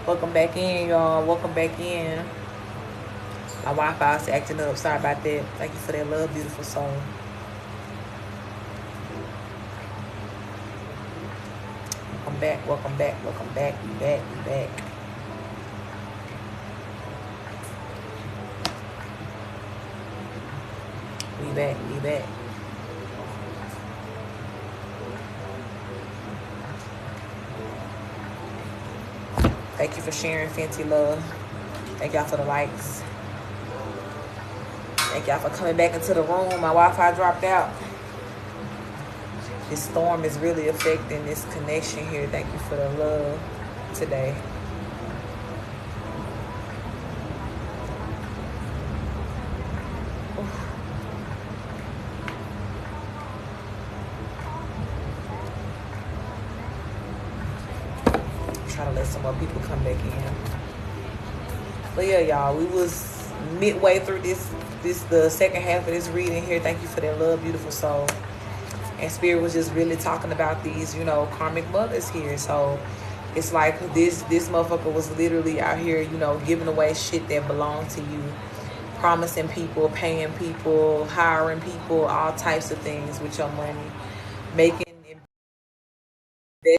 Welcome back in, y'all. Welcome back in. My Wi-Fi is acting up. Sorry about that. Thank you for that love, beautiful soul. Welcome back. Welcome back. Welcome back. We back. We back. We back. We back. Thank you for sharing, Fenty Love. Thank y'all for the likes. Thank y'all for coming back into the room. My Wi-Fi dropped out. This storm is really affecting this connection here. Thank you for the love today. Try to let some more people come back in. But yeah, y'all, we was midway through this the second half of this reading here. Thank you for that love, beautiful soul. And Spirit was just really talking about these, karmic mothers here. So it's like this motherfucker was literally out here, giving away shit that belonged to you, promising people, paying people, hiring people, all types of things with your money, making. Oh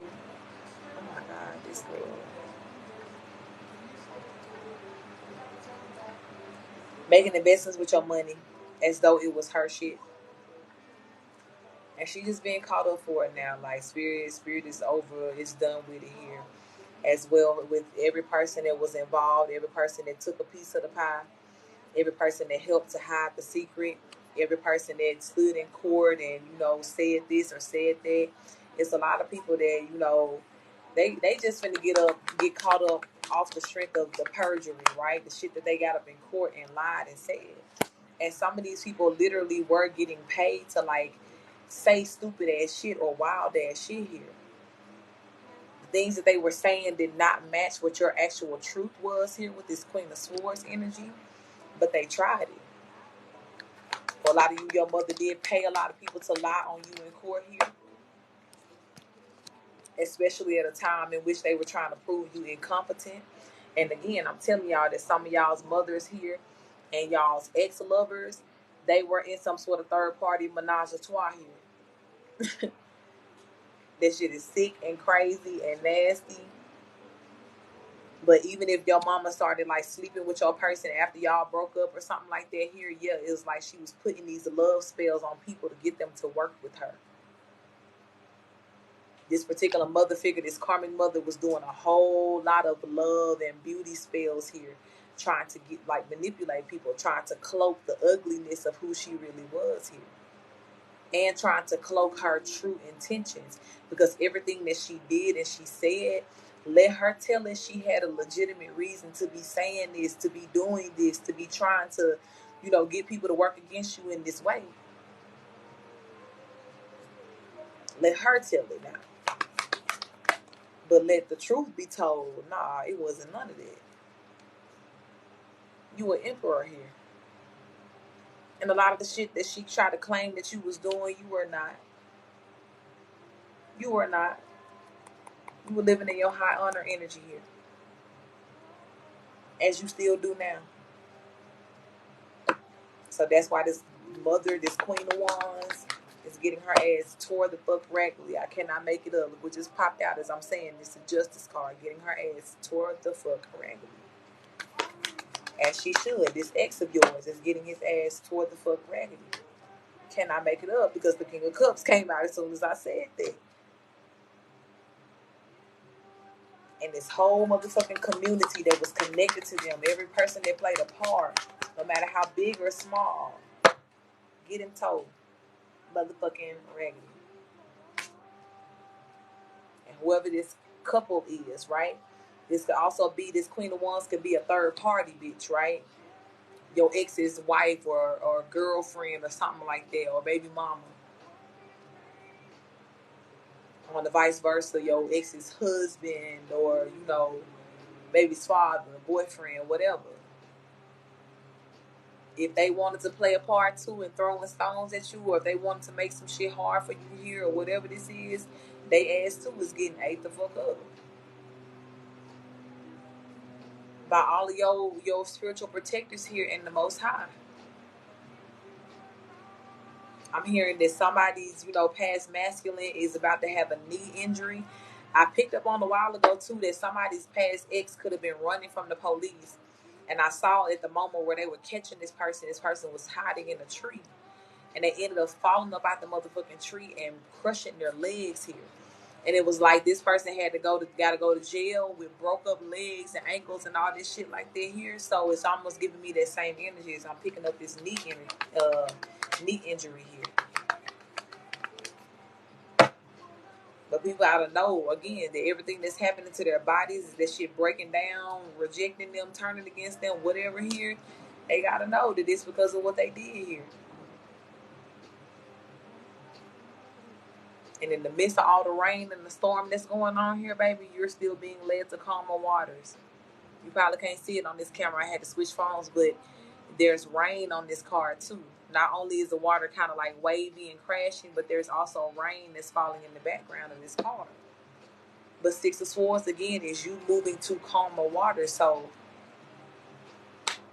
my God, this girl. Making investments with your money as though it was her shit. And she just being caught up for it now. Like spirit is over. It's done with it here. As well with every person that was involved, every person that took a piece of the pie, every person that helped to hide the secret, every person that stood in court and said this or said that. It's a lot of people that they just finna get caught up off the strength of the perjury, right? The shit that they got up in court and lied and said. And some of these people literally were getting paid to like say stupid ass shit or wild ass shit here. The things that they were saying did not match what your actual truth was here with this Queen of Swords energy, but they tried it. For a lot of you, your mother did pay a lot of people to lie on you in court here, especially at a time in which they were trying to prove you incompetent. And again, I'm telling y'all that some of y'all's mothers here and y'all's ex-lovers, they were in some sort of third-party menage a trois here. That shit is sick and crazy and nasty. But even if your mama started like sleeping with your person after y'all broke up or something like that here, yeah, it was like she was putting these love spells on people to get them to work with her. This particular mother figure, this karmic mother, was doing a whole lot of love and beauty spells here, trying to get like manipulate people, trying to cloak the ugliness of who she really was here, and trying to cloak her true intentions, because everything that she did and she said, let her tell us she had a legitimate reason to be saying this, to be doing this, to be trying to, get people to work against you in this way. Let her tell it now. But let the truth be told, nah, it wasn't none of that. You were emperor here. And a lot of the shit that she tried to claim that you was doing, you were not. You were not. You were living in your high honor energy here. As you still do now. So that's why this mother, this Queen of Wands, is getting her ass tore the fuck regularly. I cannot make it up. It just popped out as I'm saying this. A justice card, getting her ass tore the fuck regularly. As she should. This ex of yours is getting his ass tore the fuck raggedy. Cannot make it up because the King of Cups came out as soon as I said that. And this whole motherfucking community that was connected to them, every person that played a part, no matter how big or small, get him told. Motherfucking raggedy. And whoever this couple is, right? This could also be, this Queen of Wands could be a third party bitch, right? Your ex's wife or girlfriend or something like that, or baby mama. On the vice versa, your ex's husband or, baby's father, boyfriend, whatever. If they wanted to play a part too and throwing stones at you, or if they wanted to make some shit hard for you here, or whatever this is, they ass too is getting ate the fuck up by all of your spiritual protectors here in the Most High. I'm hearing that somebody's, past masculine is about to have a knee injury. I picked up on a while ago too that somebody's past ex could have been running from the police. And I saw at the moment where they were catching this person was hiding in a tree. And they ended up falling up out the motherfucking tree and crushing their legs here. And it was like this person gotta go to jail with broke up legs and ankles and all this shit like that here. So it's almost giving me that same energy as I'm picking up this knee injury here. But people gotta know again that everything that's happening to their bodies, that shit breaking down, rejecting them, turning against them, whatever here, they gotta know that it's because of what they did here. And in the midst of all the rain and the storm that's going on here, baby, you're still being led to calmer waters. You probably can't see it on this camera. I had to switch phones, but there's rain on this card too. Not only is the water kind of like wavy and crashing, but there's also rain that's falling in the background of this card. But Six of Swords, again, is you moving to calmer water. So,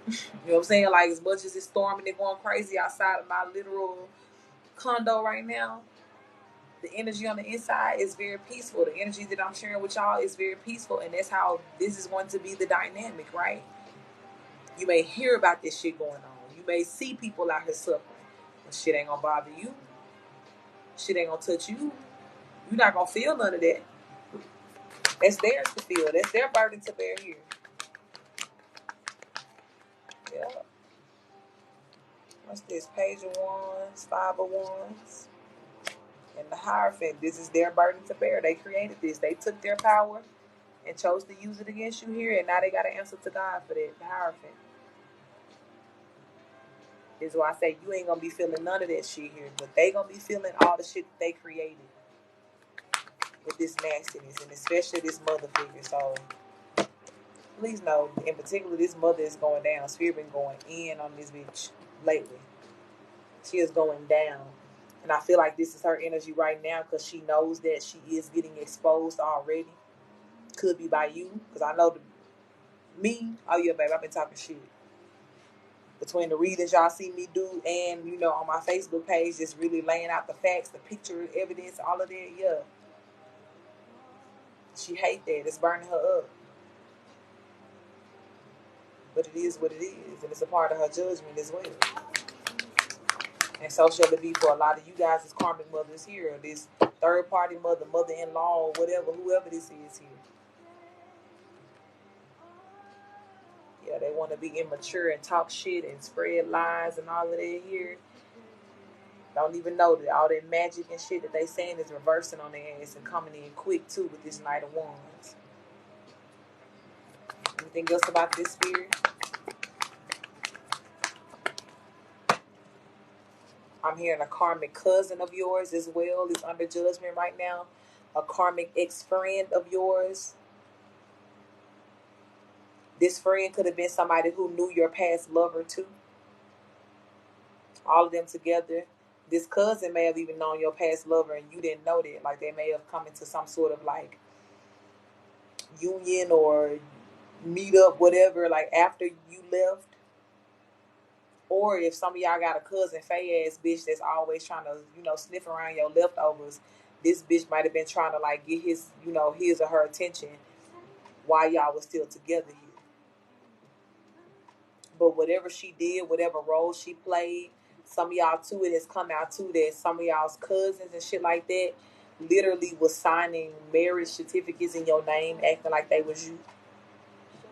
you know what I'm saying? Like, as much as it's storming and going crazy outside of my literal condo right now, the energy on the inside is very peaceful. The energy that I'm sharing with y'all is very peaceful. And that's how this is going to be the dynamic, right? You may hear about this shit going on. You may see people out here suffering. But shit ain't gonna bother you. Shit ain't gonna touch you. You're not gonna feel none of that. That's theirs to feel. That's their burden to bear here. Yeah. What's this? Page of Wands, Five of Wands, and the Hierophant. This is their burden to bear. They created this. They took their power and chose to use it against you here, and now they got to answer to God for that. The Hierophant. This is why I say you ain't gonna be feeling none of that shit here, but they gonna be feeling all the shit that they created with this nastiness, and especially this mother figure. So please know, in particular, this mother is going down. Spirit been going in on this bitch lately. She is going down. And I feel like this is her energy right now because she knows that she is getting exposed already. Could be by you. Because I know me, oh yeah, babe, I've been talking shit. Between the readings y'all see me do and, on my Facebook page, just really laying out the facts, the picture, evidence, all of that, yeah. She hate that. It's burning her up. But it is what it is. And it's a part of her judgment as well. And so shall it be for a lot of you guys as karmic mothers here. This third party mother, mother-in-law, whatever, whoever this is here. Yeah, they want to be immature and talk shit and spread lies and all of that here. Don't even know that all that magic and shit that they saying is reversing on their ass and coming in quick too with this Knight of Wands. Anything else about this spirit? I'm hearing a karmic cousin of yours as well is under judgment right now. A karmic ex-friend of yours. This friend could have been somebody who knew your past lover too. All of them together. This cousin may have even known your past lover and you didn't know that. Like they may have come into some sort of like union or meet up, whatever, like after you left. Or if some of y'all got a cousin, fey ass bitch that's always trying to, sniff around your leftovers, this bitch might have been trying to like get his, his or her attention while y'all was still together here. But whatever she did, whatever role she played, some of y'all too, it has come out too that some of y'all's cousins and shit like that literally was signing marriage certificates in your name, acting like they was you.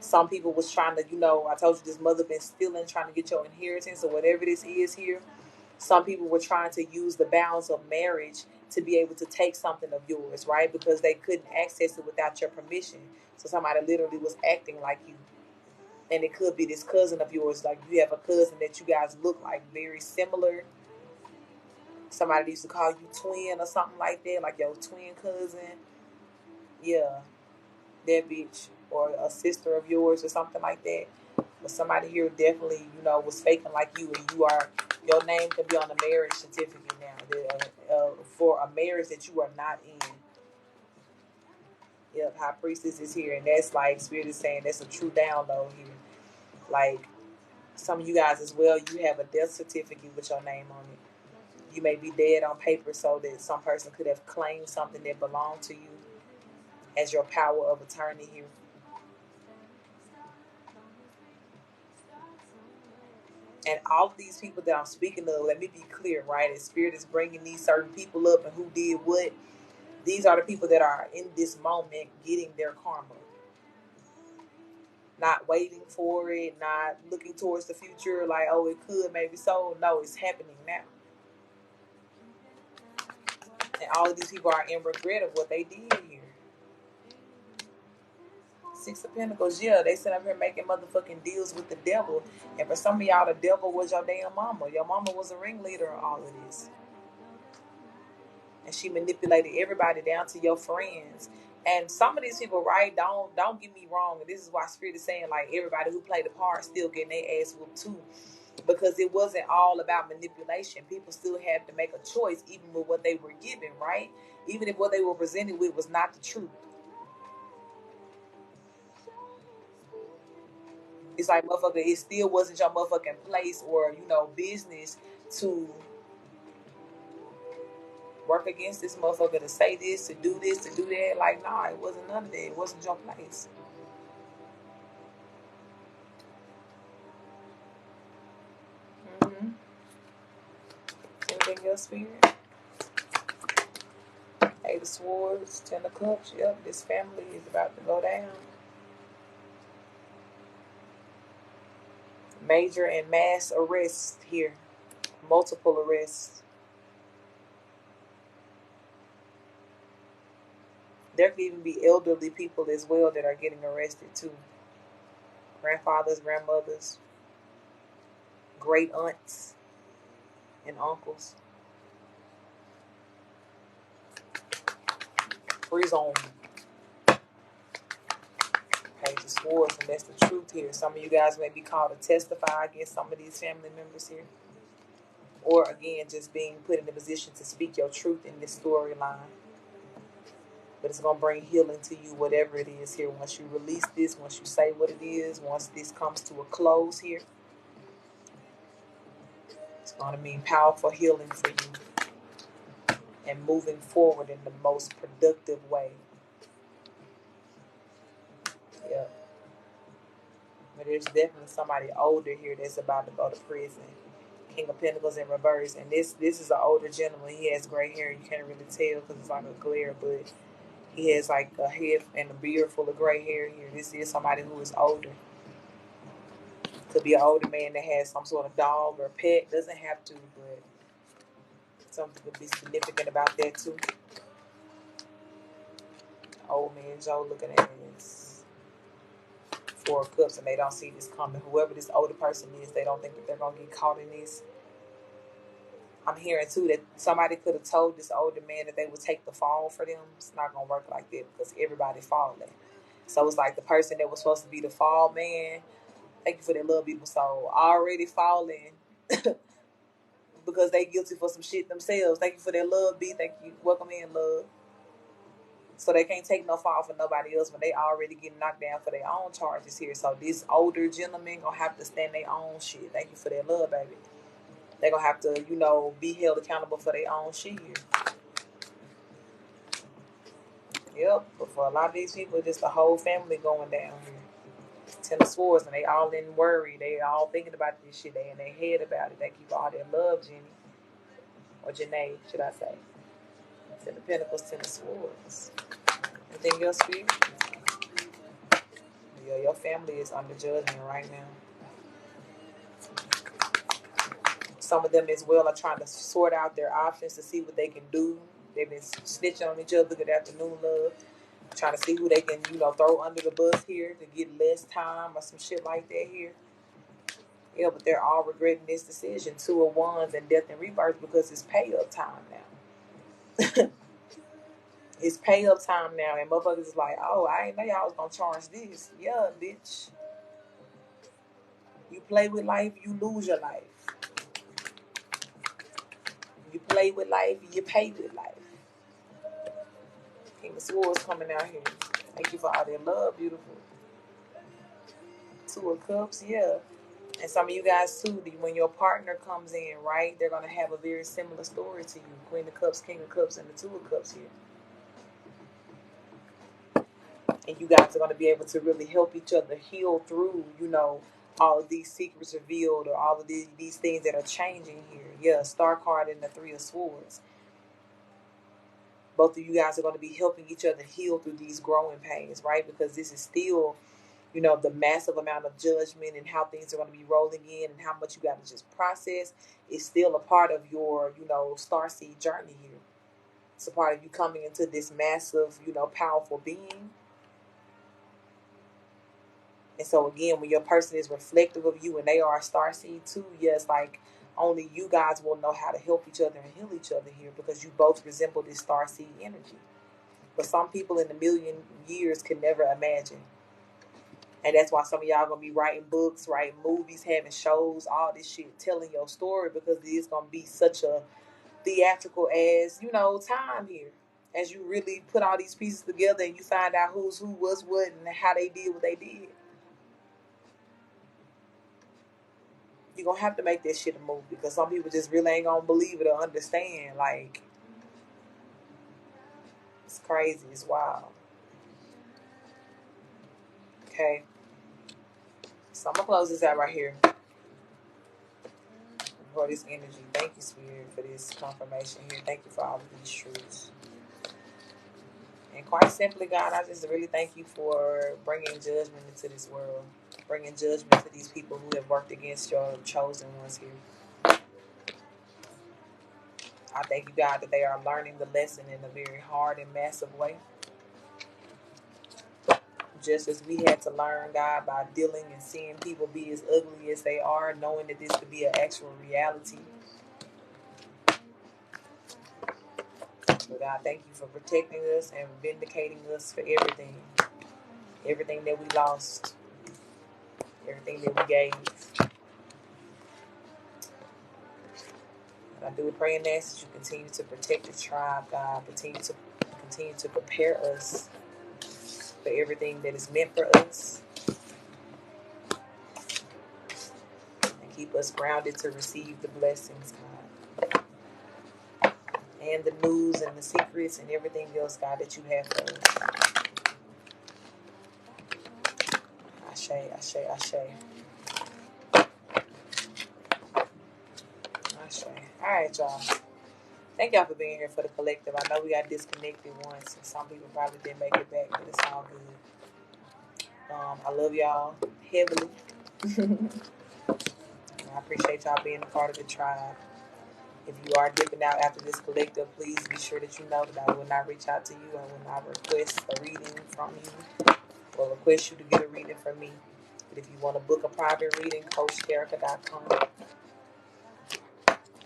Some people was trying to, I told you this mother been stealing, trying to get your inheritance or whatever this is here. Some people were trying to use the bounds of marriage to be able to take something of yours, right? Because they couldn't access it without your permission. So somebody literally was acting like you. And it could be this cousin of yours. Like you have a cousin that you guys look like very similar. Somebody used to call you twin or something like that, like your twin cousin. Yeah, that bitch. Or a sister of yours or something like that. But somebody here definitely, was faking like you, and your name can be on the marriage certificate now, for a marriage that you are not in. Yep, High Priestess is here, and that's like Spirit is saying that's a true download here. Like some of you guys as well, you have a death certificate with your name on it. You may be dead on paper, so that some person could have claimed something that belonged to you as your power of attorney here. And all of these people that I'm speaking of, let me be clear, right? As Spirit is bringing these certain people up and who did what, these are the people that are in this moment getting their karma. Not waiting for it, not looking towards the future like, oh, it could, maybe so. No, it's happening now. And all of these people are in regret of what they did here. Six of Pentacles, yeah, they sit up here making motherfucking deals with the devil. And for some of y'all, the devil was your damn mama. Your mama was a ringleader of all of this. And she manipulated everybody down to your friends. And some of these people, right, don't get me wrong. And this is why Spirit is saying, like, everybody who played the part still getting their ass whooped too. Because it wasn't all about manipulation. People still had to make a choice, even with what they were given, right? Even if what they were presented with was not the truth. It's like, motherfucker, it still wasn't your motherfucking place or, business to work against this motherfucker, to say this, to do that. Like, nah, it wasn't none of that. It wasn't your place. Anything else, Spirit? Eight of Swords, Ten of Cups. Yep, this family is about to go down. Major and mass arrests here. Multiple arrests. There could even be elderly people as well that are getting arrested too. Grandfathers, grandmothers, great aunts, and uncles. Free zone. Page of Swords, and that's the truth here. Some of you guys may be called to testify against some of these family members here. Or again, just being put in a position to speak your truth in this storyline. But it's going to bring healing to you, whatever it is here. Once you release this, once you say what it is, once this comes to a close here, it's going to mean powerful healing for you and moving forward in the most productive way. Yeah. But there's definitely somebody older here that's about to go to prison. King of Pentacles in reverse. And this is an older gentleman. He has gray hair. You can't really tell because it's like a glare, but he has like a head and a beard full of gray hair here. This is somebody who is older. Could be an older man that has some sort of dog or pet. Doesn't have to, but something could be significant about that too. Old man Joe looking at this Four of Cups and they don't see this coming. Whoever this older person is, they don't think that they're going to get caught in this. I'm hearing too that somebody could have told this older man that they would take the fall for them. It's not going to work like that because everybody falling. So it's like the person that was supposed to be the fall man, thank you for that love, people. So already falling because they guilty for some shit themselves. Thank you for that love, B. Thank you. Welcome in, love. So they can't take no fall for nobody else when they already getting knocked down for their own charges here. So this older gentleman gonna have to stand their own shit. Thank you for that love, baby. They gonna have to, be held accountable for their own shit here. Yep, but for a lot of these people, just the whole family going down here. Ten of Swords, and they all in worry. They all thinking about this shit. They in their head about it. Thank you for all that love, Jenny. Or Janae, should I say. Ten of Pentacles, Ten of Swords. Anything else for you? Yeah, your family is under judgment right now. Some of them as well are trying to sort out their options to see what they can do. They've been snitching on each other. Good afternoon, love. Trying to see who they can, throw under the bus here to get less time or some shit like that here. Yeah, but they're all regretting this decision. Two of Wands and Death and Rebirth because it's pay up time now. It's pay up time now, and motherfuckers is like, oh, I ain't know y'all was gonna charge this. Yeah, bitch. You play with life, you lose your life. You play with life, you pay with life. King of Swords coming out here. Thank you for all that love, beautiful. Two of Cups, yeah. And some of you guys too, when your partner comes in, right, they're going to have a very similar story to you. Queen of Cups, King of Cups, and the Two of Cups here. And you guys are going to be able to really help each other heal through, all of these secrets revealed, or all of these things that are changing here. Yeah, Star card and the Three of Swords. Both of you guys are going to be helping each other heal through these growing pains, right? Because this is still, the massive amount of judgment and how things are going to be rolling in and how much you got to just process is still a part of your, starseed journey here. It's a part of you coming into this massive, powerful being. And so again, when your person is reflective of you and they are a starseed too, yes, like only you guys will know how to help each other and heal each other here because you both resemble this starseed energy. But some people in a million years could never imagine. And that's why some of y'all gonna be writing books, writing movies, having shows, all this shit, telling your story because it's gonna be such a theatrical as, time here. As you really put all these pieces together and you find out who's who, was what, and how they did what they did. You're gonna have to make this shit a movie because some people just really ain't gonna believe it or understand. Like, it's crazy, it's wild. Okay. So I'm gonna close this out right here. For this energy. Thank you, Spirit, for this confirmation here. Thank you for all of these truths. And quite simply, God, I just really thank you for bringing judgment into this world, bringing judgment to these people who have worked against your chosen ones here. I thank you, God, that they are learning the lesson in a very hard and massive way. Just as we had to learn, God, by dealing and seeing people be as ugly as they are, knowing that this could be an actual reality. So God, thank you for protecting us and vindicating us for everything. Everything that we lost. Everything that we gave. And I do pray and ask that you continue to protect the tribe, God. Continue to prepare us for everything that is meant for us. And keep us grounded to receive the blessings, God. And the news and the secrets and everything else, God, that you have for us. Ashe, ashe, ashe. Ashe. All right, y'all. Thank y'all for being here for the collective. I know we got disconnected once, and some people probably didn't make it back, but it's all good. I love y'all heavily. I appreciate y'all being a part of the tribe. If you are dipping out after this collective, please be sure that you know that I will not reach out to you. I will not request a reading from you or request you to get a reading from me. But if you want to book a private reading, CoachTerica.com.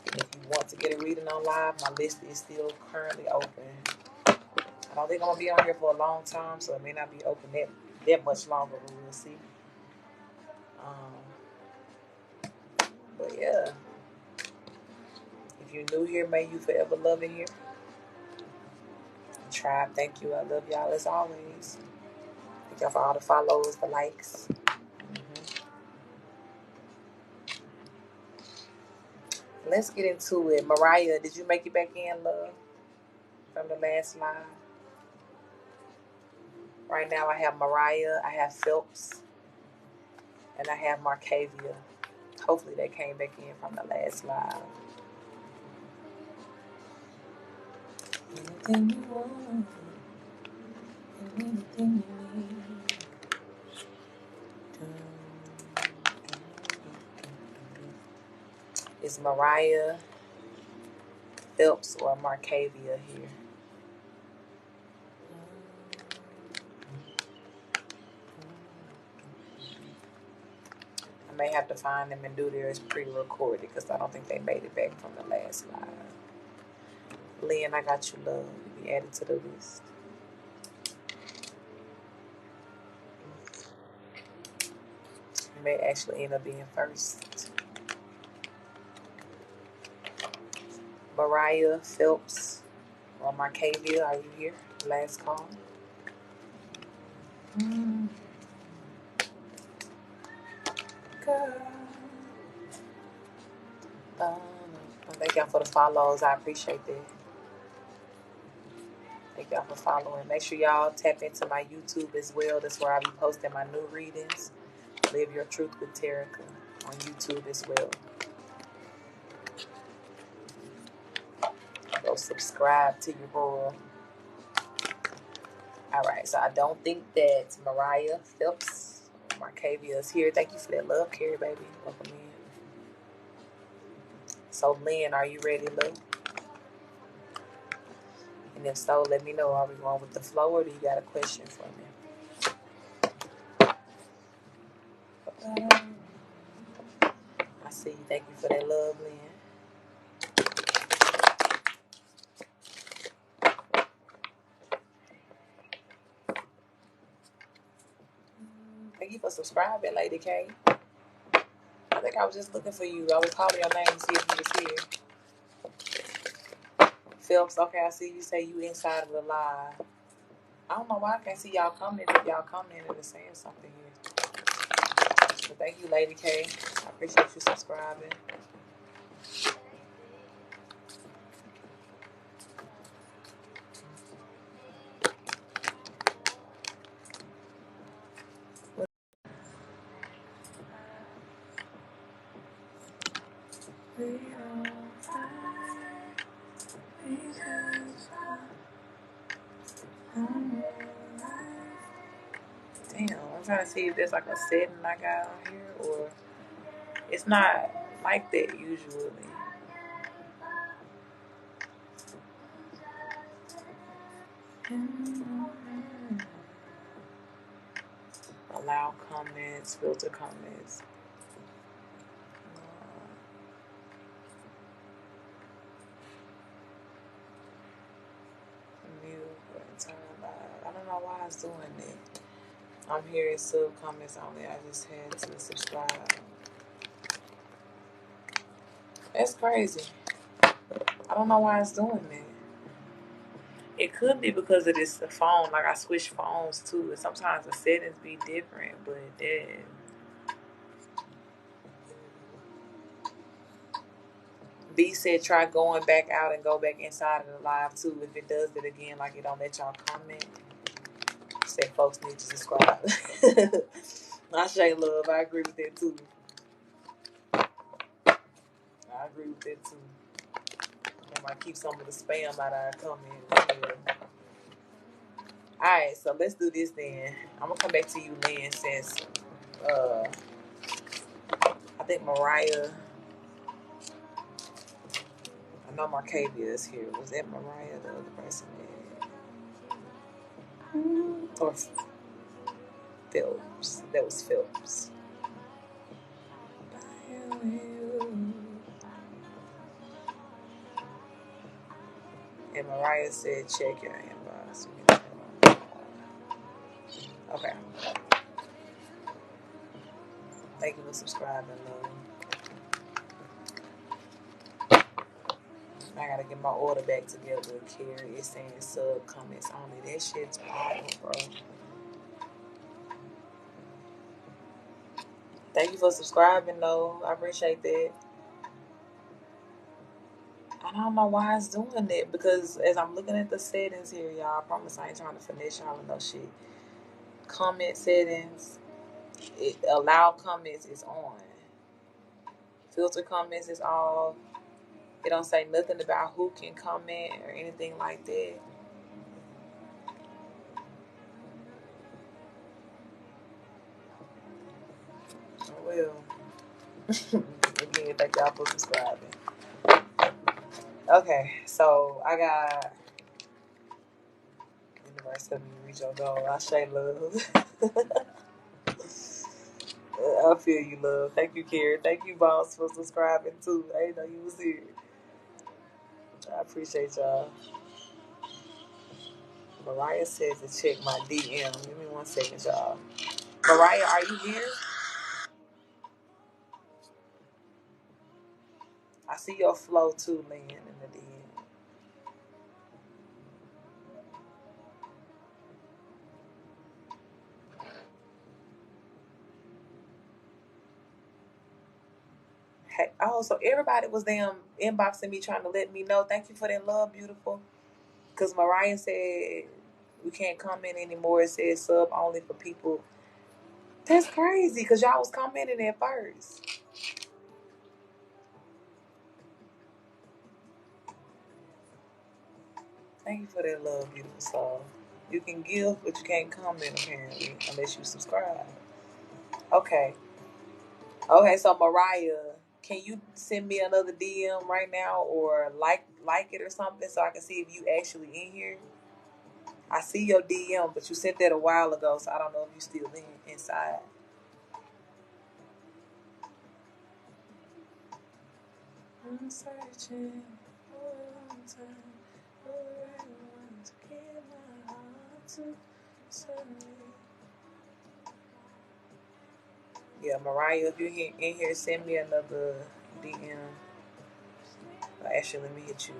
If you want to get a reading on live, my list is still currently open. I don't think I'm going to be on here for a long time, so it may not be open that much longer, but we'll see. But yeah, if you're new here, may you forever love it here. Tribe, thank you. I love y'all as always. Thank y'all for all the follows, the likes. Let's get into it. Mariah, did you make it back in, love? From the last live? Right now I have Mariah, I have Phelps, and I have Marcavia. Hopefully they came back in from the last live. Anything you want, anything you need. Is Mariah, Phelps, or Marcavia here? I may have to find them and do theirs pre-recorded because I don't think they made it back from the last live. Lynn, I got you, love. Be added to the list. may actually end up being first. Mariah Phelps or Marcavia, are you here? Last call. Thank y'all for the follows. I appreciate that. Thank y'all for following. Make sure y'all tap into my YouTube as well. That's where I'll be posting my new readings. Live Your Truth with Terica on YouTube as well. Go subscribe to your boy. Alright, so I don't think that Mariah Phelps or Marcavia is here. Thank you for that love, Carrie, baby. Welcome in. So, Lynn, are you ready, love? And if so, let me know. Are we going with the flow or do you got a question for me? I see you. Thank you for that love, Lynn. Thank you for subscribing, Lady K. I think I was just looking for you. I was calling your name to see if you was here. Phelps, okay, I see you say you inside of the live. I don't know why I can't see y'all coming if y'all coming in and saying something here. But thank you, Lady K. I appreciate you subscribing. Damn, I'm trying to see if there's like a setting I got on here or it's not like that usually. Allow comments, filter comments. Mute and turn live. I don't know why it's doing that. I'm hearing sub comments only. I just had to subscribe. That's crazy. I don't know why it's doing that. It could be because of this phone. Like I switch phones too. And sometimes the settings be different, but then B said try going back out and go back inside of the live too. If it does it again, like it don't let y'all comment. Said folks need to subscribe. I say love. I agree with that too. I agree with that too. I might keep some of the spam out of our comment. Alright, so let's do this then. I'm gonna come back to you, Lynn, since I think Mariah, I know Marcavia is here. Was that Mariah, the other person? Or Phelps. That was Phelps. And Mariah said, check your inbox. Okay. Thank you for subscribing, love. I gotta get my order back together. Carrie is saying sub comments only. That shit's awful, bro. Thank you for subscribing, though. I appreciate that. I don't know why it's doing that because as I'm looking at the settings here, y'all, I promise I ain't trying to finesse y'all with no shit. Comment settings, allow comments is on. Filter comments is off. It don't say nothing about who can comment or anything like that. Oh well. Again, thank y'all for subscribing. Okay, so I got universe help me reach your goal. I say love. I feel you, love. Thank you, Carrie. Thank you, boss, for subscribing too. I didn't know you was here. I appreciate y'all. Mariah says to check my DM. Give me 1 second, y'all. Mariah, are you here? see your flow too, Lynn, in the DM. Hey, oh, so everybody was damn inboxing me trying to let me know. Thank you for that love, beautiful. Because Mariah said we can't comment anymore. It says sub only for people. That's crazy because y'all was commenting at first. Thank you for that love, beautiful soul. You can give, but you can't comment apparently unless you subscribe. Okay. Okay, so Mariah, can you send me another DM right now or like it or something so I can see if you actually in here? I see your DM, but you sent that a while ago, so I don't know if you still inside. I'm searching for a long time for the right one to give my heart to. Suddenly. Yeah, Mariah, if you're in here, send me another DM. Actually, let me hit you.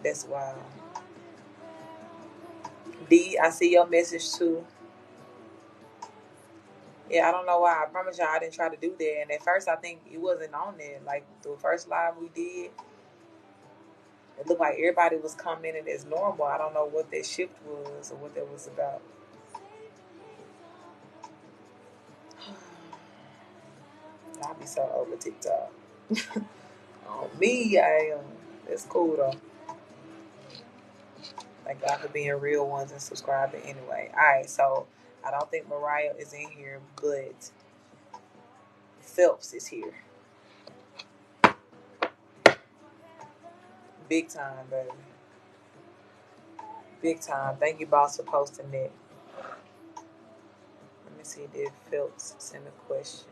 That's wild. D, I see your message too. Yeah, I don't know why. I promise y'all I didn't try to do that. And at first, I think it wasn't on there. Like, the first live we did, it looked like everybody was commenting as normal. I don't know what that shift was or what that was about. I'll be so over TikTok. Me, I am. It's cool though. Thank God for being real ones and subscribing anyway. Alright, so I don't think Mariah is in here, but Phelps is here. Big time, baby. Big time. Thank you, boss, for posting that. Let me see, did Phelps send a question?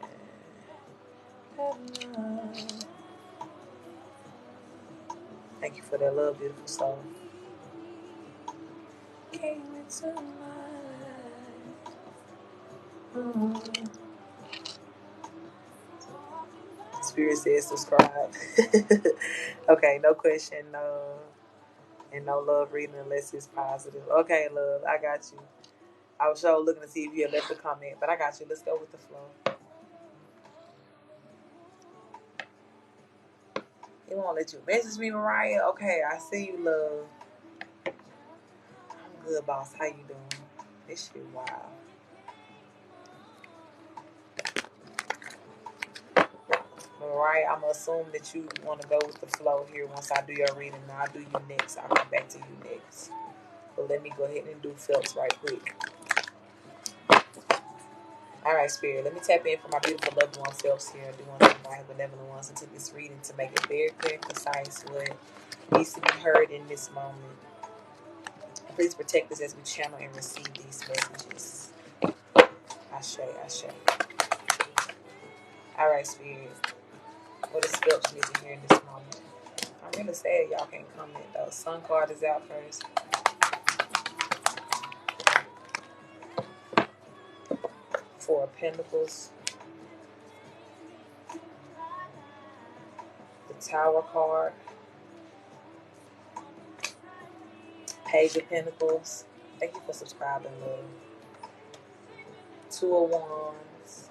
Thank you for that love, beautiful soul. Came into my life. Spirit says subscribe. Okay, no question, no, and no love reading unless it's positive. Okay, love, I got you. I was sure looking to see if you had left a comment, but I got you. Let's go with the flow. It won't let you message me, Mariah. Okay, I see you, love. I'm good, boss. How you doing? This shit wild. Mariah, I'm gonna assume that you want to go with the flow here. Once I do your reading, I'll do you next. I'll come back to you next. But let me go ahead and do Phelps right quick. All right, Spirit. Let me tap in for my beautiful loved one Phelps here. I do want to invite benevolent ones into this reading to make it very clear and concise what needs to be heard in this moment. Please protect us as we channel and receive these messages. Ashe, Ashe. All right, Spirit. What does Phelps need to hear in this moment? I'm really sad y'all can't comment though. Sun card is out first. Four of Pentacles. The Tower card. Page of Pentacles. Thank you for subscribing, love. Two of Wands.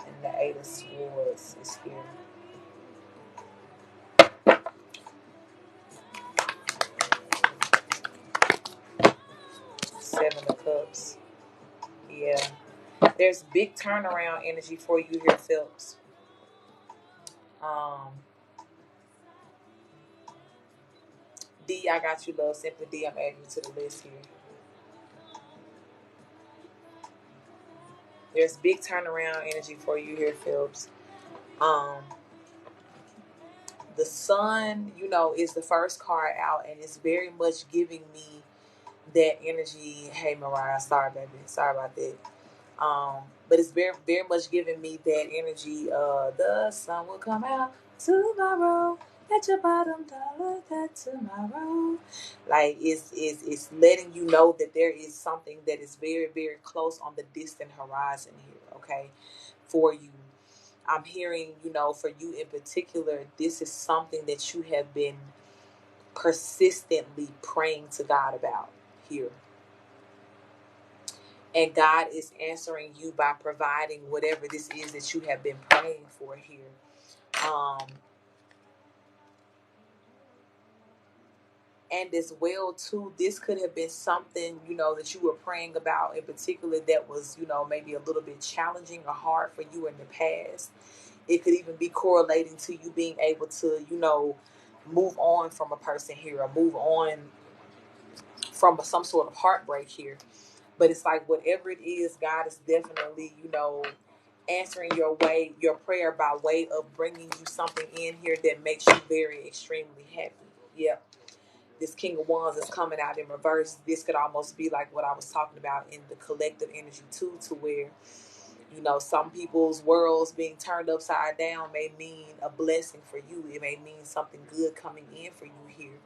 And the Eight of Swords is here. Seven of Cups. Yeah. There's big turnaround energy for you here, Phelps. D, I got you, love. Simply D, I'm adding you to the list here. There's big turnaround energy for you here, Phelps. The sun, is the first card out, and it's very much giving me that energy. Hey, Mariah, sorry, baby. Sorry about that. But it's very, very much giving me that energy. The sun will come out tomorrow. at your bottom dollar that tomorrow. Like it's letting you know that there is something that is very, very close on the distant horizon here, okay, for you. I'm hearing, for you in particular, this is something that you have been persistently praying to God about here. And God is answering you by providing whatever this is that you have been praying for here. And as well too, this could have been something, that you were praying about in particular that was, maybe a little bit challenging or hard for you in the past. It could even be correlating to you being able to, move on from a person here, or move on from some sort of heartbreak here. But it's like whatever it is, God is definitely, answering your prayer by way of bringing you something in here that makes you very extremely happy. Yep. This King of Wands is coming out in reverse. This could almost be like what I was talking about in the collective energy too, to where, some people's worlds being turned upside down may mean a blessing for you. It may mean something good coming in for you here.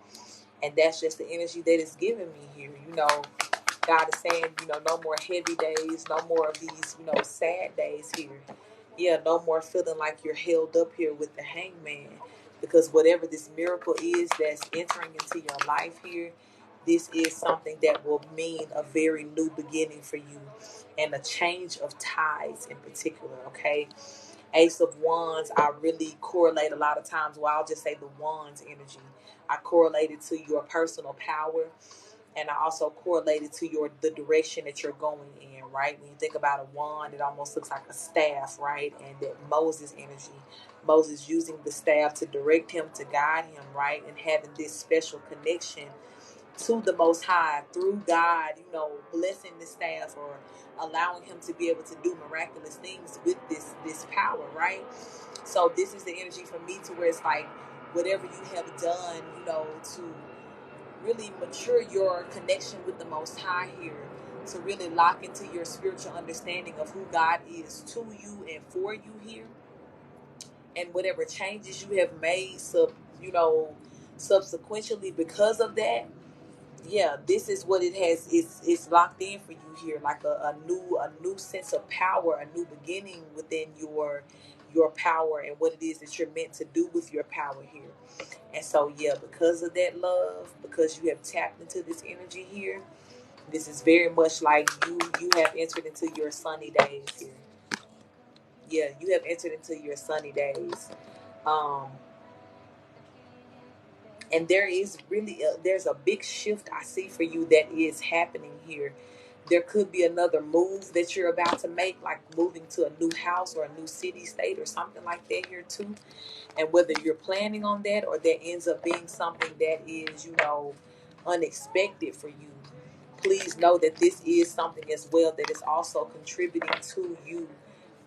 And that's just the energy that is giving me here. God is saying, no more heavy days, no more of these, sad days here. Yeah, no more feeling like you're held up here with the hangman. Because whatever this miracle is that's entering into your life here, this is something that will mean a very new beginning for you and a change of ties in particular, okay? Ace of Wands, I really correlate a lot of times, well, I'll just say the Wands energy. I correlate it to your personal power, and I also correlate it to the direction that you're going in, right? When you think about a wand, it almost looks like a staff, right? And that Moses energy, Moses using the staff to direct him, to guide him, right? And having this special connection to the Most High through God, blessing the staff or allowing him to be able to do miraculous things with this power, right? So this is the energy for me to where it's like whatever you have done, to really mature your connection with the Most High here, to really lock into your spiritual understanding of who God is to you and for you here, and whatever changes you have made, subsequently because of that. Yeah, this is what it has. It's locked in for you here, like a new sense of power, a new beginning within your power and what it is that you're meant to do with your power here. And so, yeah, because of that love, because you have tapped into this energy here, this is very much like you have entered into your sunny days here. Yeah, you have entered into your sunny days. Um, and there is really there's a big shift I see for you that is happening here. There could be another move that you're about to make, like moving to a new house or a new city, state, or something like that here too. And whether you're planning on that or that ends up being something that is, unexpected for you, please know that this is something as well that is also contributing to you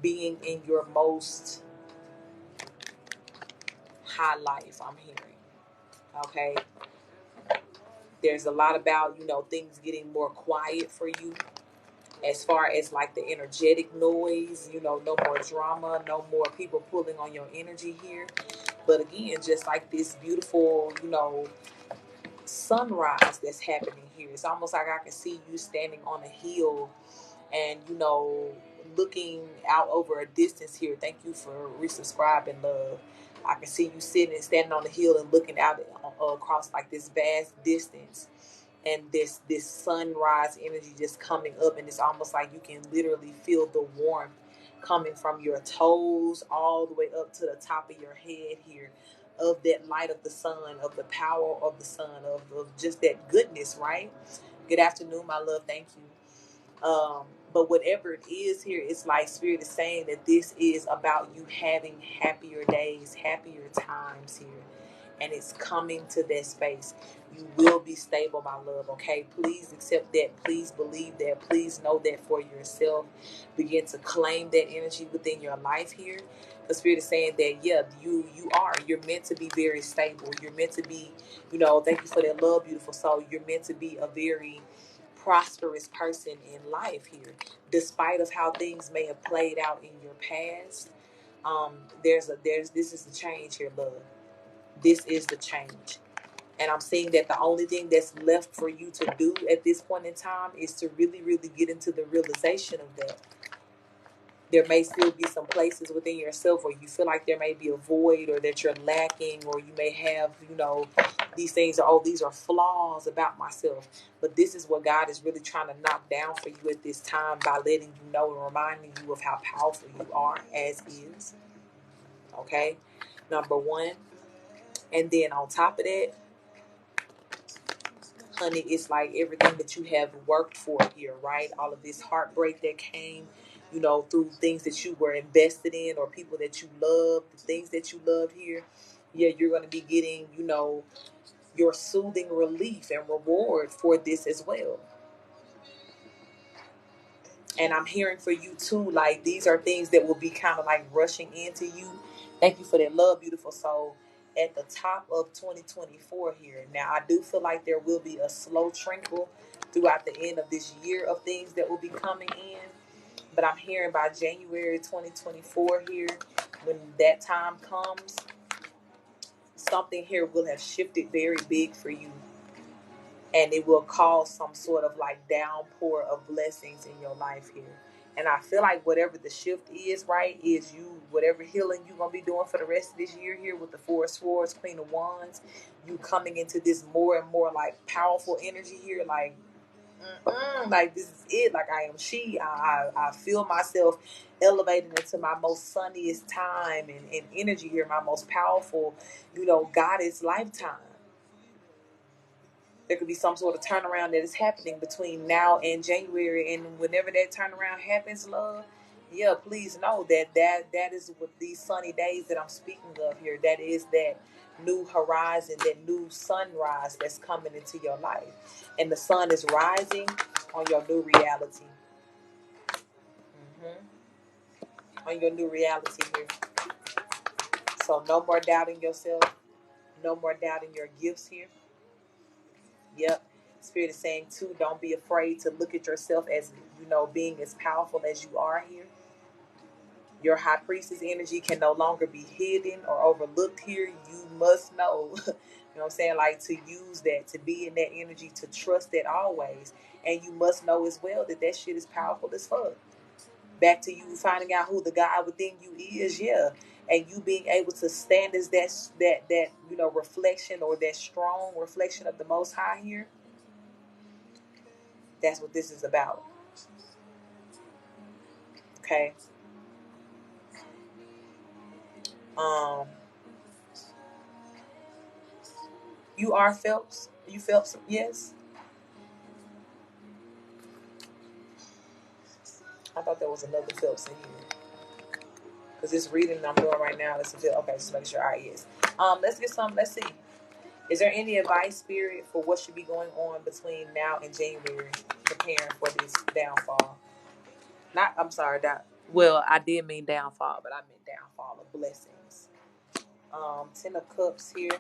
being in your most high life, I'm hearing. Okay. There's a lot about, things getting more quiet for you as far as like the energetic noise, no more drama, no more people pulling on your energy here. But again, just like this beautiful, sunrise that's happening here. It's almost like I can see you standing on a hill and, looking out over a distance here. Thank you for resubscribing, love. I can see you sitting and standing on the hill and looking out across like this vast distance, and this sunrise energy just coming up, and it's almost like you can literally feel the warmth coming from your toes all the way up to the top of your head here, of that light of the sun, of the power of the sun, of just that goodness, right? Good afternoon, my love. Thank you. But whatever it is here, it's like Spirit is saying that this is about you having happier days, happier times here. And it's coming to that space. You will be stable, my love, okay? Please accept that. Please believe that. Please know that for yourself. Begin to claim that energy within your life here. The Spirit is saying that, yeah, you're meant to be very stable. You're meant to be, thank you for that love, beautiful soul. You're meant to be a very prosperous person in life here, despite of how things may have played out in your past. This is the change here, love. This is the change. And I'm seeing that the only thing that's left for you to do at this point in time is to really, really get into the realization of that. There may still be some places within yourself where you feel like there may be a void, or that you're lacking, or you may have, these things are, oh, these are flaws about myself. But this is what God is really trying to knock down for you at this time, by letting you know and reminding you of how powerful you are as is. Okay? Number one. And then on top of that, honey, it's like everything that you have worked for here, right? All of this heartbreak that came, through things that you were invested in, or people that you love, the things that you love here. Yeah, you're going to be getting, your soothing relief and reward for this as well. And I'm hearing for you too, like these are things that will be kind of like rushing into you. Thank you for that love, beautiful soul. At the top of 2024 here. Now, I do feel like there will be a slow trickle throughout the end of this year of things that will be coming in. But I'm hearing by January 2024 here, when that time comes, something here will have shifted very big for you. And it will cause some sort of like downpour of blessings in your life here. And I feel like whatever the shift is, right, is whatever healing you're going to be doing for the rest of this year here with the Four of Swords, Queen of Wands, you coming into this more and more like powerful energy here, like, like this is it, like I am she. I feel myself elevating into my most sunniest time and energy here, my most powerful, goddess lifetime. There could be some sort of turnaround that is happening between now and January, and whenever that turnaround happens, love, yeah, please know that is what these sunny days that I'm speaking of here. That is that new horizon, that new sunrise that's coming into your life, and the sun is rising on your new reality. On your new reality here. So no more doubting yourself. No more doubting your gifts here. Yep. Spirit is saying too, don't be afraid to look at yourself as, being as powerful as you are here. Your high priestess energy can no longer be hidden or overlooked here. You must know, you know what I'm saying? Like, to use that, to be in that energy, to trust that always. And you must know as well that shit is powerful as fuck. Back to you finding out who the God within you is, yeah. And you being able to stand as that reflection, or that strong reflection of the Most High here. That's what this is about. Okay. You are Phelps. You Phelps, yes. I thought there was another Phelps in here. Because this reading I'm doing right now is a Phelps. Okay, just make sure. All right, yes. Let's get some. Let's see. Is there any advice, Spirit, for what should be going on between now and January, preparing for this downfall? I'm sorry, well, I did mean downfall, but I meant downfall of blessings. 10 of Cups here.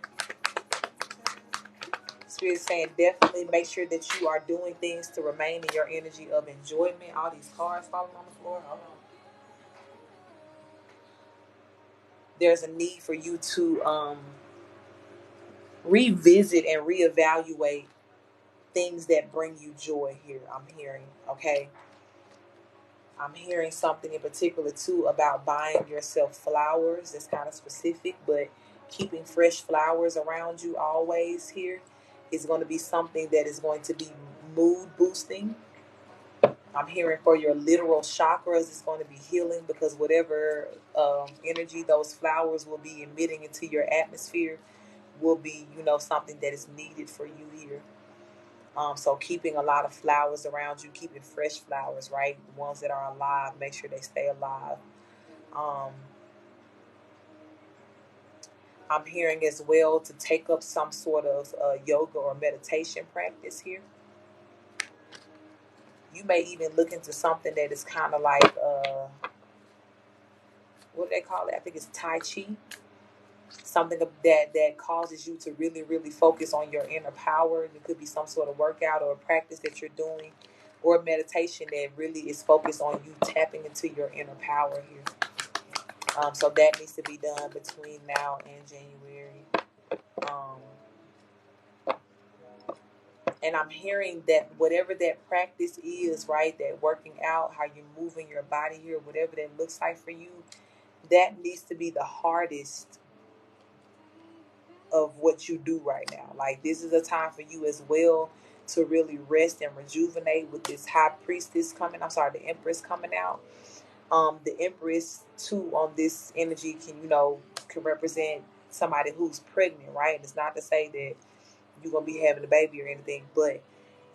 Spirit is saying definitely make sure that you are doing things to remain in your energy of enjoyment. All these cards falling on the floor. Hold on. There's a need for you to revisit and reevaluate things that bring you joy here. I'm hearing, okay? I'm hearing something in particular too about buying yourself flowers. It's kind of specific, but keeping fresh flowers around you always here is going to be something that is going to be mood boosting. I'm hearing for your literal chakras, it's going to be healing, because whatever energy those flowers will be emitting into your atmosphere will be, something that is needed for you here. So keeping a lot of flowers around you, keeping fresh flowers, right? The ones that are alive, make sure they stay alive. I'm hearing as well to take up some sort of yoga or meditation practice here. You may even look into something that is kind of like, what do they call it? I think it's Tai Chi. Something that causes you to really, really focus on your inner power. It could be some sort of workout or a practice that you're doing, or meditation that really is focused on you tapping into your inner power here. So that needs to be done between now and January. And I'm hearing that whatever that practice is, right, that working out, how you're moving your body here, whatever that looks like for you, that needs to be the hardest of what you do right now. Like, this is a time for you as well to really rest and rejuvenate with this high priestess coming. I'm sorry, the empress coming out. The empress too on this energy can, can represent somebody who's pregnant, right? It's not to say that you're gonna be having a baby or anything, but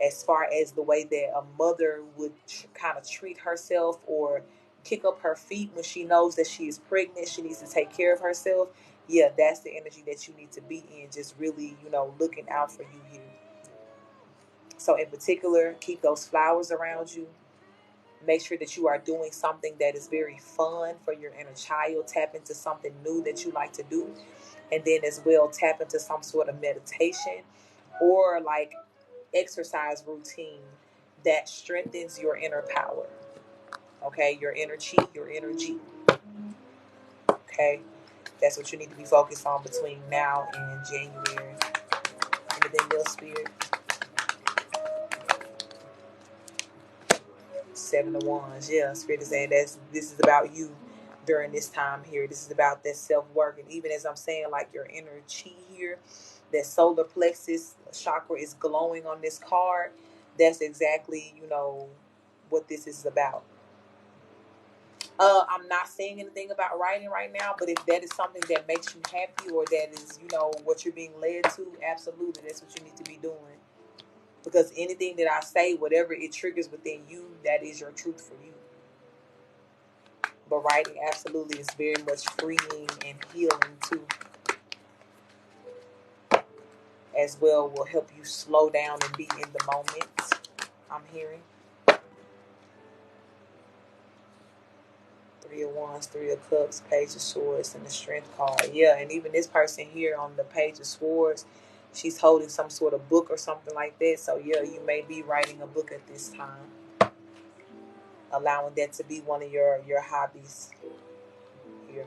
as far as the way that a mother would kind of treat herself or kick up her feet when she knows that she is pregnant, she needs to take care of herself. Yeah, that's the energy that you need to be in, just really, looking out for you here. So in particular, keep those flowers around you. Make sure that you are doing something that is very fun for your inner child. Tap into something new that you like to do. And then as well, tap into some sort of meditation or like exercise routine that strengthens your inner power. Okay, your inner chi, your energy. Okay, that's what you need to be focused on between now and January. Anything else, Spirit? Seven of Wands. Yeah, Spirit is saying this is about you during this time here. This is about that self-work. And even as I'm saying, like your inner chi here, that solar plexus chakra is glowing on this card. That's exactly, what this is about. I'm not saying anything about writing right now, but if that is something that makes you happy or that is, what you're being led to, absolutely, that's what you need to be doing. Because anything that I say, whatever it triggers within you, that is your truth for you. But writing absolutely is very much freeing and healing too. As well, will help you slow down and be in the moment. I'm hearing. Three of Wands, Three of Cups, Page of Swords, and the Strength card. Yeah, and even this person here on the Page of Swords, she's holding some sort of book or something like that. So yeah, you may be writing a book at this time. Allowing that to be one of your hobbies here.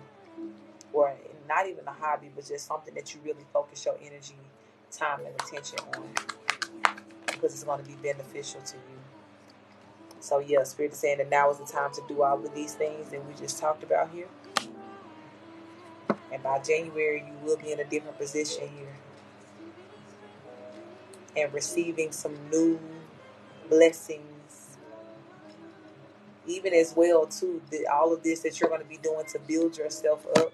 Or not even a hobby, but just something that you really focus your energy, time, and attention on. Because it's going to be beneficial to you. So yeah, Spirit is saying that now is the time to do all of these things that we just talked about here. And by January, you will be in a different position here. And receiving some new blessings. Even as well, too, all of this that you're going to be doing to build yourself up.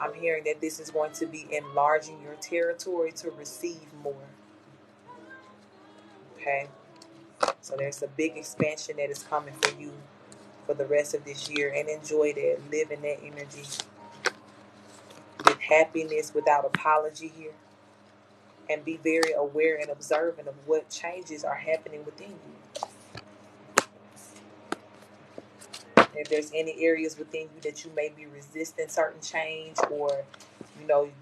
I'm hearing that this is going to be enlarging your territory to receive more. Okay? So there's a big expansion that is coming for you for the rest of this year. And enjoy that. Live in that energy. With happiness without apology here. And be very aware and observant of what changes are happening within you. If there's any areas within you that you may be resisting certain change, or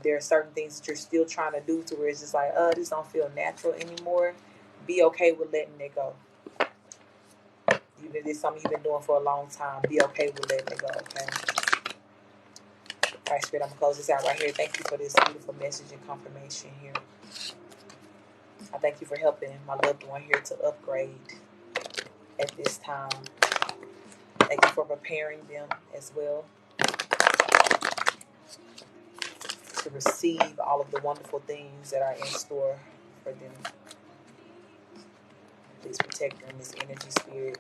there are certain things that you're still trying to do to where it's just like, this don't feel natural anymore, be okay with letting it go. Even if it's something you've been doing for a long time, be okay with letting it go, okay? All right, Spirit, I'm going to close this out right here. Thank you for this beautiful message and confirmation here. I thank you for helping my loved one here to upgrade at this time. Thank you for preparing them as well to receive all of the wonderful things that are in store for them. Please protect them, this energy, Spirit,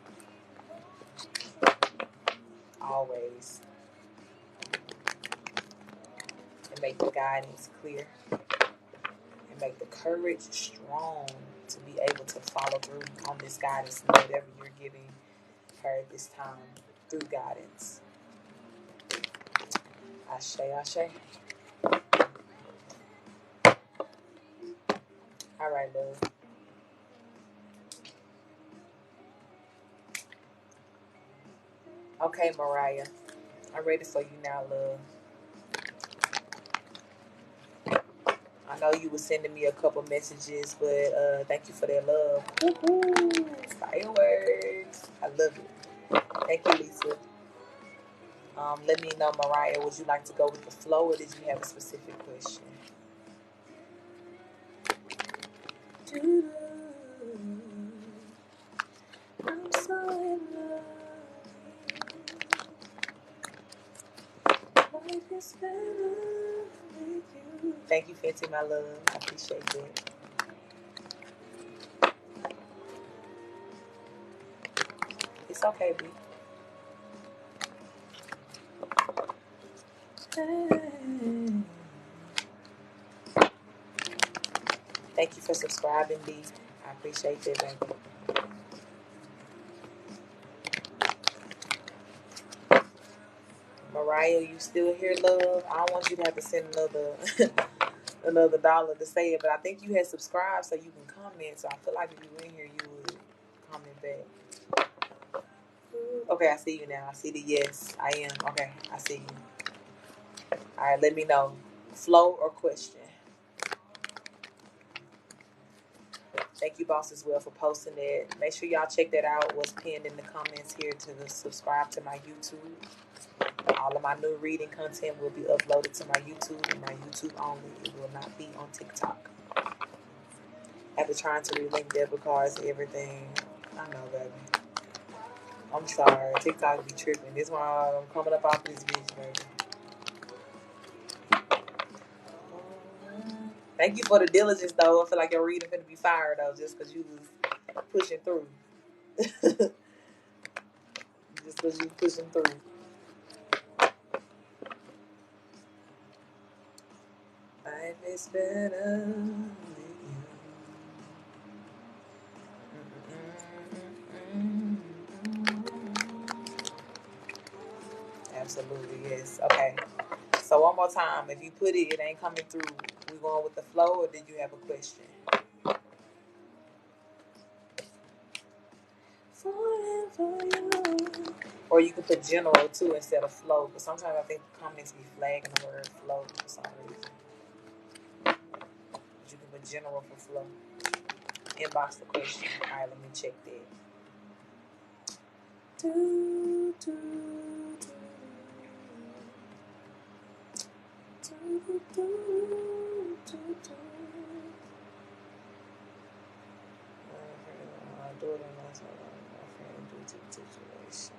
always. And make the guidance clear. And make the courage strong to be able to follow through on this guidance, whatever you're giving her at this time through guidance. Ashe, ashe. All right, love. Okay, Mariah. I'm ready for you now, love. I know you were sending me a couple messages, but thank you for that love. Woo-hoo. Fireworks. I love it. Thank you, Lisa. Let me know, Mariah, would you like to go with the flow, or did you have a specific question? Thank you, Fenty, my love. I appreciate that. It's okay, B. Thank you for subscribing, B. I appreciate that, baby. Mariah, you still here, love? I don't want you to have to send another another dollar to say it, but I think you had subscribed so you can comment. So I feel like if you were in here, you would comment back. Okay, I see you now. I see the yes. I am. Okay, I see you. All right, let me know. Flow or question? Thank you, boss, as well, for posting that. Make sure y'all check that out. What's pinned in the comments here to subscribe to my YouTube. All of my new reading content will be uploaded to my YouTube and my YouTube only. It will not be on TikTok. After trying to relink debit cards and everything, I know, baby. I'm sorry. TikTok be tripping. This why I'm coming up off this bitch, baby. Thank you for the diligence, though. I feel like your reading finna be fired, though, just because you was pushing through. Just because you pushing through. Life is better with you. Absolutely, yes. Okay. So one more time. If you put it, it ain't coming through. We going with the flow, or did you have a question? Or you can put general too instead of flow. But sometimes I think the comments be flagging the word flow for some reason. But you can put general for flow. Inbox the question. All right, let me check that. Do, do, do. Do, do, do, do. My daughter lost her friend due to the situation.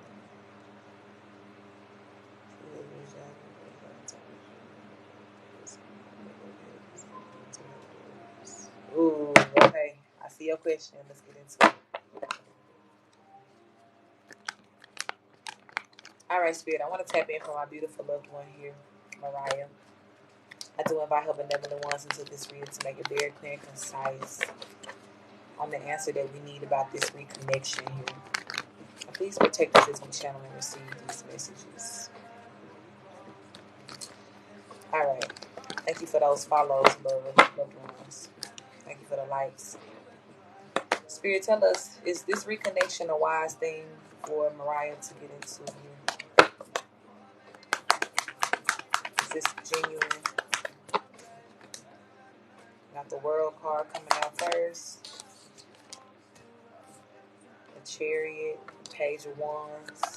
Ooh, okay. I see your question. Let's get into it. All right, Spirit. I want to tap in for my beautiful loved one here, Mariah. I do invite her benevolent ones into this reading to make it very clear and concise on the answer that we need about this reconnection here. Please protect us as we channel and receive these messages. All right. Thank you for those follows, loved ones. Thank you for the likes. Spirit, tell us, is this reconnection a wise thing for Mariah to get into here? Is this genuine? Got the World card coming out first. The Chariot, Page of Wands.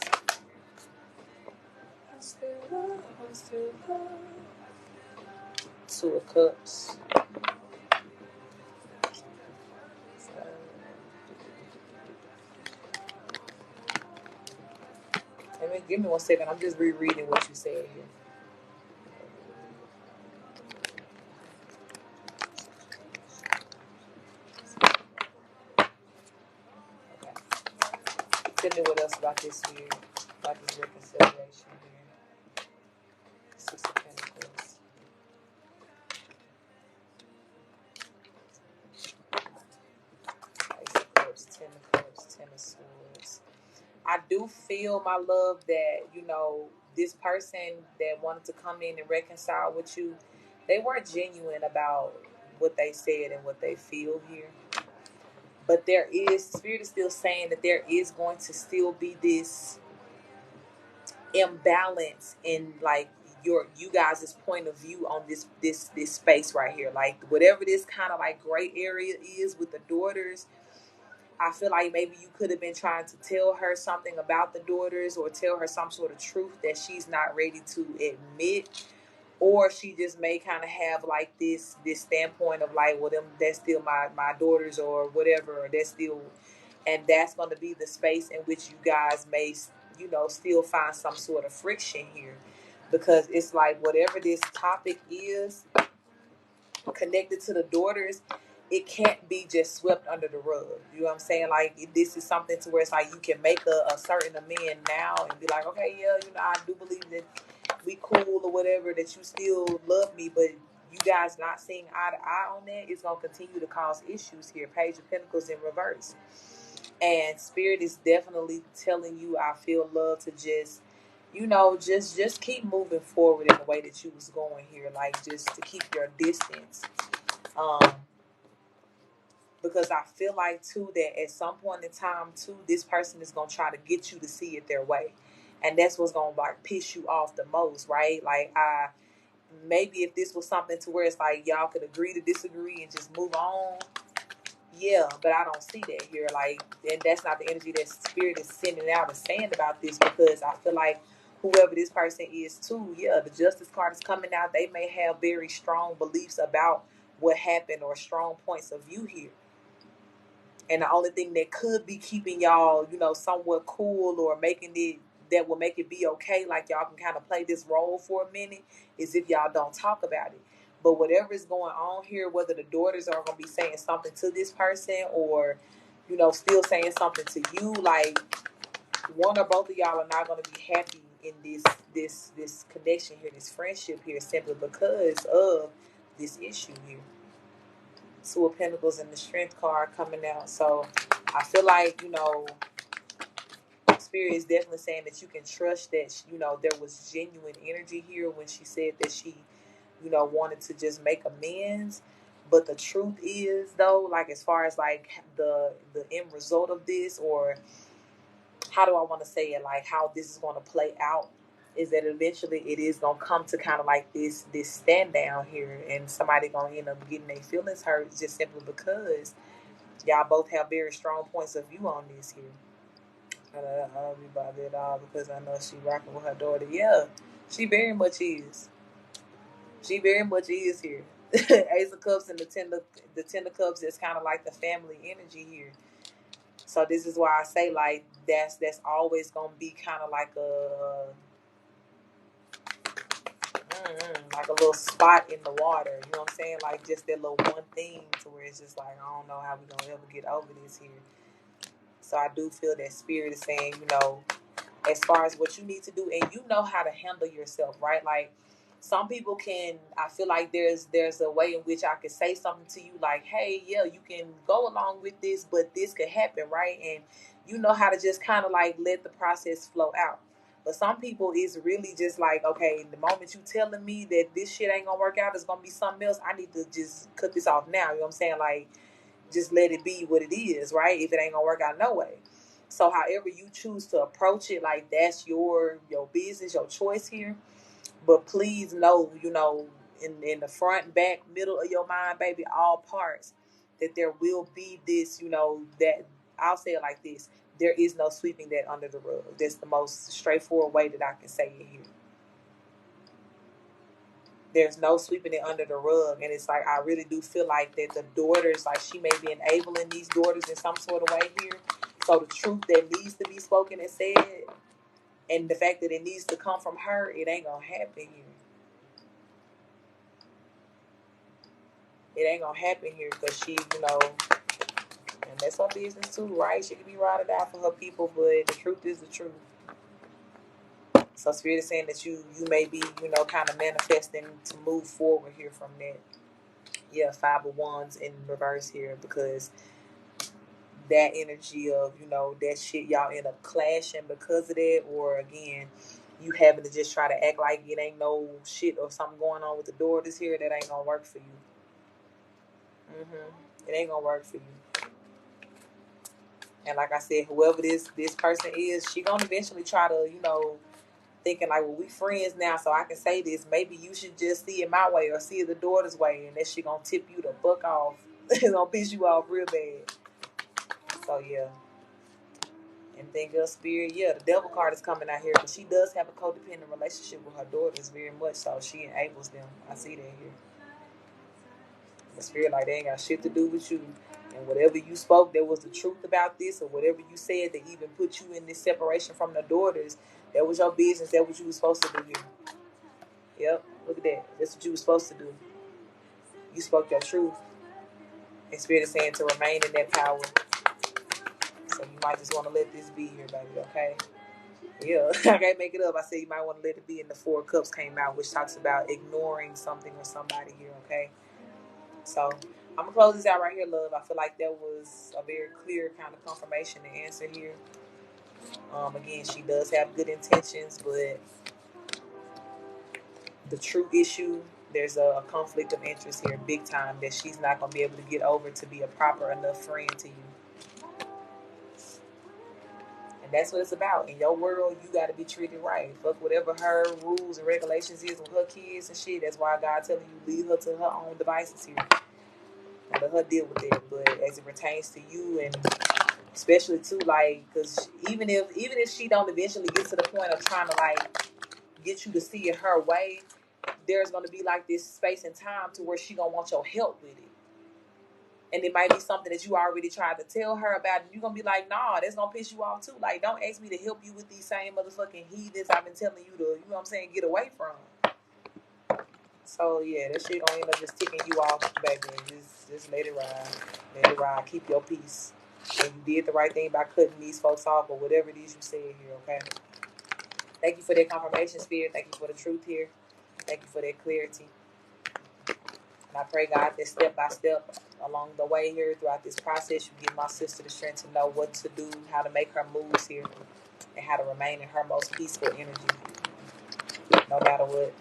Two of Cups. Give me 1 second. I'm just rereading what you said here. Okay. Tell me what else about this here, about this reconciliation here. 6 of Pentacles. Ace of Cups, 10 of Cups, 10 of Swords. I do feel, my love, that, you know, this person that wanted to come in and reconcile with you, they weren't genuine about what they said and what they feel here. But there is, Spirit is still saying that there is going to still be this imbalance in, like, you guys' point of view on this space right here. Like, whatever this kind of like gray area is with the daughters, I feel like maybe you could have been trying to tell her something about the daughters, or tell her some sort of truth that she's not ready to admit, or she just may kind of have like this standpoint of like, well, them, that's still my daughters or whatever, or that's still, and that's going to be the space in which you guys may, you know, still find some sort of friction here, because it's like whatever this topic is, connected to the daughters, it can't be just swept under the rug. You know what I'm saying? Like, this is something to where it's like you can make a certain amend now and be like, okay, yeah, I do believe that we cool or whatever, that you still love me, but you guys not seeing eye to eye on that is going to continue to cause issues here. Page of Pentacles in reverse. And Spirit is definitely telling you, I feel love, to just, just keep moving forward in the way that you was going here. Like, just to keep your distance. Because I feel like, too, that at some point in time, too, this person is going to try to get you to see it their way. And that's what's going to, like, piss you off the most, right? Like, maybe if this was something to where it's like y'all could agree to disagree and just move on, yeah, but I don't see that here. Like, and that's not the energy that Spirit is sending out and saying about this, because I feel like whoever this person is, too, yeah, the Justice card is coming out. They may have very strong beliefs about what happened or strong points of view here. And the only thing that could be keeping y'all, somewhat cool or making it, that will make it be okay, like y'all can kind of play this role for a minute, is if y'all don't talk about it. But whatever is going on here, whether the daughters are going to be saying something to this person or, still saying something to you, like, one or both of y'all are not going to be happy in this connection here, this friendship here, simply because of this issue here. Two of Pentacles and the Strength card coming out. So I feel like, Spirit is definitely saying that you can trust that, there was genuine energy here when she said that she, wanted to just make amends. But the truth is, though, like, as far as like the end result of this, or how do I want to say it, like how this is going to play out, is that eventually it is going to come to kind of like this stand down here, and somebody going to end up getting their feelings hurt just simply because y'all both have very strong points of view on this here. I don't be bothered at all, because I know she rocking with her daughter. Yeah, she very much is. She very much is here. Ace of Cups and the Ten of Cups is kind of like the family energy here. So this is why I say, like, that's always gonna be kind of like like a little spot in the water. You know what I'm saying? Like, just that little one thing to where it's just like, I don't know how we gonna ever get over this here. So I do feel that Spirit is saying, as far as what you need to do, and you know how to handle yourself, right? Like, some people can, I feel like there's a way in which I could say something to you like, hey, yeah, you can go along with this, but this could happen, right? And you know how to just kind of like let the process flow out. But some people is really just like, okay, the moment you telling me that this shit ain't gonna work out, it's gonna be something else, I need to just cut this off now. You know what I'm saying? Like, just let it be what it is, right? If it ain't gonna work out, no way. So however you choose to approach it, like, that's your business, your choice here. But please know, in the front, back, middle of your mind, baby, all parts, that there will be this, that, I'll say it like this: there is no sweeping that under the rug. That's the most straightforward way that I can say it here. There's no sweeping it under the rug. And it's like, I really do feel like that the daughters, like, she may be enabling these daughters in some sort of way here. So the truth that needs to be spoken and said, and the fact that it needs to come from her, it ain't gonna happen here. It ain't gonna happen here, because she, and that's her business too, right? She can be ride or die for her people, but the truth is the truth. So Spirit is saying that you may be, kind of manifesting to move forward here from that. Yeah, 5 of Wands in reverse here, because that energy of, that shit, y'all end up clashing because of that, or again, you having to just try to act like it ain't no shit or something going on with the daughters here, that ain't gonna work for you. It ain't gonna work for you. And like I said, whoever this person is, she gonna eventually try to, thinking like, well, we friends now, so I can say this. Maybe you should just see it my way or see it the daughter's way, and that she gonna tip you the fuck off. It's gonna piss you off real bad. So yeah. And then girl, Spirit, yeah, the Devil card is coming out here, but she does have a codependent relationship with her daughters very much, so she enables them. I see that here. The Spirit, like, they ain't got shit to do with you. And whatever you spoke that was the truth about this, or whatever you said that even put you in this separation from the daughters, that was your business. That's what you was supposed to do here. Yep, look at that. That's what you was supposed to do. You spoke your truth. And Spirit is saying to remain in that power. So you might just want to let this be here, baby, okay? Yeah, I can't make it up. I said you might want to let it be, and the Four of Cups came out, which talks about ignoring something or somebody here, okay? So I'm going to close this out right here, love. I feel like that was a very clear kind of confirmation and answer here. Again, she does have good intentions, but the true issue, there's a conflict of interest here, big time, that she's not going to be able to get over to be a proper enough friend to you. And that's what it's about. In your world, you got to be treated right. Fuck whatever her rules and regulations is with her kids and shit. That's why God telling you leave her to her own devices here. And let her deal with it. But as it pertains to you, and especially too, like, because even if she don't eventually get to the point of trying to like get you to see it her way, there's gonna be like this space and time to where she gonna want your help with it. And it might be something that you already tried to tell her about, and you're going to be like, nah, that's going to piss you off too. Like, don't ask me to help you with these same motherfucking heathens I've been telling you to, you know what I'm saying, get away from. So, yeah, that shit going to end up just ticking you off, baby. Just let it ride. Let it ride. Keep your peace. And you did the right thing by cutting these folks off or whatever it is you said here, okay? Thank you for that confirmation, Spirit. Thank you for the truth here. Thank you for that clarity. And I pray, God, that step by step along the way here throughout this process, you give my sister the strength to know what to do, how to make her moves here, and how to remain in her most peaceful energy, no matter what.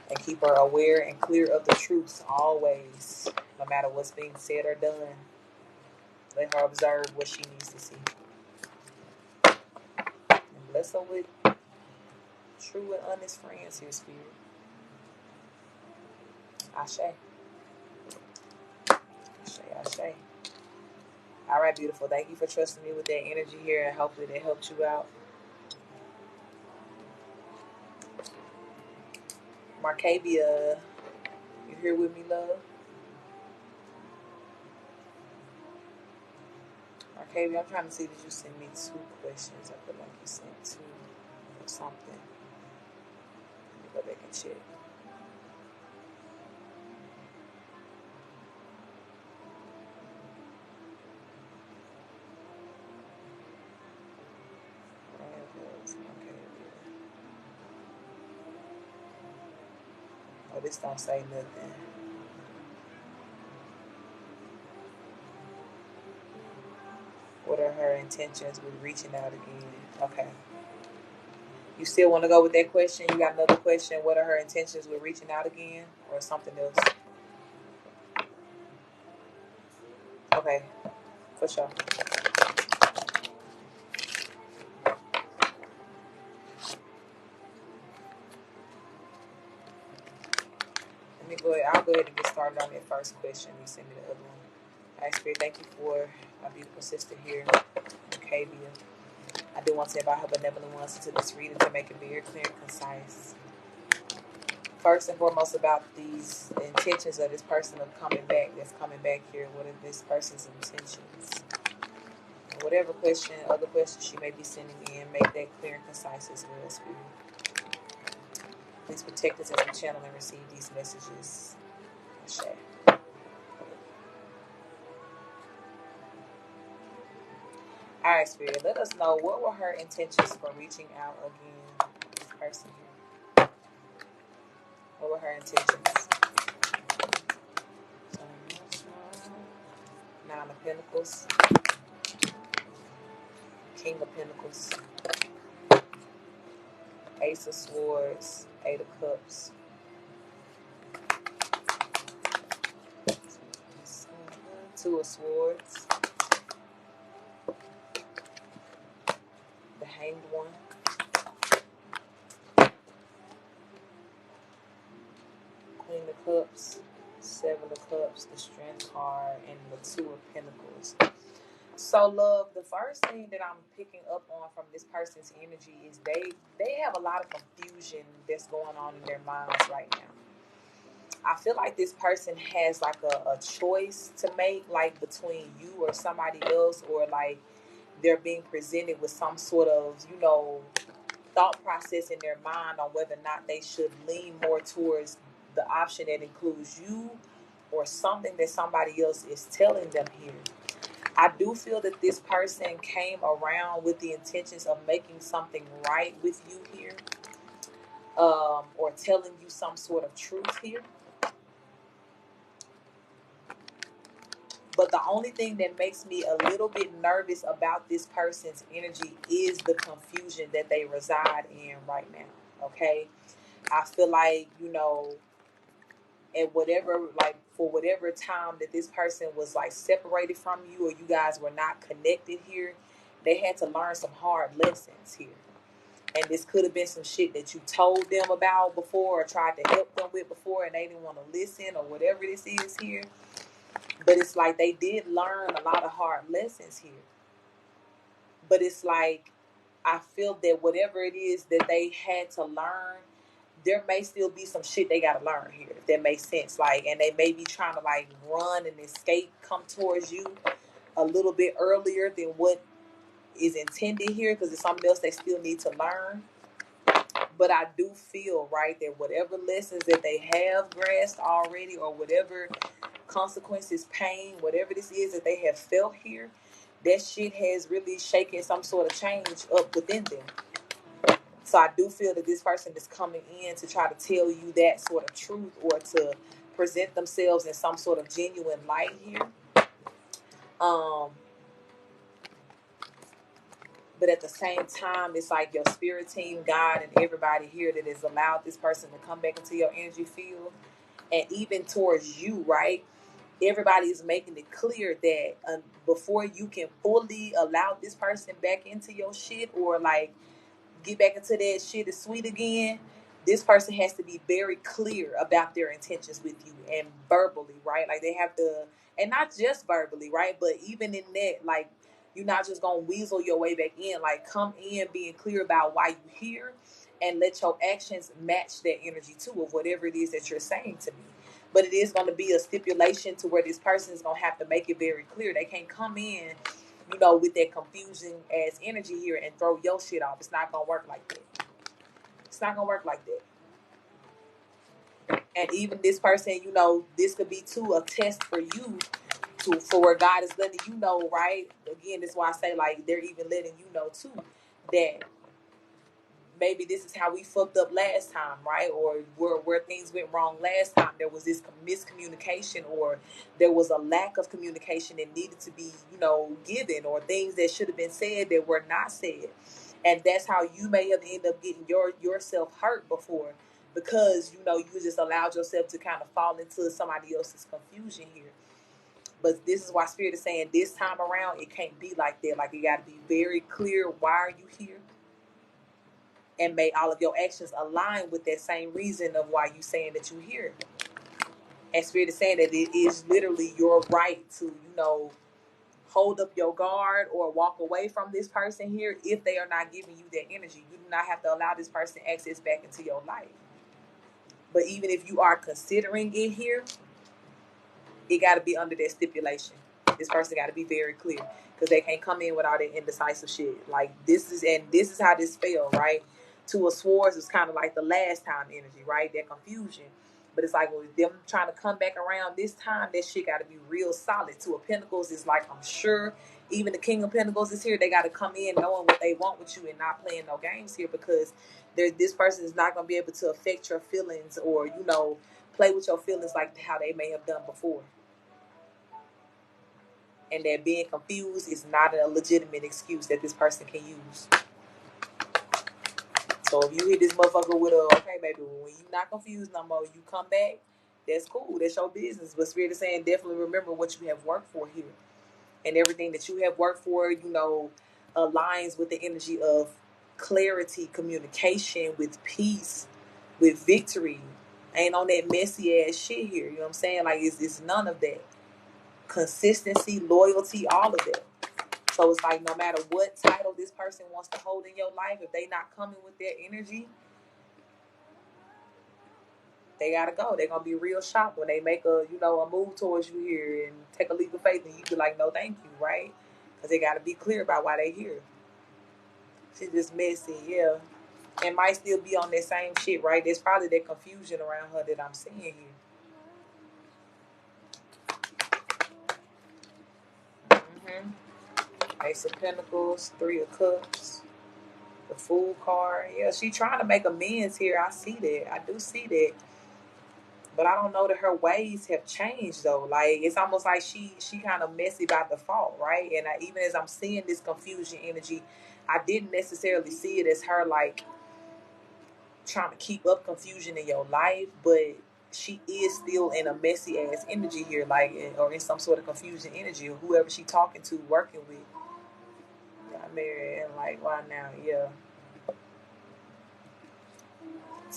And keep her aware and clear of the truths always, no matter what's being said or done. Let her observe what she needs to see. And bless her with true and honest friends here, Spirit. Ashe. Ashe, ashe. All right, beautiful. Thank you for trusting me with that energy here, and hopefully that helped you out. Marcavia, you here with me, love? Marcavia, I'm trying to see, did you send me 2 questions? I feel like you sent 2 or something. Let me go back and check. Oh, this don't say nothing. What are her intentions with reaching out again? Okay. You still want to go with that question? You got another question? What are her intentions with reaching out again? Or something else? Okay. For sure. Let me go ahead. I'll go ahead and get started on that first question. You send me the other one. All right, Spirit, thank you for my beautiful sister here, Arcadia. I do want to invite her benevolent ones into this reading to make it very clear and concise. First and foremost, about these intentions of this person of coming back, that's coming back here. What are this person's intentions? And whatever question, other questions she may be sending in, make that clear and concise as well, Spirit. Please protect us as we channel and receive these messages. Ashe. All right, Spirit, let us know, what were her intentions for reaching out again, this person here? What were her intentions? 9 of Pentacles, King of Pentacles, Ace of Swords, 8 of Cups, 2 of Swords, the Hanged One, Queen of Cups, 7 of Cups, the Strength card, and the 2 of Pentacles. So, love, the first thing that I'm picking up on from this person's energy is they have a lot of confusion that's going on in their minds right now. I feel like this person has like a choice to make, like between you or somebody else, or like they're being presented with some sort of, thought process in their mind on whether or not they should lean more towards the option that includes you or something that somebody else is telling them here. I do feel that this person came around with the intentions of making something right with you here, or telling you some sort of truth here. But the only thing that makes me a little bit nervous about this person's energy is the confusion that they reside in right now. Okay. I feel like, at whatever, like for whatever time that this person was like separated from you, or you guys were not connected here, they had to learn some hard lessons here. And this could have been some shit that you told them about before or tried to help them with before, and they didn't want to listen, or whatever this is here. But it's like they did learn a lot of hard lessons here. But it's like, I feel that whatever it is that they had to learn, there may still be some shit they got to learn here, if that makes sense. Like, and they may be trying to like run and escape, come towards you a little bit earlier than what is intended here, because it's something else they still need to learn. But I do feel, right, that whatever lessons that they have grasped already, or whatever consequences, pain, whatever this is that they have felt here, that shit has really shaken some sort of change up within them. So I do feel that this person is coming in to try to tell you that sort of truth, or to present themselves in some sort of genuine light here. But at the same time, it's like your spirit team, God, and everybody here that has allowed this person to come back into your energy field, and even towards you, right? Everybody is making it clear that before you can fully allow this person back into your shit, or like get back into that shit is sweet again, this person has to be very clear about their intentions with you, and verbally, right? Like they have to, and not just verbally, right? But even in that, like, you're not just gonna weasel your way back in. Like, come in being clear about why you're here, and let your actions match that energy too, of whatever it is that you're saying to me. But it is going to be a stipulation to where this person is going to have to make it very clear. They can't come in, with that confusing ass energy here and throw your shit off. It's not going to work like that. It's not going to work like that. And even this person, this could be too a test for you, for where God is letting you know, right? Again, that's why I say, like, they're even letting you know too, that maybe this is how we fucked up last time, right? Or where things went wrong last time. There was this miscommunication, or there was a lack of communication that needed to be, given, or things that should have been said that were not said. And that's how you may have ended up getting yourself hurt before, because, you just allowed yourself to kind of fall into somebody else's confusion here. But this is why Spirit is saying this time around, it can't be like that. Like, you got to be very clear, why are you here? And may all of your actions align with that same reason of why you saying that you're here. And Spirit is saying that it is literally your right to, hold up your guard or walk away from this person here if they are not giving you that energy. You do not have to allow this person access back into your life. But even if you are considering it here, it got to be under that stipulation. This person got to be very clear, because they can't come in with all that indecisive shit. Like, this is how this fell, right? Two of Swords is kind of like the last time energy, right? That confusion. But it's like, with them trying to come back around this time, that shit got to be real solid. Two of Pentacles is like, I'm sure even the King of Pentacles is here. They got to come in knowing what they want with you and not playing no games here, because this person is not going to be able to affect your feelings, or, play with your feelings like how they may have done before. And that being confused is not a legitimate excuse that this person can use. So if you hit this motherfucker with okay, baby, when you not confused no more, you come back, that's cool. That's your business. But Spirit is saying, definitely remember what you have worked for here. And everything that you have worked for, aligns with the energy of clarity, communication, with peace, with victory. Ain't on that messy ass shit here. You know what I'm saying? Like, it's none of that. Consistency, loyalty, all of that. So it's like, no matter what title this person wants to hold in your life, if they not coming with their energy, they gotta go. They're gonna be real shocked when they make a move towards you here and take a leap of faith, and you be like, no, thank you, right? Because they gotta be clear about why they here. She's just messy, yeah. and might still be on that same shit, right? There's probably that confusion around her that I'm seeing here. Ace of Pentacles, Three of Cups, the Fool card. Yeah, she trying to make amends here. I see that. I do see that. But I don't know that her ways have changed though. Like it's almost like she kind of messy by default, right? And even as I'm seeing this confusion energy, I didn't necessarily see it as her like trying to keep up confusion in your life, but she is still in a messy ass energy here, like or in some sort of confusion energy, or whoever she talking to, working with. Got married and like why now? Yeah.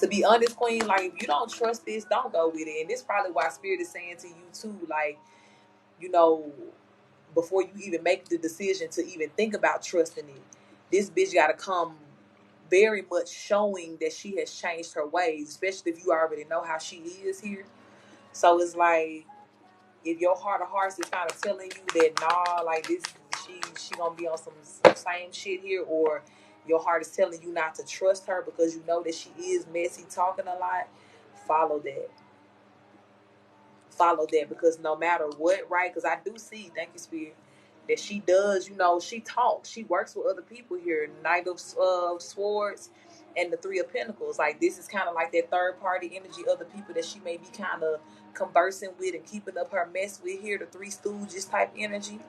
To be honest, Queen, like if you don't trust this, don't go with it. And this is probably why Spirit is saying to you too, like, you know, before you even make the decision to even think about trusting it, this bitch gotta come very much showing that she has changed her ways, especially if you already know how she is here. So it's like if your heart of hearts is kind of telling you that nah, like this, she gonna be on some same shit here, or your heart is telling you not to trust her because you know that she is messy, talking a lot. Follow that. Follow that because no matter what, right? Because I do see, thank you, Spirit, that she does. You know, she talks. She works with other people here. Knight of Swords and the Three of Pentacles. Like this is kind of like that third party energy of the people that she may be kind of conversing with and keeping up her mess with here. The Three Stooges type energy.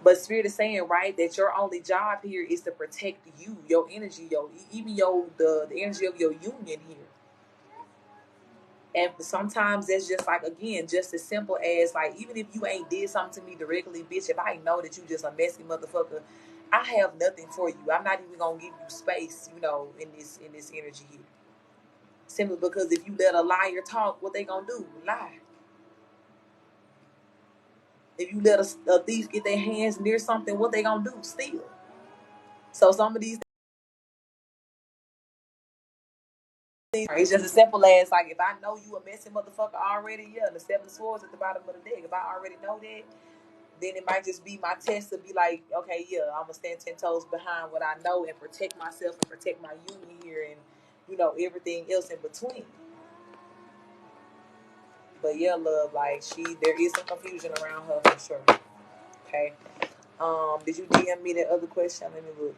But Spirit is saying, right, that your only job here is to protect you, your energy, even the energy of your union here. And sometimes that's just like, again, just as simple as like, even if you ain't did something to me directly, bitch, if I know that you just a messy motherfucker, I have nothing for you. I'm not even gonna give you space, you know, in this energy here. Simply because if you let a liar talk, what they gonna do? Lie. If you let a thief get their hands near something, what they gonna do? Steal. So some of these things, it's just as simple as like, if I know you a messy motherfucker already, yeah, the Seven of Swords at the bottom of the deck. If I already know that, then it might just be my test to be like, okay, yeah, I'm gonna stand 10 toes behind what I know and protect myself and protect my union here and, you know, everything else in between. But yeah, love, like there is some confusion around her for sure. Okay. Did you DM me that other question? Let me look.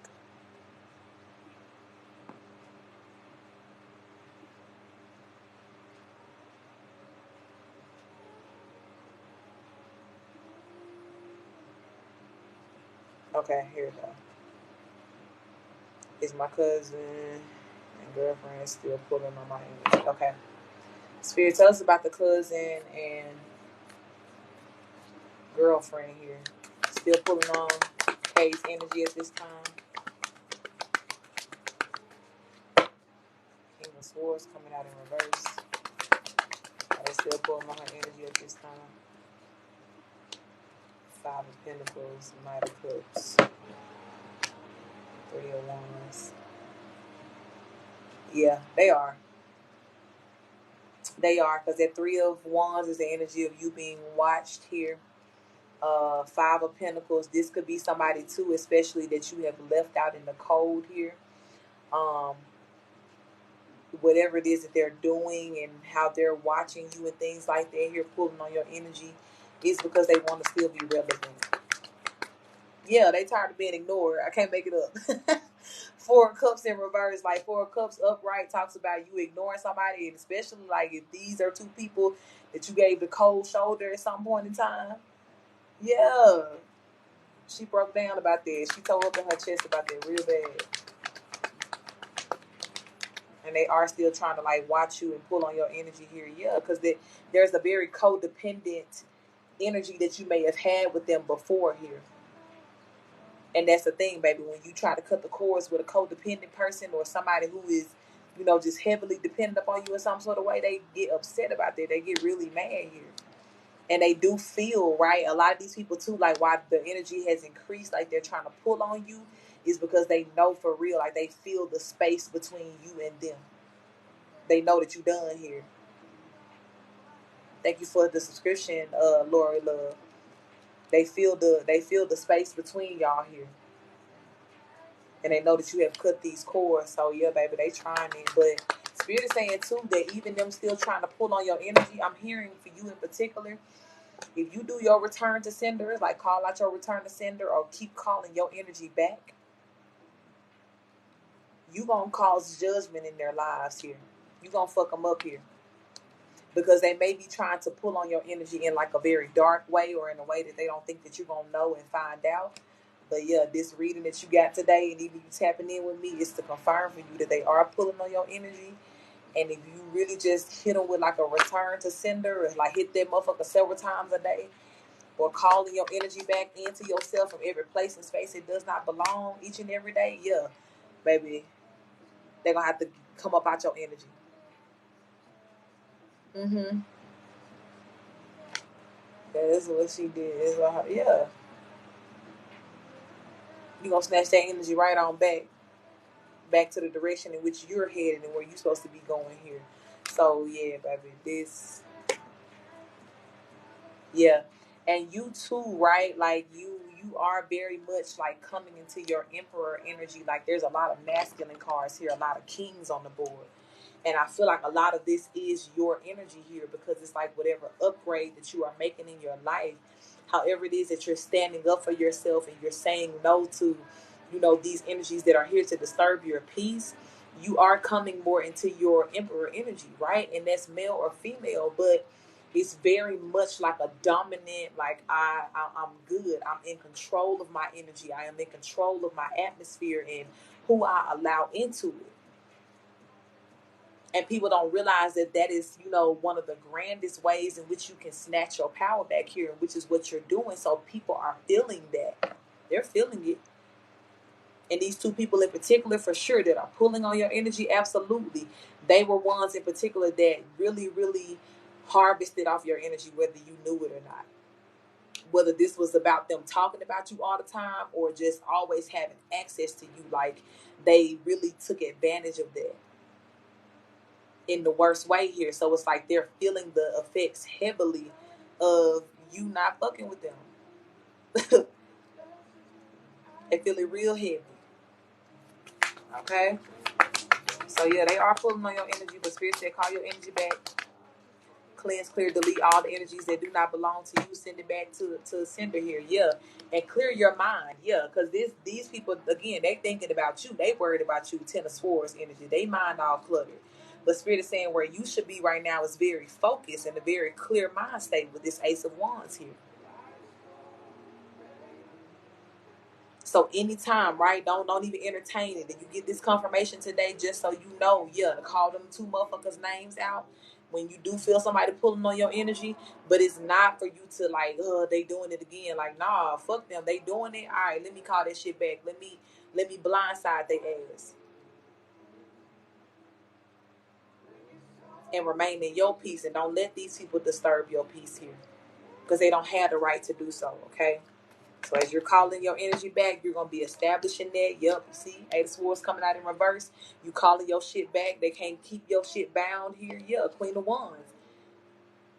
Okay, here we go. Is my cousin and girlfriend still pulling on my energy? Okay. Spirit, tell us about the cousin and girlfriend here. Still pulling on Kay's energy at this time. King of Swords coming out in reverse. I still pulling on her energy at this time. Five of Pentacles, Knight of Cups, Three of Wands. Yeah, they are. They are, because that Three of Wands is the energy of you being watched here. Five of Pentacles, this could be somebody too, especially that you have left out in the cold here. Whatever it is that they're doing and how they're watching you and things like that here, pulling on your energy, is because they want to still be relevant. Yeah, they tired of being ignored. I can't make it up. Four of Cups in reverse, like Four of Cups upright, talks about you ignoring somebody, and especially like if these are two people that you gave the cold shoulder at some point in time. Yeah, she broke down about that. She told up in her chest about that real bad. And they are still trying to like watch you and pull on your energy here. Yeah, because there's a very codependent energy that you may have had with them before here. And that's the thing, baby. When you try to cut the cords with a codependent person or somebody who is, you know, just heavily dependent upon you in some sort of way, they get upset about that. They get really mad here. And they do feel, right? A lot of these people, too, like why the energy has increased, like they're trying to pull on you, is because they know for real, like they feel the space between you and them. They know that you're done here. Thank you for the subscription, Lori Love. They feel the space between y'all here. And they know that you have cut these cords. So, yeah, baby, they trying it. But Spirit is saying, too, that even them still trying to pull on your energy, I'm hearing for you in particular, if you do your return to sender, like call out your return to sender or keep calling your energy back, you going to cause judgment in their lives here. You going to fuck them up here. Because they may be trying to pull on your energy in like a very dark way or in a way that they don't think that you're going to know and find out. But yeah, this reading that you got today and even you tapping in with me is to confirm for you that they are pulling on your energy. And if you really just hit them with like a return to sender, or like hit that motherfucker several times a day, or calling your energy back into yourself from every place and space it does not belong each and every day, yeah, baby, they're going to have to come up out your energy. Mm-hmm. That's what she did. Yeah. You're going to snatch that energy right on back to the direction in which you're headed and where you're supposed to be going here. So, yeah, baby, yeah. And you too, right? Like, you are very much, like, coming into your emperor energy. Like, there's a lot of masculine cards here, a lot of kings on the board. And I feel like a lot of this is your energy here because it's like whatever upgrade that you are making in your life, however it is that you're standing up for yourself and you're saying no to, these energies that are here to disturb your peace, you are coming more into your emperor energy, right? And that's male or female, but it's very much like a dominant, like I'm good. I'm in control of my energy. I am in control of my atmosphere and who I allow into it. And people don't realize that is, one of the grandest ways in which you can snatch your power back here, which is what you're doing. So people are feeling that. They're feeling it. And these two people in particular, for sure, that are pulling on your energy, absolutely. They were ones in particular that really, really harvested off your energy, whether you knew it or not. Whether this was about them talking about you all the time or just always having access to you, like they really took advantage of that in the worst way here. So it's like they're feeling the effects heavily of you not fucking with them. They feel it real heavy. Okay? So yeah, they are pulling on your energy, but Spirit said call your energy back. Cleanse, clear, delete all the energies that do not belong to you. Send it back to sender here. Yeah. And clear your mind. Yeah. Because these people, again, they thinking about you. They worried about you. Ten of Swords energy. They mind all cluttered. But Spirit is saying where you should be right now is very focused and a very clear mind state with this Ace of Wands here. So anytime, right? Don't even entertain it. If you get this confirmation today, just so you know, yeah, to call them two motherfuckers' names out when you do feel somebody pulling on your energy, but it's not for you to like, they doing it again. Like, nah, fuck them. They doing it. All right, let me call that shit back. Let me blindside their ass. And remain in your peace and don't let these people disturb your peace here. Because they don't have the right to do so, okay? So as you're calling your energy back, you're going to be establishing that. Yep, you see, Eight of Swords coming out in reverse. You calling your shit back. They can't keep your shit bound here. Yeah, Queen of Wands.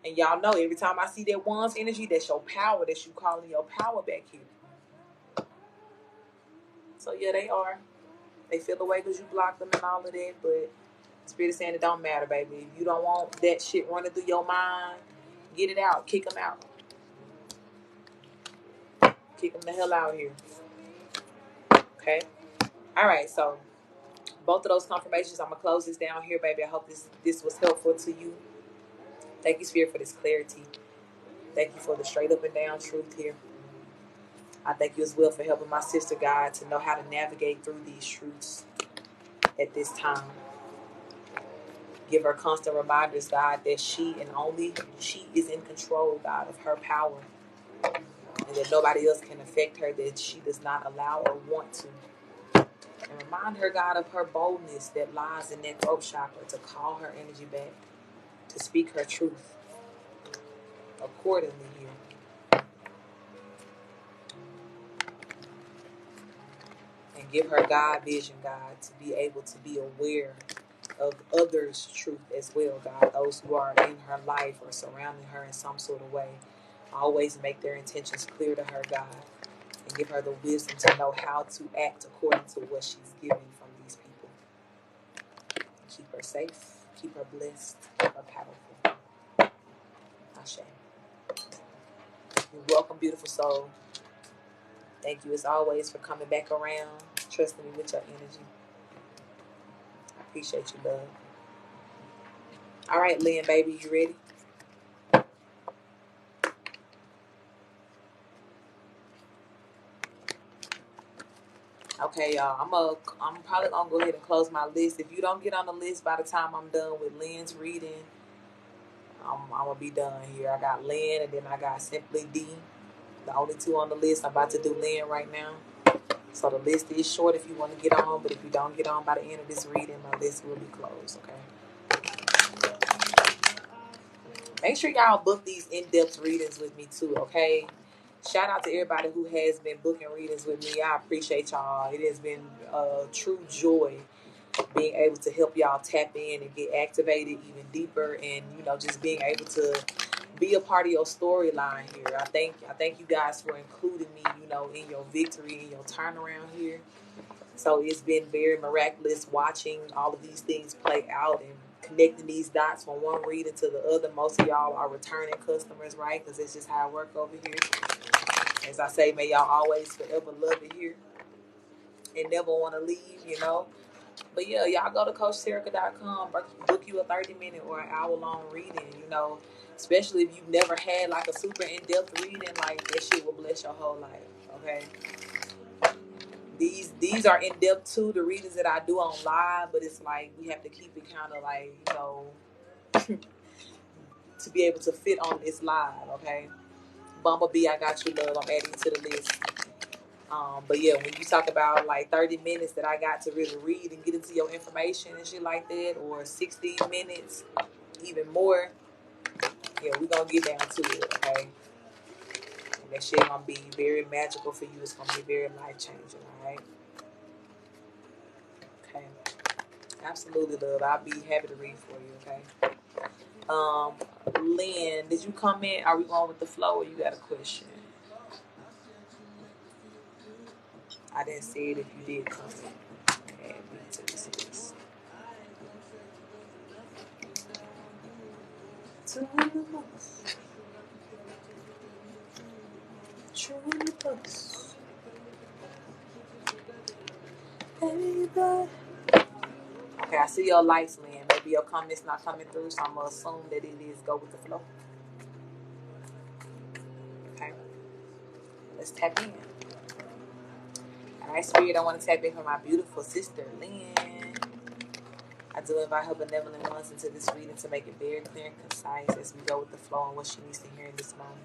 And y'all know, every time I see that Wands energy, that's your power. That's you calling your power back here. So yeah, they are. They feel the way because you blocked them and all of that. But Spirit is saying it don't matter, baby. If you don't want that shit running through your mind, get it out. Kick them out. Kick them the hell out here. Okay? All right, so both of those confirmations, I'm going to close this down here, baby. I hope this was helpful to you. Thank you, Spirit, for this clarity. Thank you for the straight up and down truth here. I thank you as well for helping my sister, God, to know how to navigate through these truths at this time. Give her constant reminders, God, that she and only she is in control, God, of her power. And that nobody else can affect her, that she does not allow or want to. And remind her, God, of her boldness that lies in that throat chakra to call her energy back, to speak her truth accordingly here. And give her God vision, God, to be able to be aware of others' truth as well, God. Those who are in her life or surrounding her in some sort of way. Always make their intentions clear to her, God. and give her the wisdom to know how to act according to what she's getting from these people. Keep her safe, keep her blessed, keep her powerful. Ashe. You're welcome, beautiful soul. Thank you as always for coming back around, trusting me with your energy. I appreciate you, love. All right, Lynn, baby, you ready? Okay, y'all. I'm probably gonna go ahead and close my list. If you don't get on the list by the time I'm done with Lynn's reading, I'm gonna be done here. I got Lynn, and then I got Simply D. The only two on the list. I'm about to do Lynn right now. So the list is short if you want to get on, but if you don't get on by the end of this reading, my list will be closed. Okay. Make sure y'all book these in-depth readings with me too, okay? Shout out to everybody who has been booking readings with me. I appreciate y'all. It has been a true joy being able to help y'all tap in and get activated even deeper, and just being able to be a part of your storyline here. I thank you guys for including me, in your victory, in your turnaround here. So it's been very miraculous watching all of these things play out and connecting these dots from one reading to the other. Most of y'all are returning customers, right? Because it's just how I work over here. As I say, may y'all always forever love it here and never want to leave, But yeah, y'all go to CoachTerica.com, book you a 30-minute or an hour-long reading, Especially if you've never had like a super in-depth reading, like that shit will bless your whole life, okay? These are in-depth too, the readings that I do on live, but it's like we have to keep it kind of like, to be able to fit on this live, okay? Bumblebee, I got you, love. I'm adding to the list. But yeah, when you talk about like 30 minutes that I got to really read and get into your information and shit like that, or 60 minutes, even more, yeah, we're gonna get down to it, okay? And that shit gonna be very magical for you. It's gonna be very life-changing, all right? Okay. Absolutely, love. I'll be happy to read for you, okay? Lynn, did you come in? Are we going with the flow or you got a question? I didn't see it if you did come in. Add me to this list. To the books. Show the books. Baby. Okay, I see your lights, Lynn. Maybe your comment's not coming through, so I'm going to assume that it is go with the flow. Okay. Let's tap in. All right, Spirit, I want to tap in for my beautiful sister, Lynn. I do invite her benevolent ones into this reading to make it very clear and concise as we go with the flow and what she needs to hear in this moment.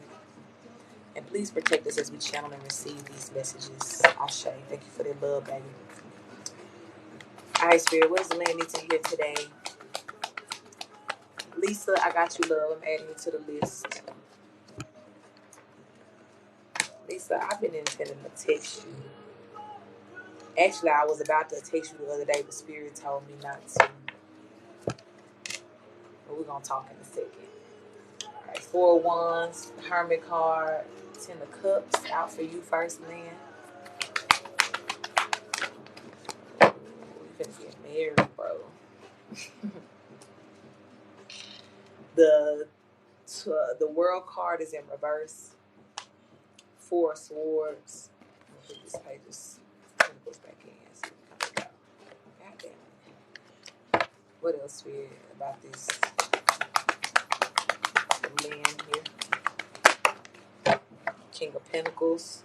And please protect us as we channel and receive these messages. Ashe. Thank you for their love, baby. All right, Spirit, what does Lynn need to hear today? Lisa, I got you, love. I'm adding you to the list. Lisa, I've been intending to text you. Actually, I was about to text you the other day, but Spirit told me not to. But we're going to talk in a second. All right, 4 of Wands, Hermit card, 10 of Cups. Out for you first, Lynn. We're going to get married, bro. The World card is in reverse. 4 of Swords. I'm going to put this pages. Pentacles back in. So it comes out. God damn it. What else weird about this land here? King of Pentacles.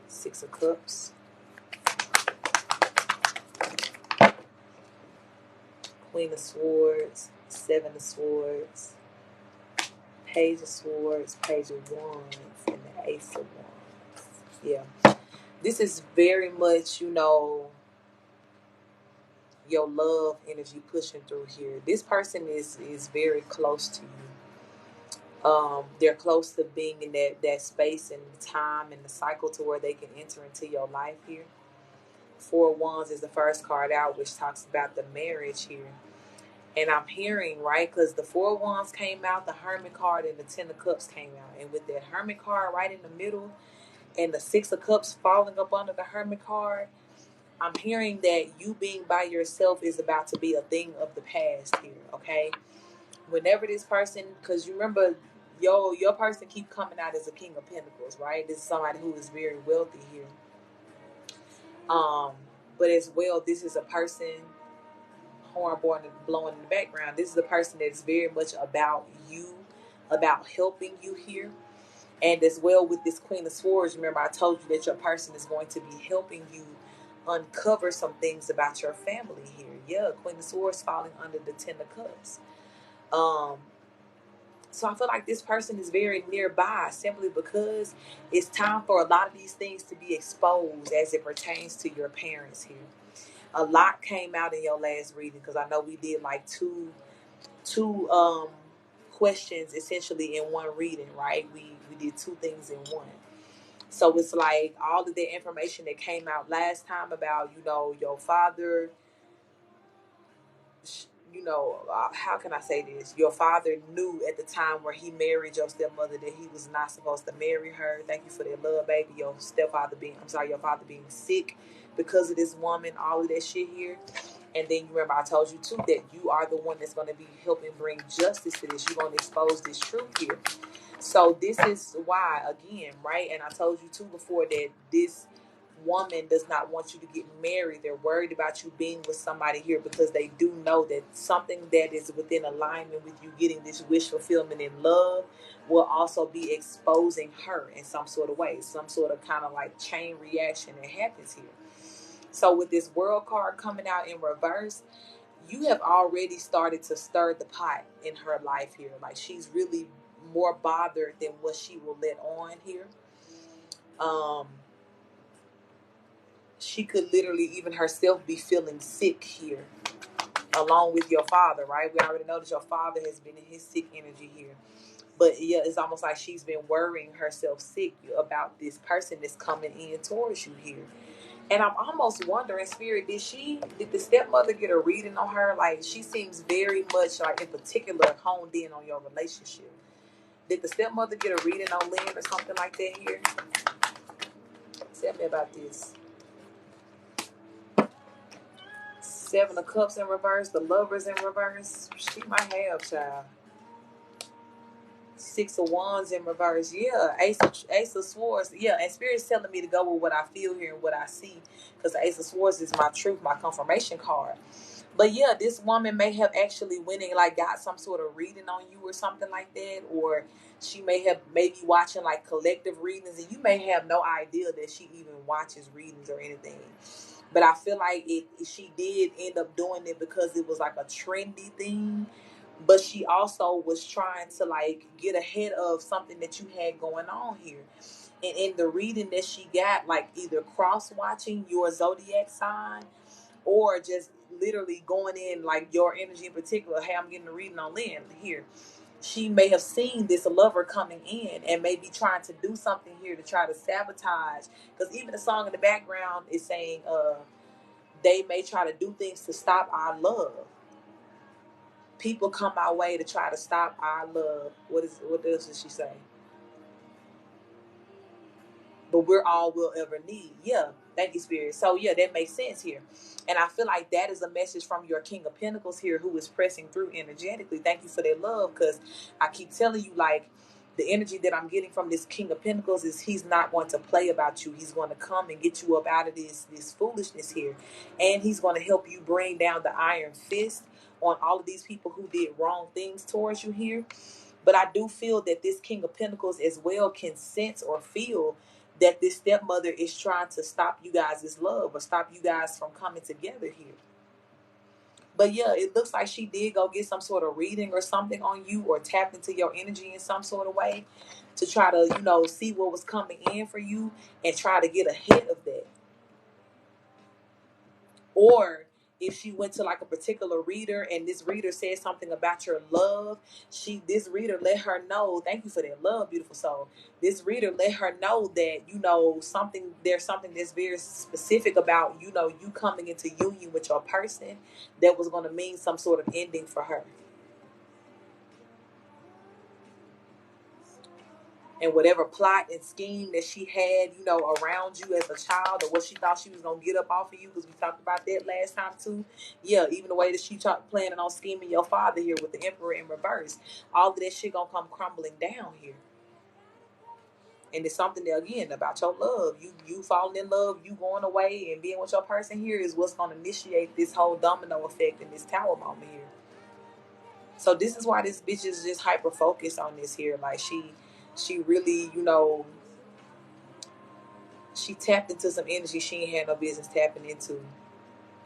Six of Cups. Queen of Swords. 7 of Swords. Page of Swords. Page of Wands. And the Ace of Wands. Yeah. This is very much, your love energy pushing through here. This person is very close to you. They're close to being in that space and time and the cycle to where they can enter into your life here. 4 of Wands is the first card out, which talks about the marriage here. And I'm hearing, right, because the Four of Wands came out, the Hermit card, and the Ten of Cups came out. And with that Hermit card right in the middle, and the Six of Cups falling up under the Hermit card, I'm hearing that you being by yourself is about to be a thing of the past here, okay? Whenever this person, because you remember, your person keep coming out as a King of Pentacles, right? This is somebody who is very wealthy here. But as well, this is a person, horn blowing in the background. This is a person that is very much about you, about helping you here. And as well with this Queen of Swords, remember I told you that your person is going to be helping you uncover some things about your family here. Yeah, Queen of Swords falling under the Ten of Cups. So I feel like this person is very nearby simply because it's time for a lot of these things to be exposed as it pertains to your parents here. A lot came out in your last reading because I know we did like two questions essentially in one reading, right? We did two things in one. So it's like all of the information that came out last time about, your father, how can I say this? Your father knew at the time where he married your stepmother that he was not supposed to marry her. Thank you for that love, baby. Your father being sick because of this woman, all of that shit here. And then you remember I told you too that you are the one that's going to be helping bring justice to this. You're going to expose this truth here. So this is why, again, right? And I told you too before that this woman does not want you to get married. They're worried about you being with somebody here because they do know that something that is within alignment with you getting this wish fulfillment in love will also be exposing her in some sort of way, some sort of kind of like chain reaction that happens here. So with this World card coming out in reverse, you have already started to stir the pot in her life here. Like she's really more bothered than what she will let on here. She could literally even herself be feeling sick here along with your father, right? We already know that your father has been in his sick energy here. But yeah, it's almost like she's been worrying herself sick about this person that's coming in towards you here. And I'm almost wondering, Spirit, did the stepmother get a reading on her? Like, she seems very much, like, in particular, honed in on your relationship. Did the stepmother get a reading on Lynn or something like that here? Tell me about this. Seven of Cups in reverse, the Lovers in reverse. She might have, child. Six of Wands in reverse. Yeah, Ace of Swords. Yeah, and Spirit's telling me to go with what I feel here and what I see, because the Ace of Swords is my truth, my confirmation card. But yeah, this woman may have actually went and like got some sort of reading on you or something like that, or she may have maybe watching like collective readings, and you may have no idea that she even watches readings or anything. But I feel like she did end up doing it because it was like a trendy thing. But she also was trying to like get ahead of something that you had going on here. And in the reading that she got, like either cross watching your zodiac sign or just literally going in like your energy in particular. Hey, I'm getting a reading on Lynn here. She may have seen this lover coming in and may be trying to do something here to try to sabotage. Because even the song in the background is saying, they may try to do things to stop our love. People come our way to try to stop our love. What else did she say? But we're all we'll ever need. Yeah, thank you, Spirit. So yeah, that makes sense here. And I feel like that is a message from your King of Pentacles here, who is pressing through energetically. Thank you for that love, because I keep telling you, like, the energy that I'm getting from this King of Pentacles is he's not going to play about you. He's going to come and get you up out of this foolishness here. And he's going to help you bring down the iron fist on all of these people who did wrong things towards you here. But I do feel that this King of Pentacles as well can sense or feel that this stepmother is trying to stop you guys' love or stop you guys from coming together here. But yeah, it looks like she did go get some sort of reading or something on you, or tap into your energy in some sort of way to try to, see what was coming in for you and try to get ahead of that. Or if she went to like a particular reader and this reader said something about your love, this reader let her know, thank you for that love, beautiful soul. This reader let her know that, you know, there's something that's very specific about, you know, you coming into union with your person that was going to mean some sort of ending for her. And whatever plot and scheme that she had, you know, around you as a child, or what she thought she was going to get up off of you, because we talked about that last time too. Yeah, even the way that she planning on scheming your father here with the Emperor in reverse. All of that shit going to come crumbling down here. And it's something that, again, about your love. You falling in love, you going away and being with your person here is what's going to initiate this whole domino effect in this tower moment here. So this is why this bitch is just hyper focused on this here. Like she really, you know, she tapped into some energy she ain't had no business tapping into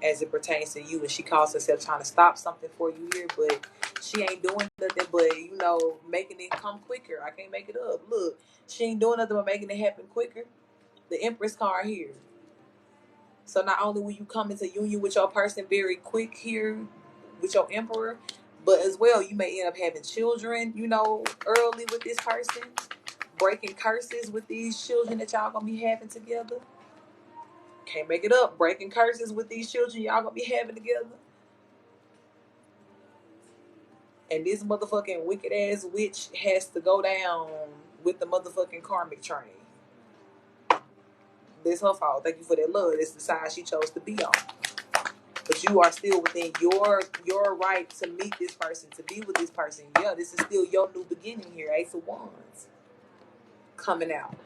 as it pertains to you, and she calls herself trying to stop something for you here, but she ain't doing nothing but, you know, making it come quicker. I can't make it up. Look, she ain't doing nothing but making it happen quicker. The Empress card here. So not only will you come into union with your person very quick here with your Emperor, but as well you may end up having children, you know, early with this person, breaking curses with these children that y'all gonna be having together. Can't make it up. Breaking curses with these children y'all gonna be having together. And this motherfucking wicked ass witch has to go down with the motherfucking karmic train. That's her fault. Thank you for that love. It's the side she chose to be on. But you are still within your right to meet this person, to be with this person. Yeah, this is still your new beginning here. Ace of Wands coming out.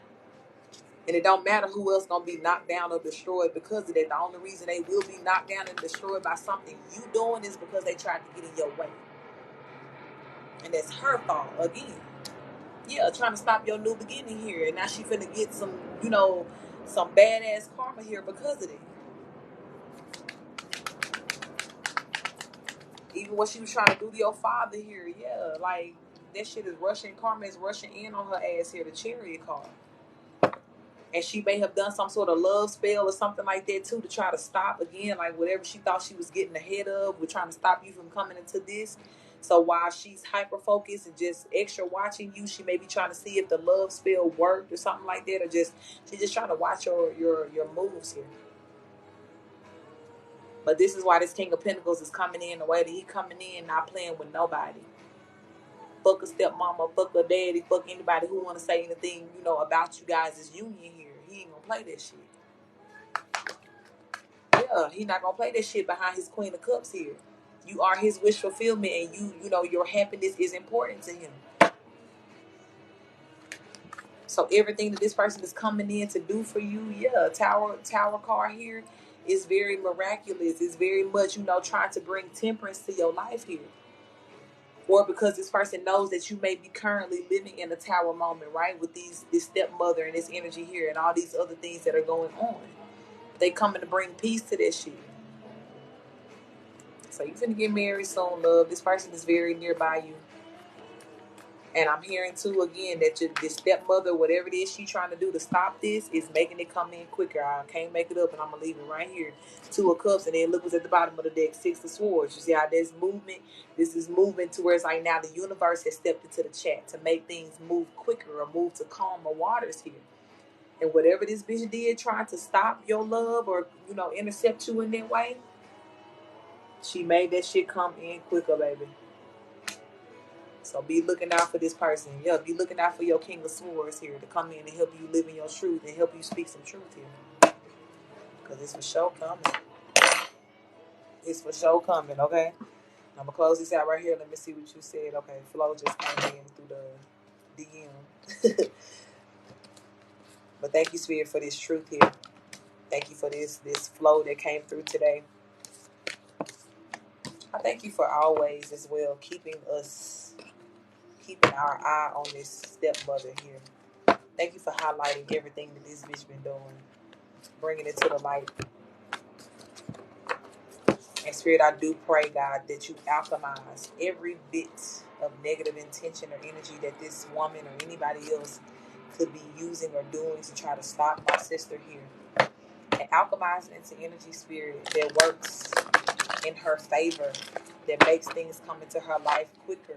And it don't matter who else gonna be knocked down or destroyed because of that. The only reason they will be knocked down and destroyed by something you doing is because they tried to get in your way. And that's her fault again. Yeah, trying to stop your new beginning here. And now she finna get some, you know, some badass karma here because of it. Even what she was trying to do to your father here, yeah, like that shit is rushing. Karma is rushing in on her ass here, the Chariot card. And she may have done some sort of love spell or something like that too to try to stop again, like whatever she thought she was getting ahead of. We're trying to stop you from coming into this. So while she's hyper focused and just extra watching you, she may be trying to see if the love spell worked or something like that, or just she's just trying to watch your moves here. But this is why this King of Pentacles is coming in the way that he coming in, not playing with nobody. Fuck a stepmama, fuck a daddy, fuck anybody who want to say anything, you know, about you guys' union here. He ain't gonna play that shit. Yeah, he not gonna play that shit behind his Queen of Cups here. You are his wish fulfillment, and you know, your happiness is important to him. So everything that this person is coming in to do for you, yeah, tower card here is very miraculous. It's very much, you know, trying to bring temperance to your life here. Or because this person knows that you may be currently living in a tower moment, right? With this stepmother and this energy here and all these other things that are going on. They coming to bring peace to that shit. So you finna get married soon, love. This person is very nearby you. And I'm hearing too again that this stepmother, whatever it is she trying to do to stop this, is making it come in quicker. I can't make it up, and I'm gonna leave it right here. 2 of Cups, and then look what's at the bottom of the deck. 6 of Swords. You see how there's movement? This is moving to where it's like now the universe has stepped into the chat to make things move quicker or move to calmer waters here. And whatever this bitch did trying to stop your love or, you know, intercept you in that way, she made that shit come in quicker, baby. So be looking out for this person. Yeah, be looking out for your King of Swords here to come in and help you live in your truth and help you speak some truth here. Because it's for sure coming. It's for sure coming, okay? I'm going to close this out right here. Let me see what you said. Okay, Flo just came in through the DM. But thank you, Spirit, for this truth here. Thank you for this flow that came through today. I thank you for always as well keeping our eye on this stepmother here. Thank you for highlighting everything that this bitch been doing, bringing it to the light. And Spirit, I do pray, God, that you alchemize every bit of negative intention or energy that this woman or anybody else could be using or doing to try to stop my sister here. And alchemize it into energy, Spirit, that works in her favor, that makes things come into her life quicker,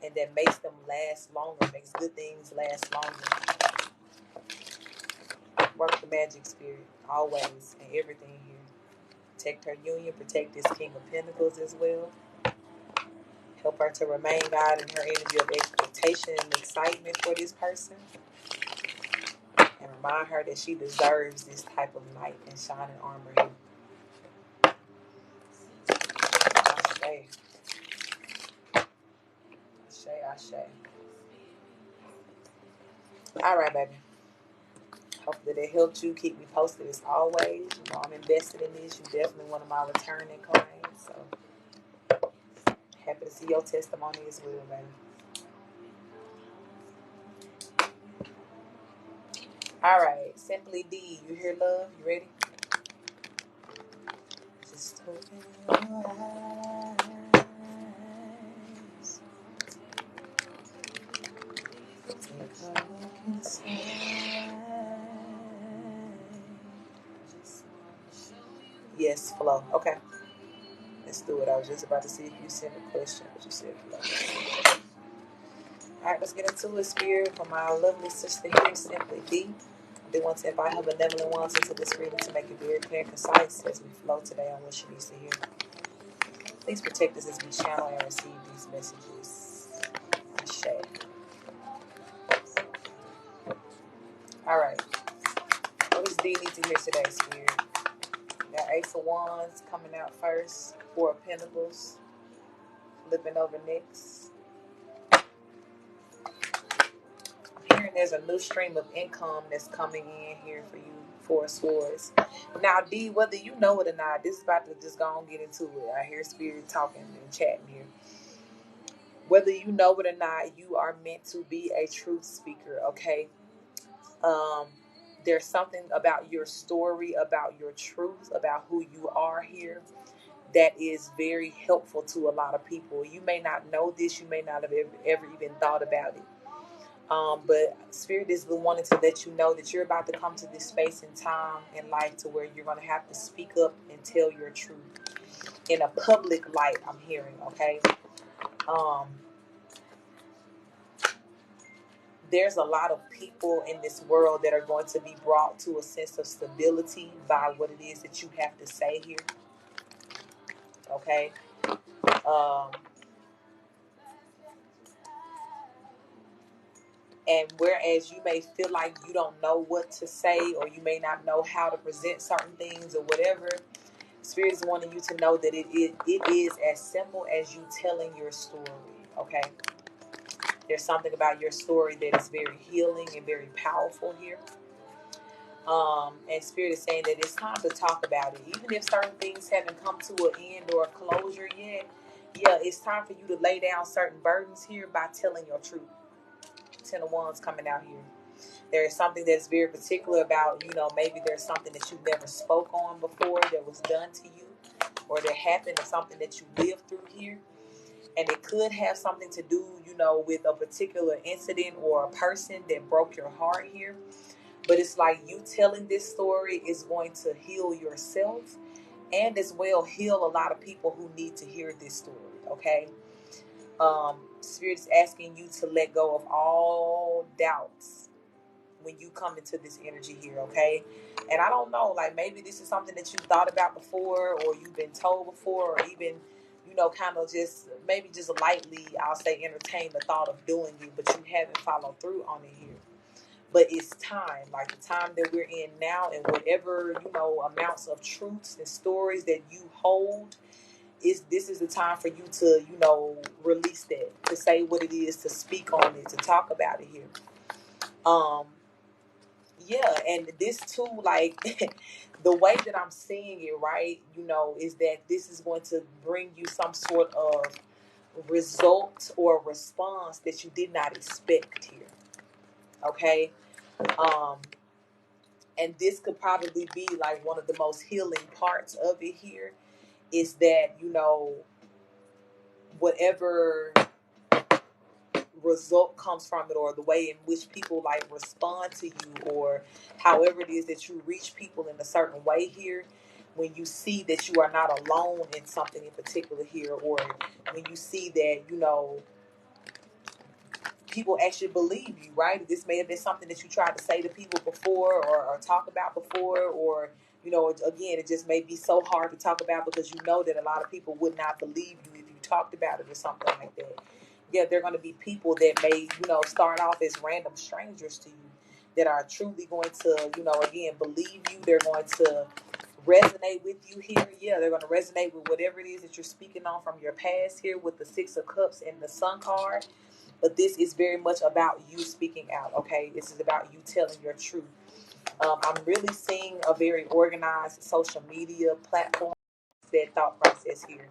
and that makes them last longer, makes good things last longer. Work the magic, Spirit, always, and everything here. Protect her union, protect this King of Pentacles as well. Help her to remain, God, in her energy of expectation and excitement for this person. And remind her that she deserves this type of light and shining armor here. Ashe. Ashe, ashe. All right, baby. Hopefully that helped you. Keep me posted as always. You know, I'm invested in this. You're definitely one of my returning clients. So happy to see your testimony as well, baby. All right. Simply D. You hear love? You ready? Just open your eyes. Take a look inside. Yes, flow. Okay. Let's do it. I was just about to see if you sent a question, but you said flow. All right, let's get into it, Spirit, from my lovely sister here, Simply D. I do want to invite her benevolent ones into this reading to make it very clear and concise as we flow today on what she needs to hear. Please protect us as we channel and receive these messages. Ashe. All right. What does D need to hear today, Spirit? Got Ace of Wands coming out first. Four of Pentacles. Flipping over next. I'm hearing there's a new stream of income that's coming in here for you. Four of Swords. Now, D, whether you know it or not, this is about to just go and get into it. I hear Spirit talking and chatting here. Whether you know it or not, you are meant to be a truth speaker, okay? There's something about your story, about your truth, about who you are here that is very helpful to a lot of people. You may not know this, you may not have ever even thought about it. But Spirit is wanting to let you know that you're about to come to this space and time in life to where you're going to have to speak up and tell your truth in a public light, I'm hearing, okay? There's a lot of people in this world that are going to be brought to a sense of stability by what it is that you have to say here. Okay? And whereas you may feel like you don't know what to say, or you may not know how to present certain things or whatever, Spirit is wanting you to know that it is as simple as you telling your story. Okay? There's something about your story that is very healing and very powerful here. And Spirit is saying that it's time to talk about it. Even if certain things haven't come to an end or a closure yet, yeah, it's time for you to lay down certain burdens here by telling your truth. Ten of Wands coming out here. There is something that's very particular about, maybe there's something that you never spoke on before that was done to you, or that happened, or something that you lived through here. And it could have something to do, with a particular incident or a person that broke your heart here. But it's like you telling this story is going to heal yourself and as well heal a lot of people who need to hear this story, okay? Spirit is asking you to let go of all doubts when you come into this energy here, okay? And I don't know, like maybe this is something that you thought about before, or you've been told before, or even, kind of just maybe just lightly, I'll say, entertain the thought of doing it, but you haven't followed through on it here. But it's time, like the time that we're in now, and whatever, amounts of truths and stories that you hold, this is the time for you to, release that, to say what it is, to speak on it, to talk about it here. Yeah, and this too, like the way that I'm seeing it, right, is that this is going to bring you some sort of result or response that you did not expect here. Okay? And this could probably be like one of the most healing parts of it here, is that, whatever result comes from it, or the way in which people like respond to you, or however it is that you reach people in a certain way here, when you see that you are not alone in something in particular here, or when you see that, people actually believe you, right? This may have been something that you tried to say to people before, or talk about before, or, again, it just may be so hard to talk about because you know that a lot of people would not believe you if you talked about it or something like that. Yeah, there are going to be people that may, start off as random strangers to you that are truly going to, again, believe you. They're going to resonate with you here. Yeah, they're going to resonate with whatever it is that you're speaking on from your past here with the Six of Cups and the Sun card. But this is very much about you speaking out, okay? This is about you telling your truth. I'm really seeing a very organized social media platform, that thought process here.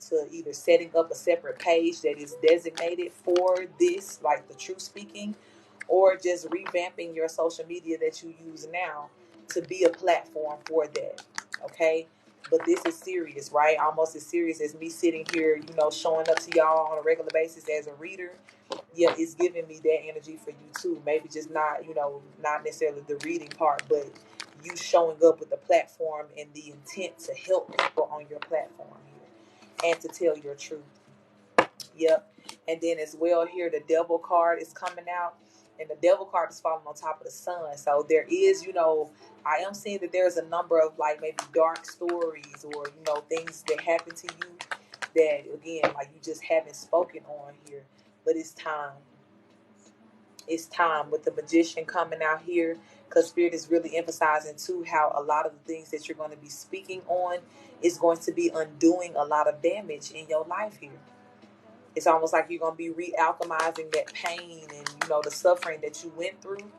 To either setting up a separate page that is designated for this, like the truth speaking, or just revamping your social media that you use now to be a platform for that, okay? But this is serious, right? Almost as serious as me sitting here, showing up to y'all on a regular basis as a reader. Yeah, it's giving me that energy for you too. Maybe just not, not necessarily the reading part, but you showing up with the platform and the intent to help people on your platform here and to tell your truth. Yep. And then as well here, the devil card is coming out, and the devil card is falling on top of the sun. So there is, I am seeing that there's a number of like maybe dark stories or, things that happen to you that, again, like you just haven't spoken on here. But it's time. It's time with the magician coming out here, because Spirit is really emphasizing too how a lot of the things that you're going to be speaking on is going to be undoing a lot of damage in your life here. It's almost like you're going to be re-alchemizing that pain and, the suffering that you went through.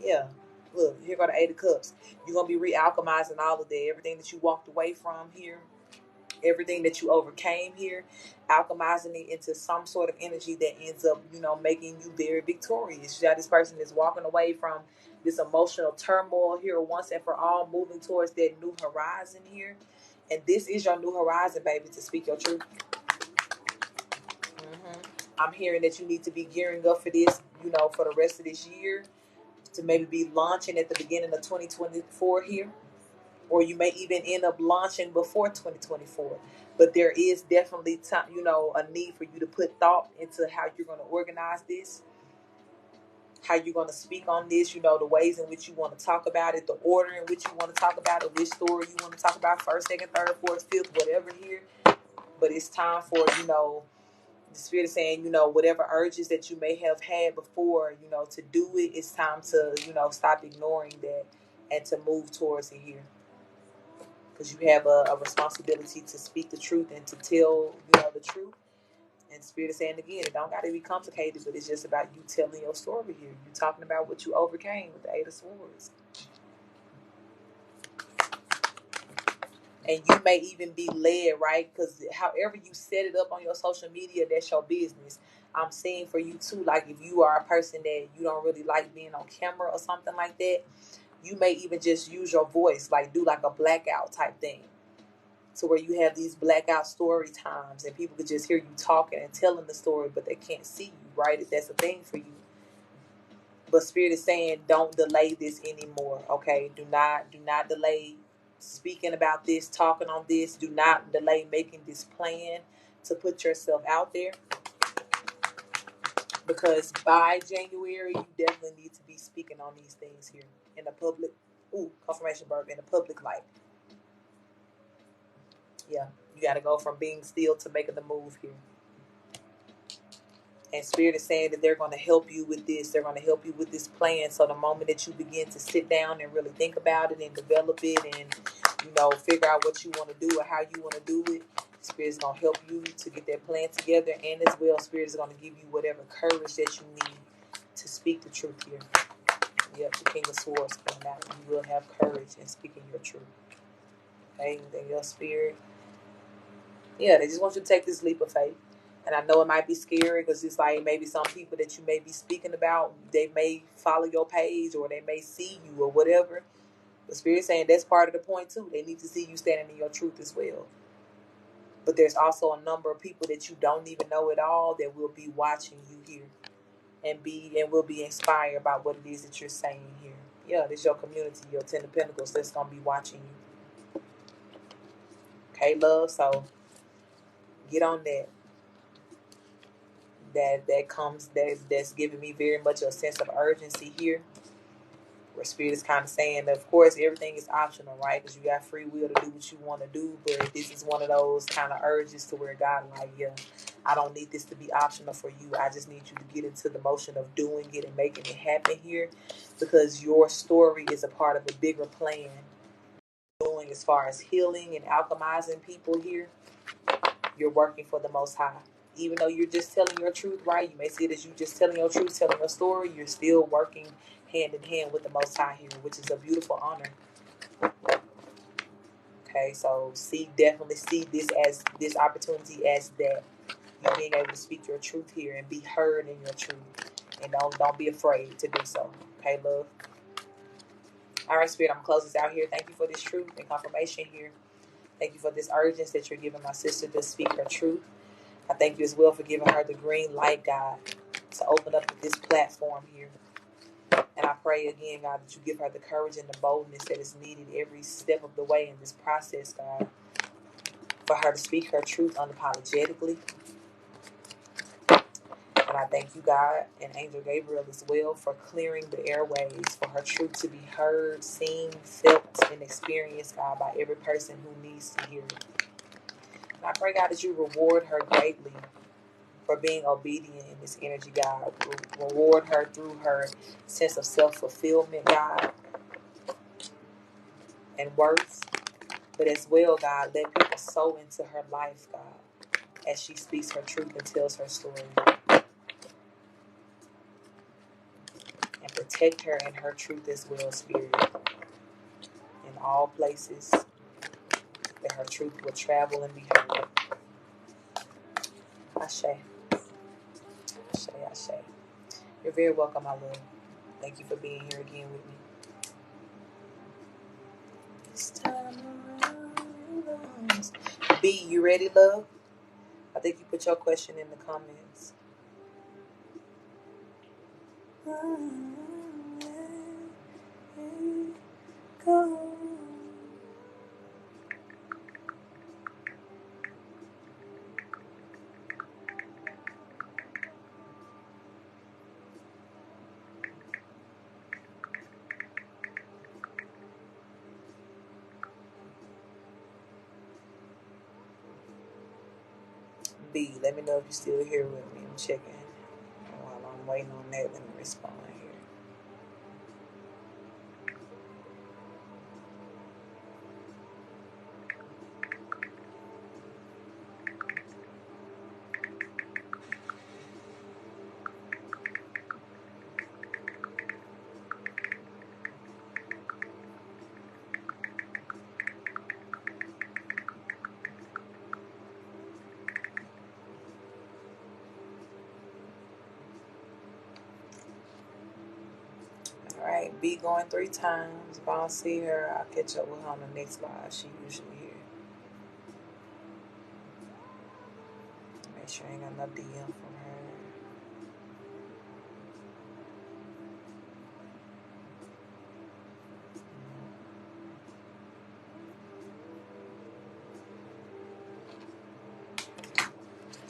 Yeah. Look, here go the Eight of Cups. You're going to be re-alchemizing all of that. Everything that you walked away from here. Everything that you overcame here. Alchemizing it into some sort of energy that ends up, making you very victorious. You got this person that's walking away from this emotional turmoil here once and for all, moving towards that new horizon here. And this is your new horizon, baby, to speak your truth. I'm hearing that you need to be gearing up for this, for the rest of this year, to maybe be launching at the beginning of 2024 here, or you may even end up launching before 2024. But there is definitely time, a need for you to put thought into how you're going to organize this, how you're going to speak on this, the ways in which you want to talk about it, the order in which you want to talk about it, which story you want to talk about, first, second, third, fourth, fifth, whatever here. But it's time for, the Spirit is saying, whatever urges that you may have had before, to do it, it's time to, stop ignoring that and to move towards it here. Because you have a responsibility to speak the truth and to tell, the truth. And Spirit is saying again, it don't got to be complicated, but it's just about you telling your story here. You talking about what you overcame with the Eight of Swords. And you may even be led, right? Because however you set it up on your social media, that's your business. I'm seeing for you too, like if you are a person that you don't really like being on camera or something like that, you may even just use your voice, like do like a blackout type thing, to where you have these blackout story times and people could just hear you talking and telling the story, but they can't see you, right? If that's a thing for you. But Spirit is saying, don't delay this anymore, okay? Do not delay speaking about this, talking on this. Do not delay making this plan to put yourself out there, because by January you definitely need to be speaking on these things here in the public. Confirmation verb, in the public light. Yeah, you got to go from being still to making the move here. And Spirit is saying that they're going to help you with this. They're going to help you with this plan. So the moment that you begin to sit down and really think about it and develop it and, figure out what you want to do or how you want to do it, Spirit is going to help you to get that plan together. And as well, Spirit is going to give you whatever courage that you need to speak the truth here. Yep, the King of Swords coming out. You will have courage in speaking your truth. Okay, anything else, Spirit? Yeah, they just want you to take this leap of faith. And I know it might be scary because it's like maybe some people that you may be speaking about, they may follow your page or they may see you or whatever. The Spirit's saying that's part of the point too. They need to see you standing in your truth as well. But there's also a number of people that you don't even know at all that will be watching you here and will be inspired by what it is that you're saying here. Yeah, this is your community, your Ten of Pentacles that's going to be watching you. Okay, love. So get on that. That's giving me very much a sense of urgency here. Where Spirit is kind of saying, of course, everything is optional, right? Because you got free will to do what you want to do. But this is one of those kind of urges to where God, like, yeah, I don't need this to be optional for you. I just need you to get into the motion of doing it and making it happen here, because your story is a part of a bigger plan. Doing as far as healing and alchemizing people here, you're working for the Most High. Even though you're just telling your truth, right? You may see it as you just telling your truth, telling your story. You're still working hand in hand with the Most High here, which is a beautiful honor. Okay, so definitely see this opportunity as that. You being able to speak your truth here and be heard in your truth, and don't be afraid to do so. Okay, love. All right, Spirit, I'm gonna close this out here. Thank you for this truth and confirmation here. Thank you for this urgency that you're giving my sister to speak her truth. I thank you as well for giving her the green light, God, to open up this platform here. And I pray again, God, that you give her the courage and the boldness that is needed every step of the way in this process, God, for her to speak her truth unapologetically. And I thank you, God, and Angel Gabriel as well, for clearing the airways, for her truth to be heard, seen, felt, and experienced, God, by every person who needs to hear it. And I pray, God, that you reward her greatly for being obedient in this energy, God. Reward her through her sense of self-fulfillment, God, and worth. But as well, God, let people sow into her life, God, as she speaks her truth and tells her story. And protect her in her truth as well, Spirit. In all places that her truth will travel and be heard. Ashe. Ashe, Ashe. You're very welcome, my love. Thank you for being here again with me. This time around. B, you ready, love? I think you put your question in the comments. Go. B, let me know if you're still here with me. I'm checking. While I'm waiting on that, let me respond here. Alright, B going 3 times. If I don't see her, I'll catch up with her on the next live. She usually here. Make sure I ain't got no DM from her.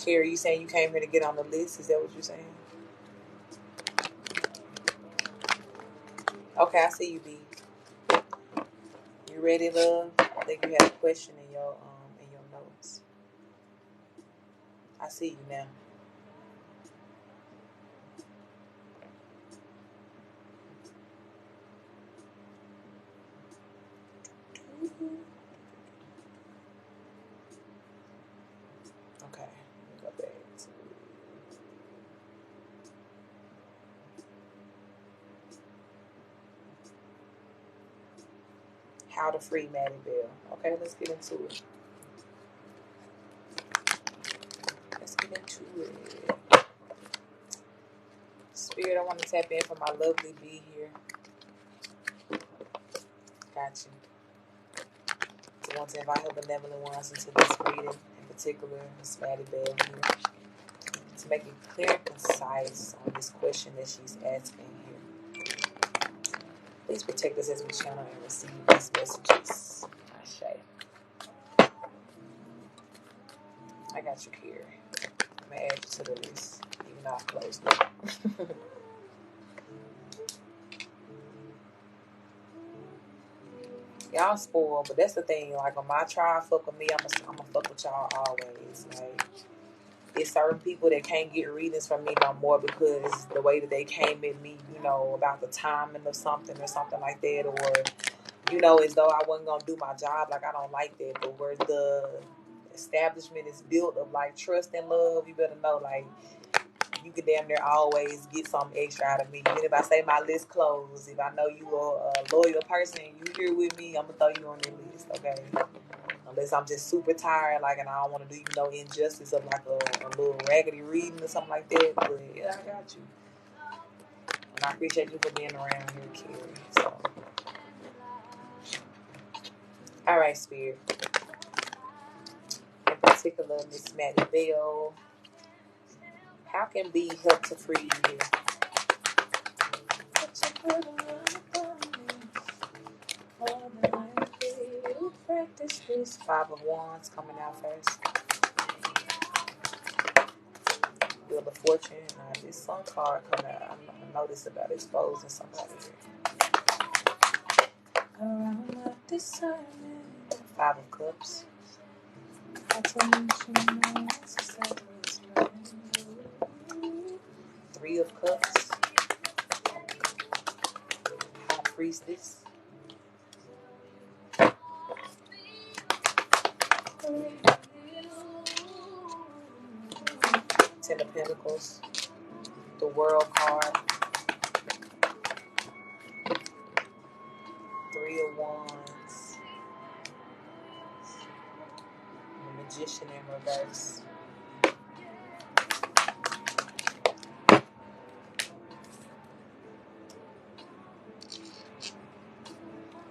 Carrie, you saying you came here to get on the list? Is that what you're saying? Okay, I see you, B. You ready, love? I think you have a question in your notes. I see you now. Okay, let me go back to how to free Maddie Bell. Okay, let's get into it. Spirit, I want to tap in for my lovely B here. Got you. I want to invite her benevolent ones into this reading, in particular, Miss Maddie Bell here, to make it clear and concise on this question that she's asking here. Please protect us as we channel and receive these messages. Ashe. I got you, Kier. I'm going to add you to the list, even though I closed it. Y'all spoiled, but that's the thing. Like, when my tribe fuck with me, I'm going to fuck with y'all always. Like, it's certain people that can't get readings from me no more because the way that they came at me, you know, about the timing of something or something like that, or, you know, as though I wasn't going to do my job. Like, I don't like that. But where the establishment is built of, like, trust and love, you better know, like, you can damn near always get something extra out of me. Even if I say my list closed, if I know you are a loyal person and you here with me, I'm going to throw you on your list, okay? Unless I'm just super tired, like, and I don't want to do you no injustice of like a little raggedy reading or something like that. But yeah, I got you. And I appreciate you for being around here, Carrie. So, all right, Spirit. In particular, Miss Maddie Bell. How can be help to free you? Practice this. Five of Wands coming out first. Wheel of Fortune. This Sun card coming out. I noticed about exposing somebody here. Around my discernment. Five of Cups. Three of Cups. High Priestess. Ten of Pentacles. The World card. Three of Wands. The Magician in reverse.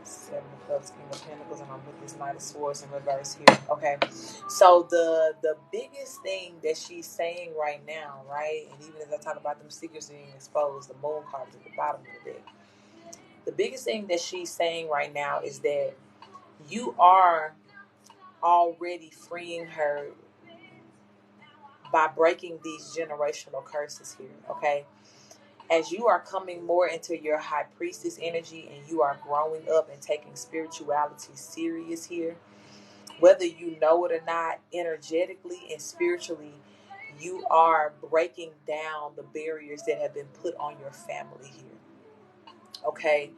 Seven of Cups, King of Pentacles, and I'm with this Knight of Swords in reverse here. Okay, so the biggest thing that she's saying right now, right, and even as I talk about them secrets being exposed, the Moon card is at the bottom of the deck. The biggest thing that she's saying right now is that you are already freeing her by breaking these generational curses here, okay? As you are coming more into your high priestess energy and you are growing up and taking spirituality serious here, whether you know it or not, energetically and spiritually, you are breaking down the barriers that have been put on your family here, okay?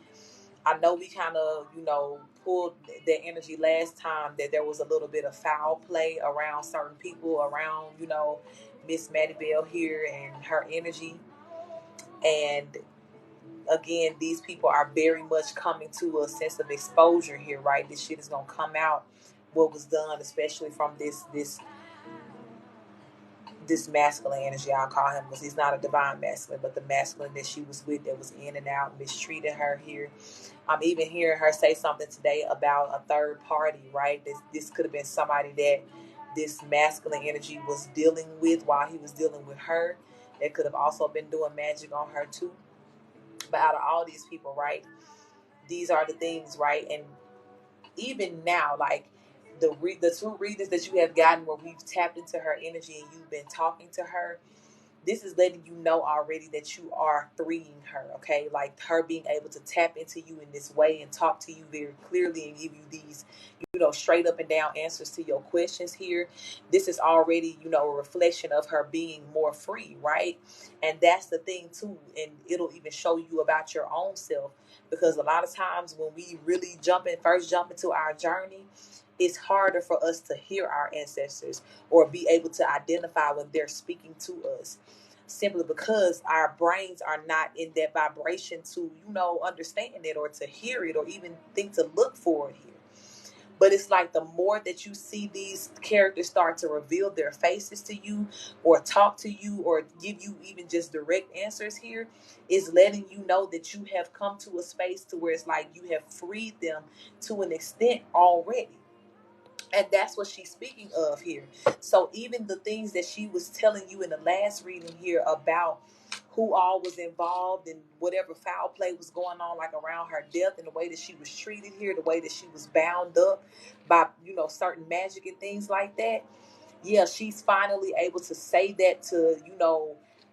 I know we kind of, you know, pulled the energy last time that there was a little bit of foul play around certain people, around, you know, Miss Maddie Bell here and her energy. And again, these people are very much coming to a sense of exposure here, right? This shit is going to come out, what was done, especially from this masculine energy, I'll call him, because he's not a divine masculine, but the masculine that she was with that was in and out, mistreated her here. I'm even hearing her say something today about a third party, right? This could have been somebody that this masculine energy was dealing with while he was dealing with her. That could have also been doing magic on her too. But out of all these people, right, these are the things, right? And even now, like the two readings that you have gotten where we've tapped into her energy and you've been talking to her, this is letting you know already that you are freeing her, okay? Like her being able to tap into you in this way and talk to you very clearly and give you these, you know, straight up and down answers to your questions here. This is already, you know, a reflection of her being more free, right? And that's the thing too. And it'll even show you about your own self, because a lot of times when we really first jump into our journey, it's harder for us to hear our ancestors or be able to identify when they're speaking to us, simply because our brains are not in that vibration to, you know, understand it or to hear it or even think to look for it here. But it's like the more that you see these characters start to reveal their faces to you or talk to you or give you even just direct answers here, is letting you know that you have come to a space to where it's like you have freed them to an extent already. And that's what she's speaking of here. So even the things that she was telling you in the last reading here about who all was involved in whatever foul play was going on, like around her death, and the way that she was treated here, the way that she was bound up by, you know, certain magic and things like that. yeah, she's finally able to say that to,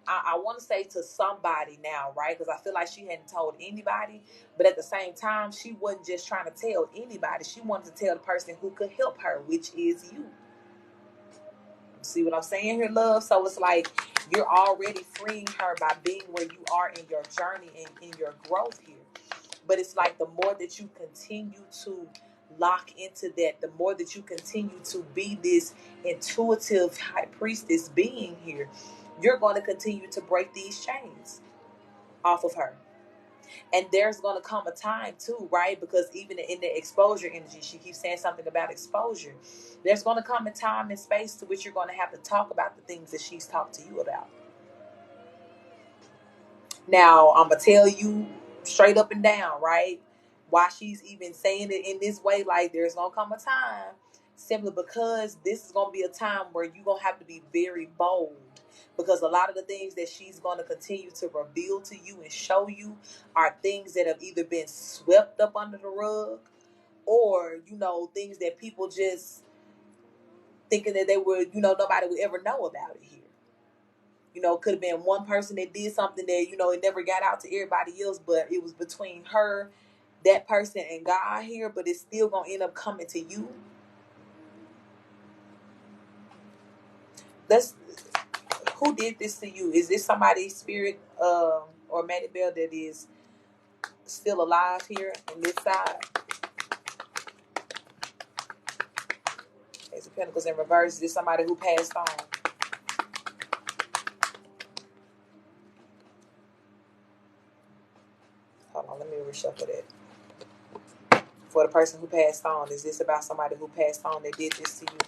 I want to say to somebody now, right? Because I feel like she hadn't told anybody, but at the same time, she wasn't just trying to tell anybody. She wanted to tell the person who could help her, which is you. See what I'm saying here, love? So it's like you're already freeing her by being where you are in your journey and in your growth here. But it's like the more that you continue to lock into that, the more that you continue to be this intuitive high priestess being here, you're going to continue to break these chains off of her. And there's going to come a time too, right? Because even in the exposure energy, she keeps saying something about exposure. There's going to come a time and space to which you're going to have to talk about the things that she's talked to you about. Now, I'm going to tell you straight up and down, right? Why she's even saying it in this way, like there's going to come a time, simply because this is going to be a time where you're going to have to be very bold. Because a lot of the things that she's going to continue to reveal to you and show you are things that have either been swept up under the rug, or, things that people just thinking that they would, nobody would ever know about it here. Could have been one person that did something that, it never got out to everybody else, but it was between her, that person, and God here, but it's still going to end up coming to you. Who did this to you? Is this somebody's spirit or Manny Bell that is still alive here on this side? Ace of Pentacles in reverse. Is this somebody who passed on? Hold on, let me reshuffle that. For the person who passed on, is this about somebody who passed on that did this to you?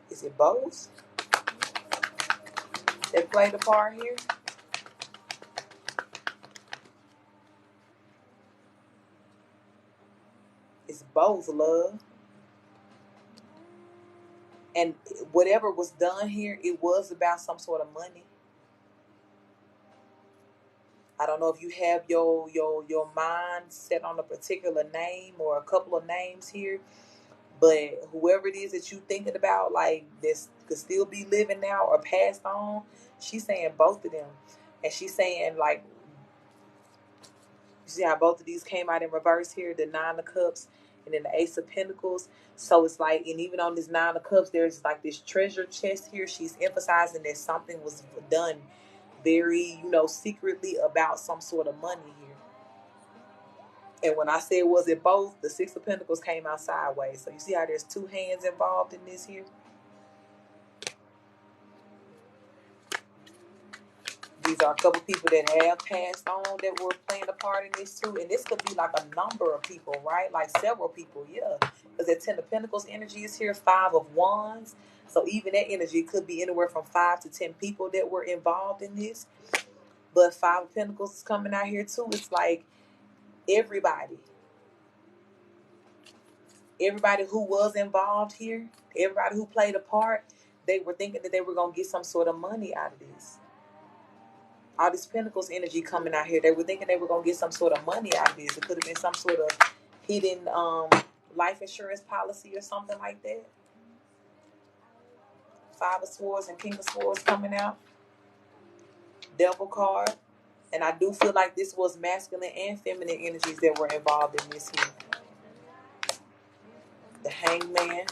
Is it both that played a part here? It's both, love. And whatever was done here, it was about some sort of money. I don't know if you have your mind set on a particular name or a couple of names here, but whoever it is that you thinking about, like this could still be living now or passed on, she's saying both of them. And she's saying, like, you see how both of these came out in reverse here, the Nine of Cups and then the Ace of Pentacles. So it's like, and even on this Nine of Cups, there's like this treasure chest here. She's emphasizing that something was done very, secretly about some sort of money here. And when I said, was it both, the Six of Pentacles came out sideways. So you see how there's two hands involved in this here? These are a couple people that have passed on that were playing a part in this too. And this could be like a number of people, right? Like several people, yeah. Because that Ten of Pentacles energy is here, Five of Wands. So even that energy could be anywhere from 5 to 10 people that were involved in this. But Five of Pentacles is coming out here too. It's like everybody who was involved here, everybody who played a part, they were thinking that they were going to get some sort of money out of this. All this Pentacles energy coming out here, they were thinking they were going to get some sort of money out of this. It could have been some sort of hidden life insurance policy or something like that. Five of Swords and King of Swords coming out. Devil card. And I do feel like this was masculine and feminine energies that were involved in this here. The Hangman.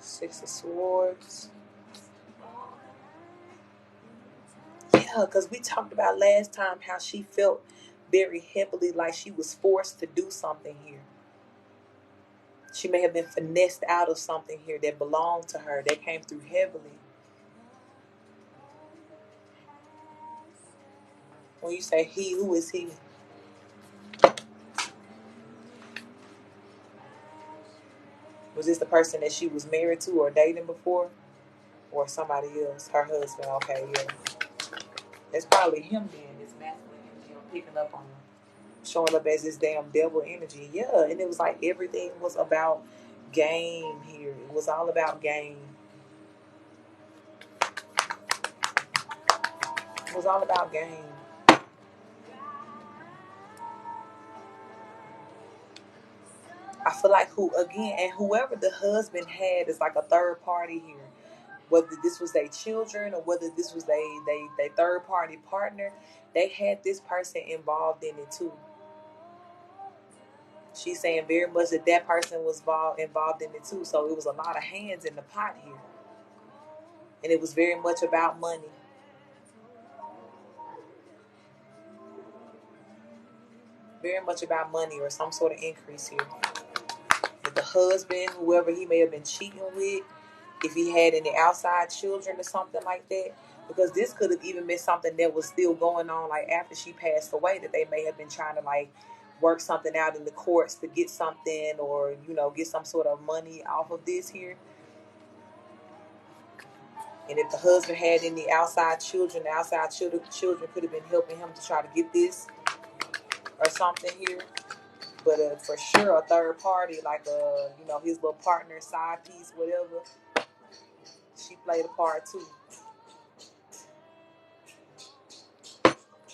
Six of Swords. Yeah, because we talked about last time how she felt very heavily like she was forced to do something here. She may have been finessed out of something here that belonged to her, that came through heavily. When you say he, who is he? Was this the person that she was married to or dating before? Or somebody else? Her husband? Okay, yeah. It's probably him then. It's masculine energy. I'm picking up on him. showing up as this damn devil energy. Yeah, and it was like everything was about game here. It was all about game. It was all about game. I feel like whoever the husband had is like a third party here. Whether this was their children or whether this was they third party partner, they had this person involved in it too. She's saying very much that that person was involved in it too. So it was a lot of hands in the pot here, and it was very much about money. Very much about money or some sort of increase here. With the husband, whoever he may have been cheating with, if he had any outside children or something like that, because this could have even been something that was still going on like after she passed away, that they may have been trying to like work something out in the courts to get something, or get some sort of money off of this here. And if the husband had any outside children, the outside children could have been helping him to try to get this or something here. But for sure, a third party, like his little partner, side piece, whatever, she played a part too.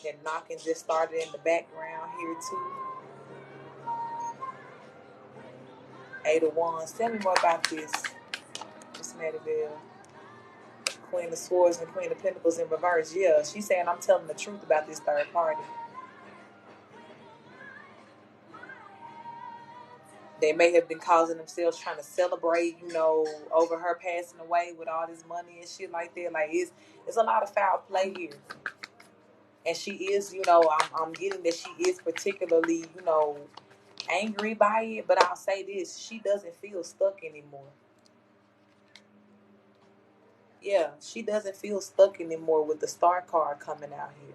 And knocking just started in the background here too. 8 of Wands. Tell me more about this, Miss Maribel. Queen of Swords and Queen of Pentacles in reverse. Yeah, she's saying I'm telling the truth about this third party. They may have been causing themselves trying to celebrate, over her passing away with all this money and shit like that. Like it's a lot of foul play here. And she is, I'm getting that she is particularly, angry by it. But I'll say this, she doesn't feel stuck anymore. Yeah, she doesn't feel stuck anymore with the star card coming out here.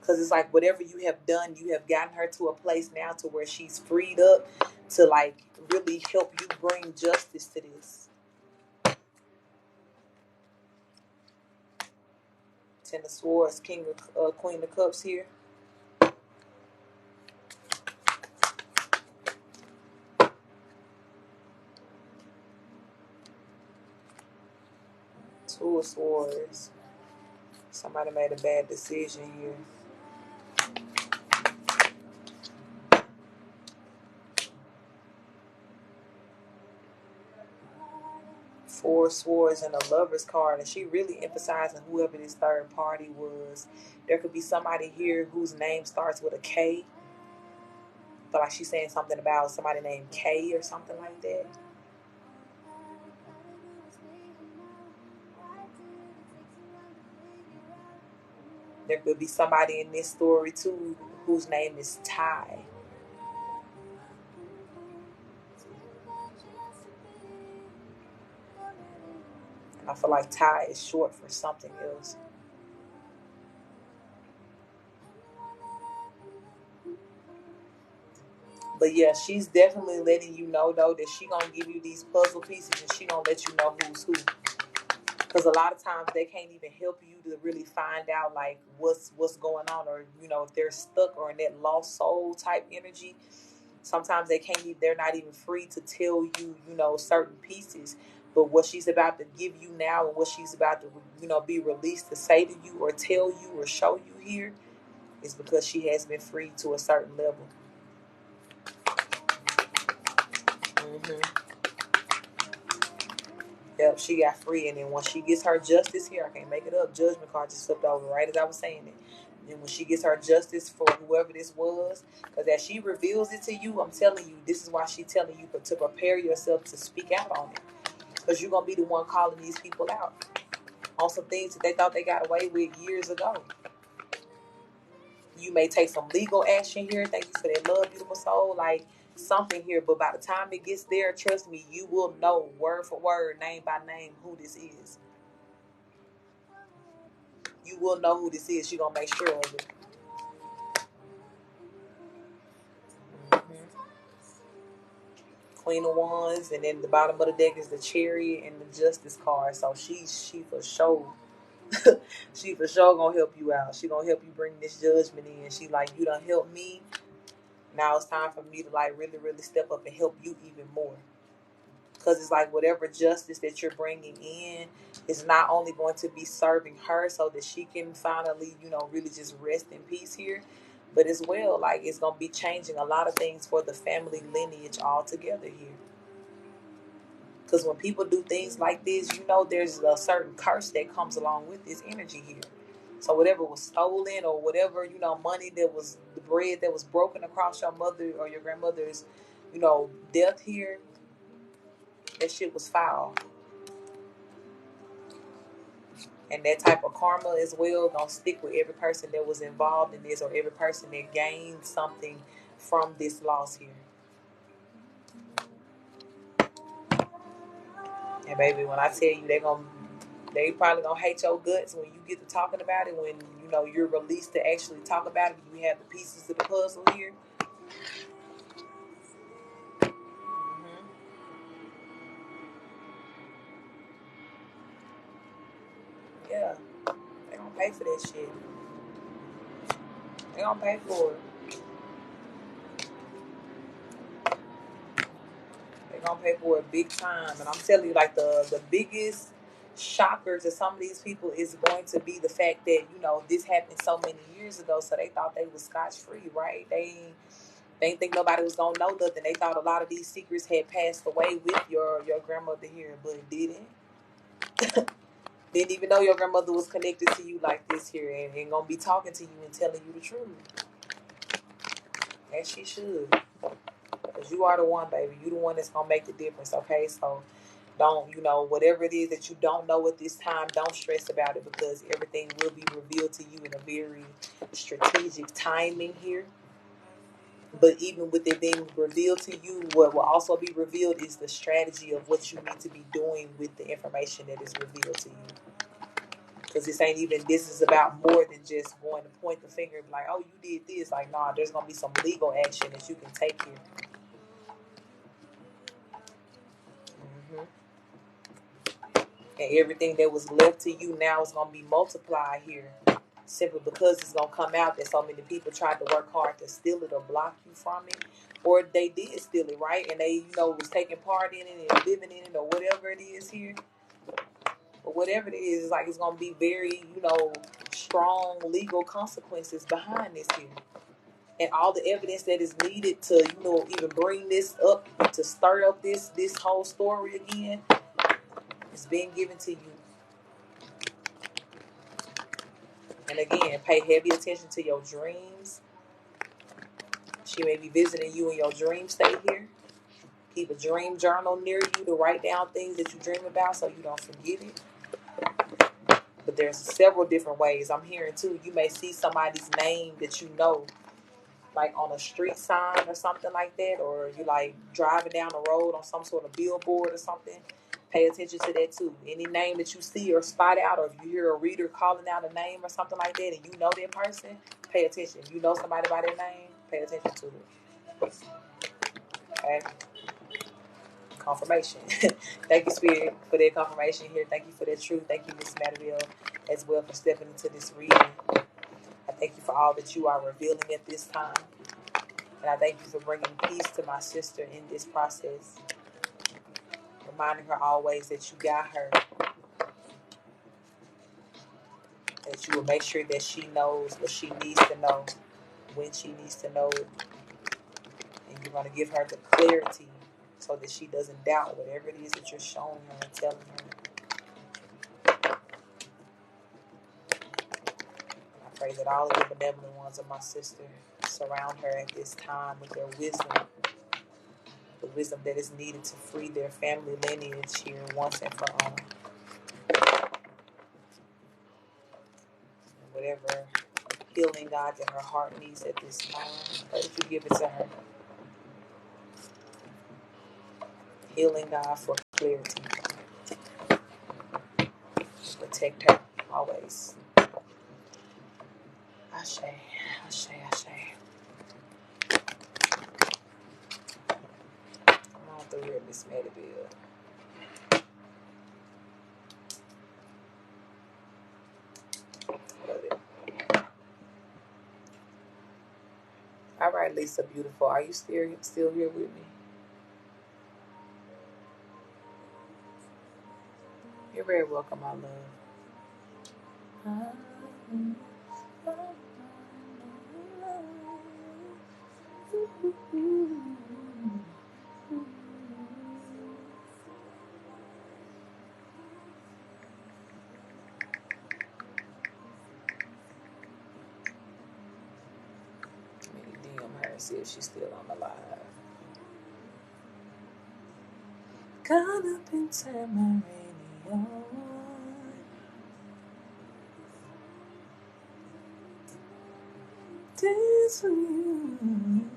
Because it's like whatever you have done, you have gotten her to a place now to where she's freed up to like really help you bring justice to this. 10 of Swords, Queen of Cups here. Two of Swords. Somebody made a bad decision here. Four Swords and a Lover's card, and she really emphasizing whoever this third party was. There could be somebody here whose name starts with a K. I feel like she's saying something about somebody named K or something like that. There could be somebody in this story too whose name is Ty. And I feel like Ty is short for something else. But yeah, she's definitely letting you know though that she gonna give you these puzzle pieces and she gonna let you know who's who. Because a lot of times they can't even help you to really find out like what's going on, or if they're stuck or in that lost soul type energy. Sometimes they're not even free to tell you certain pieces. But what she's about to give you now and what she's about to be released to say to you or tell you or show you here is because she has been free to a certain level. Yep, she got free, and then once she gets her justice here, I can't make it up. Judgment card just slipped over right as I was saying it. And when she gets her justice for whoever this was, because as she reveals it to you, I'm telling you, this is why she's telling you to prepare yourself to speak out on it, because you're gonna be the one calling these people out on some things that they thought they got away with years ago. You may take some legal action here. Thank you for that love, beautiful soul. Like something here, but by the time it gets there, trust me, you will know word for word, name by name, who this is. You will know who this is. You're gonna make sure of it. Queen of Wands, and then the bottom of the deck is the Chariot and the Justice card. So she for sure, she for sure gonna help you out. She gonna help you bring this judgment in. She like, you done help me. Now it's time for me to like really, really step up and help you even more. Because it's like whatever justice that you're bringing in is not only going to be serving her so that she can finally, really just rest in peace here, but as well, like it's going to be changing a lot of things for the family lineage altogether here. Because when people do things like this, there's a certain curse that comes along with this energy here. So whatever was stolen or whatever, money that was the bread that was broken across your mother or your grandmother's, death here, that shit was foul. And that type of karma as well gonna stick with every person that was involved in this or every person that gained something from this loss here. And baby, when I tell you they probably gonna hate your guts when you get to talking about it, when you're released to actually talk about it, you have the pieces of the puzzle here. Mm-hmm. Yeah, they gonna pay for that shit. They gonna pay for it. They're gonna pay for it big time. And I'm telling you, like the biggest shocker to some of these people is going to be the fact that, this happened so many years ago, so they thought they was scotch free, right? They didn't think nobody was gonna know nothing. They thought a lot of these secrets had passed away with your grandmother here, but it didn't. Didn't even know your grandmother was connected to you like this here and gonna be talking to you and telling you the truth. As she should. Because you are the one, baby. You the one that's gonna make the difference, okay? So don't, whatever it is that you don't know at this time, don't stress about it, because everything will be revealed to you in a very strategic timing here. But even with it being revealed to you, what will also be revealed is the strategy of what you need to be doing with the information that is revealed to you. Because this is about more than just going to point the finger and be like, oh, you did this. Like, nah, there's going to be some legal action that you can take here. Mm-hmm. And everything that was left to you now is going to be multiplied here. Simply because it's going to come out that so many people tried to work hard to steal it or block you from it. Or they did steal it, right? And they, was taking part in it and living in it or whatever it is here. But whatever it is, it's like it's going to be very, strong legal consequences behind this here. And all the evidence that is needed to, even bring this up, to stir up this whole story again, is being given to you. And again, pay heavy attention to your dreams. She may be visiting you in your dream state here. Keep a dream journal near you to write down things that you dream about so you don't forget it. But there's several different ways. I'm hearing too, you may see somebody's name that you know, like on a street sign or something like that, or you like driving down the road on some sort of billboard or something. Pay attention to that too. Any name that you see or spot out, or if you hear a reader calling out a name or something like that and you know that person, pay attention. If you know somebody by their name, pay attention to it. Okay? Confirmation. Thank you, Spirit, for that confirmation here. Thank you for that truth. Thank you, Miss Matterville, as well, for stepping into this reading. I thank you for all that you are revealing at this time. And I thank you for bringing peace to my sister in this process. Reminding her always that you got her. That you will make sure that she knows what she needs to know when she needs to know it. And you're going to give her the clarity so that she doesn't doubt whatever it is that you're showing her and telling her. I pray that all of the benevolent ones of my sister surround her at this time with their wisdom. The wisdom that is needed to free their family lineage here once and for all. And whatever healing, God, that her heart needs at this time, pray that you give it to her. Healing, God, for clarity. Protect her always. Ashe, Ashe, Ashe. Come on through here, Miss Matterville. Love it. All right, Lisa, beautiful. Are you still here with me? You're very welcome, my love. Let me DM her and see if she's still on the live. Got up and turn my radio on. Dance for you.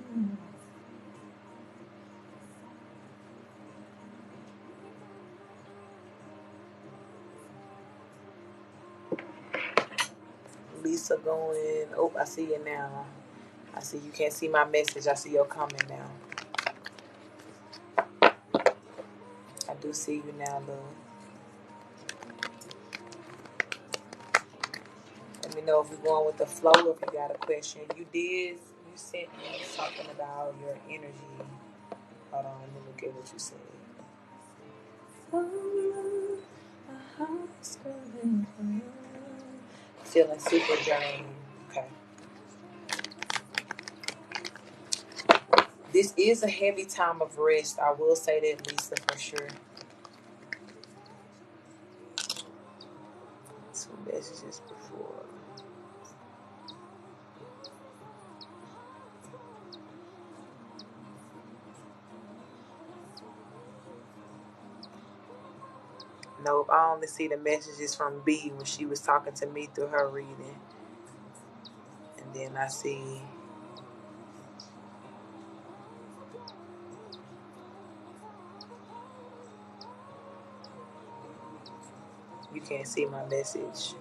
Lisa going. Oh, I see you now. I see you can't see my message. I see your comment now. I do see you now, love. Let me know if we're going with the flow or if you got a question. You sent me something about your energy. Hold on, let me look at what you said. Feeling super drained. Okay. This is a heavy time of rest. I will say that, Lisa, for sure. 2 messages before. Nope, I only see the messages from B when she was talking to me through her reading. And then I see... You can't see my message.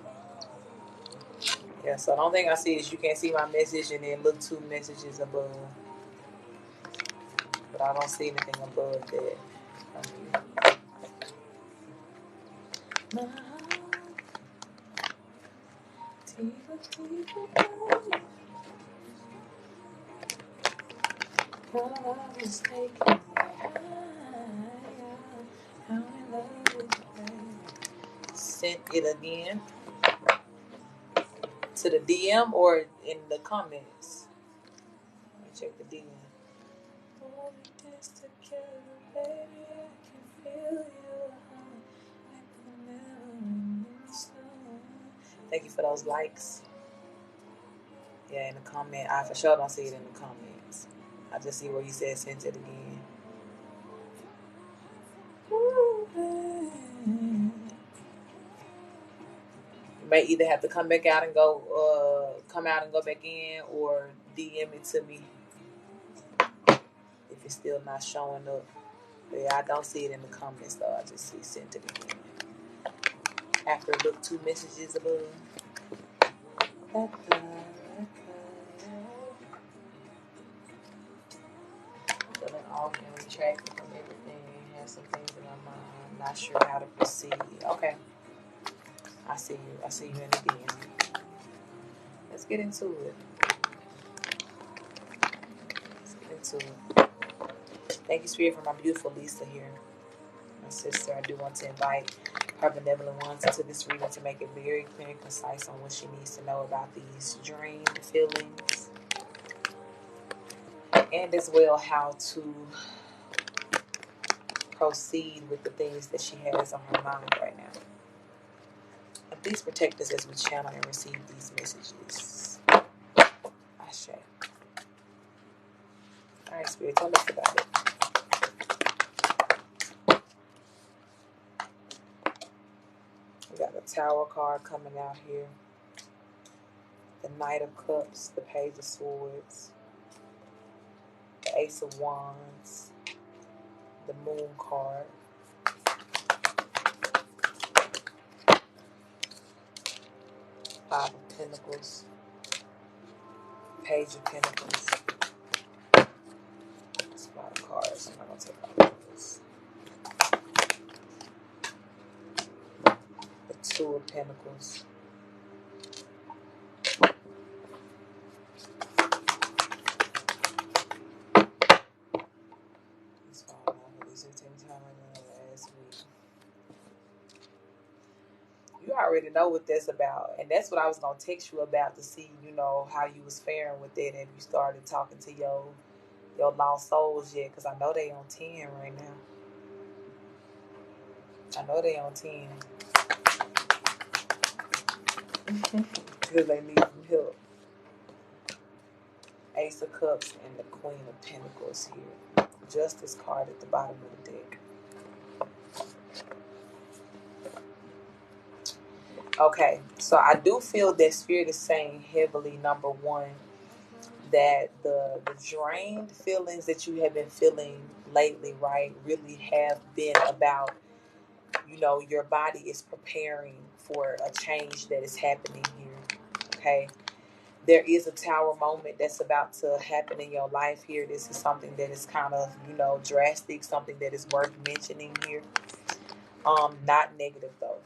Yeah, so the only thing I see is you can't see my message and then look 2 messages above. But I don't see anything above that from you. Sent it again to the DM or in the comments. Let me check the DM. Thank you for those likes. Yeah, in the comment. I for sure don't see it in the comments. I just see where you said sent it again. You may either have to come back out and go, come out and go back in, or DM it to me if it's still not showing up. But yeah, I don't see it in the comments though. I just see sent it again. After look 2 messages above. Feeling off and retracted from everything. Have some things in my mind. Not sure how to proceed. Okay. I see you. I see you in the DM. Let's get into it. Thank you, Spirit, for my beautiful Lisa here. My sister, I do want to invite her benevolent ones into this reading to make it very clear and concise on what she needs to know about these dream feelings. And as well, how to proceed with the things that she has on her mind right now. And please protect us as we channel and receive these messages. Ashe. Alright, Spirit, tell us about it. We got the Tower card coming out here. The Knight of Cups, the Page of Swords, the Ace of Wands, the Moon card, Five of Pentacles, Page of Pentacles. That's a lot of cards. I'm not going to take all of this. The Two of Pentacles. You already know what that's about. And that's what I was going to text you about to see, how you was faring with it. If you started talking to your lost souls yet. Because I know they on 10 right now. I know they on 10. Because they need some help. Ace of Cups and the Queen of Pentacles here. Justice card at the bottom of the deck. Okay, so I do feel that Spirit is saying heavily, number one, that the drained feelings that you have been feeling lately, right, really have been about, your body is preparing for a change that is happening here. Okay. There is a tower moment that's about to happen in your life here. This is something that is kind of, drastic, something that is worth mentioning here. Not negative though.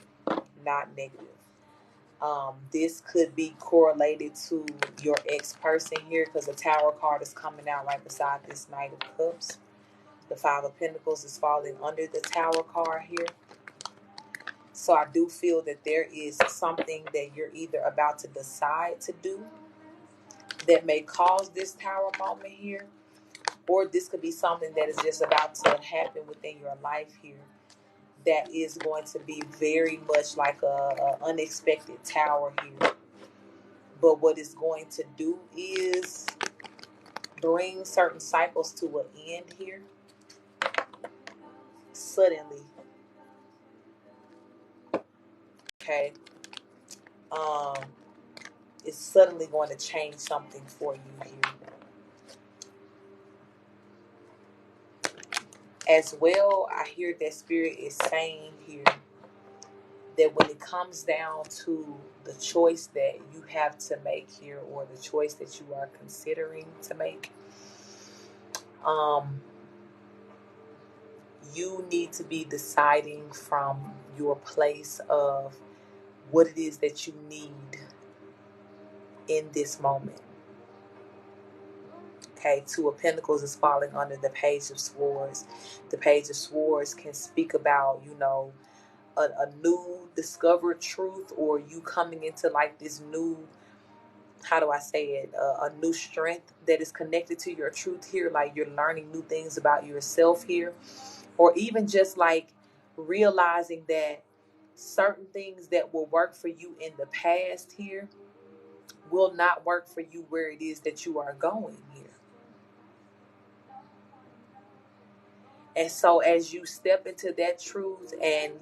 Not negative. This could be correlated to your ex-person here because the Tower card is coming out right beside this Knight of Cups. The Five of Pentacles is falling under the Tower card here. So I do feel that there is something that you're either about to decide to do that may cause this Tower moment here, or this could be something that is just about to happen within your life here that is going to be very much like a unexpected tower here. But what it's going to do is bring certain cycles to an end here suddenly. Okay. It's suddenly going to change something for you here. As well, I hear that Spirit is saying here that when it comes down to the choice that you have to make here, or the choice that you are considering to make, you need to be deciding from your place of what it is that you need in this moment. Okay, Two of Pentacles is falling under the Page of Swords. The Page of Swords can speak about, a new discovered truth, or you coming into like this new, how do I say it, a new strength that is connected to your truth here. Like you're learning new things about yourself here, or even just like realizing that certain things that will work for you in the past here will not work for you where it is that you are going here. And so as you step into that truth and,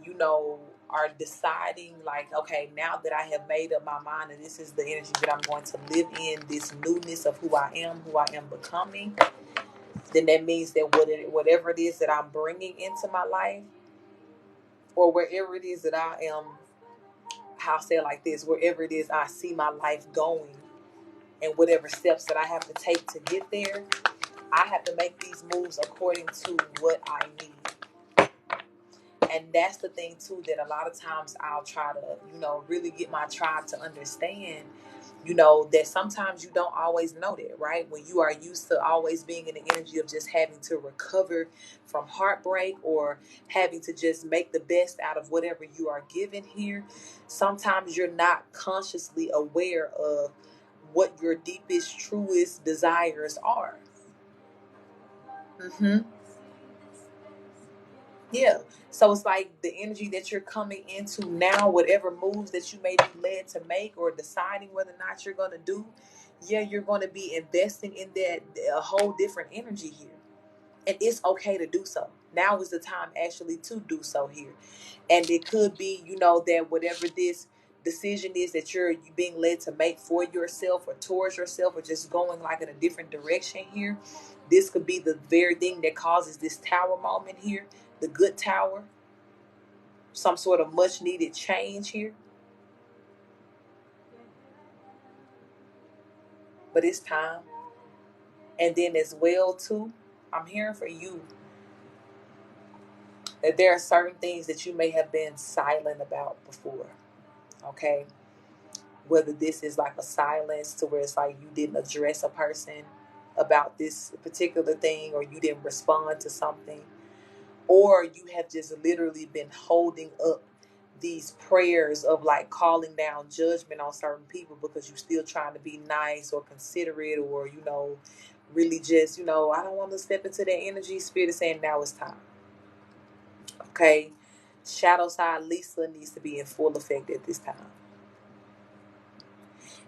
are deciding like, okay, now that I have made up my mind and this is the energy that I'm going to live in, this newness of who I am becoming, then that means that whatever it is that I'm bringing into my life, or wherever it is that I am, I'll say it like this, wherever it is I see my life going and whatever steps that I have to take to get there, I have to make these moves according to what I need. And that's the thing too, that a lot of times I'll try to, really get my tribe to understand, that sometimes you don't always know that, right? When you are used to always being in the energy of just having to recover from heartbreak, or having to just make the best out of whatever you are given here, sometimes you're not consciously aware of what your deepest, truest desires are. Yeah. So it's like the energy that you're coming into now, whatever moves that you may be led to make, or deciding whether or not you're going to do, yeah, you're going to be investing in that, a whole different energy here. And it's okay to do so. Now is the time actually to do so here. And it could be, that whatever this decision is that you're being led to make for yourself or towards yourself, or just going like in a different direction here, this could be the very thing that causes this tower moment here, the good tower, some sort of much needed change here. But it's time. And then as well too, I'm hearing for you that there are certain things that you may have been silent about before. Okay. Whether this is like a silence to where it's like you didn't address a person about this particular thing, or you didn't respond to something, or you have just literally been holding up these prayers of like calling down judgment on certain people because you're still trying to be nice or considerate, or really just I don't want to step into that energy. Spirit is saying now it's time. Okay, shadow side Lisa needs to be in full effect at this time,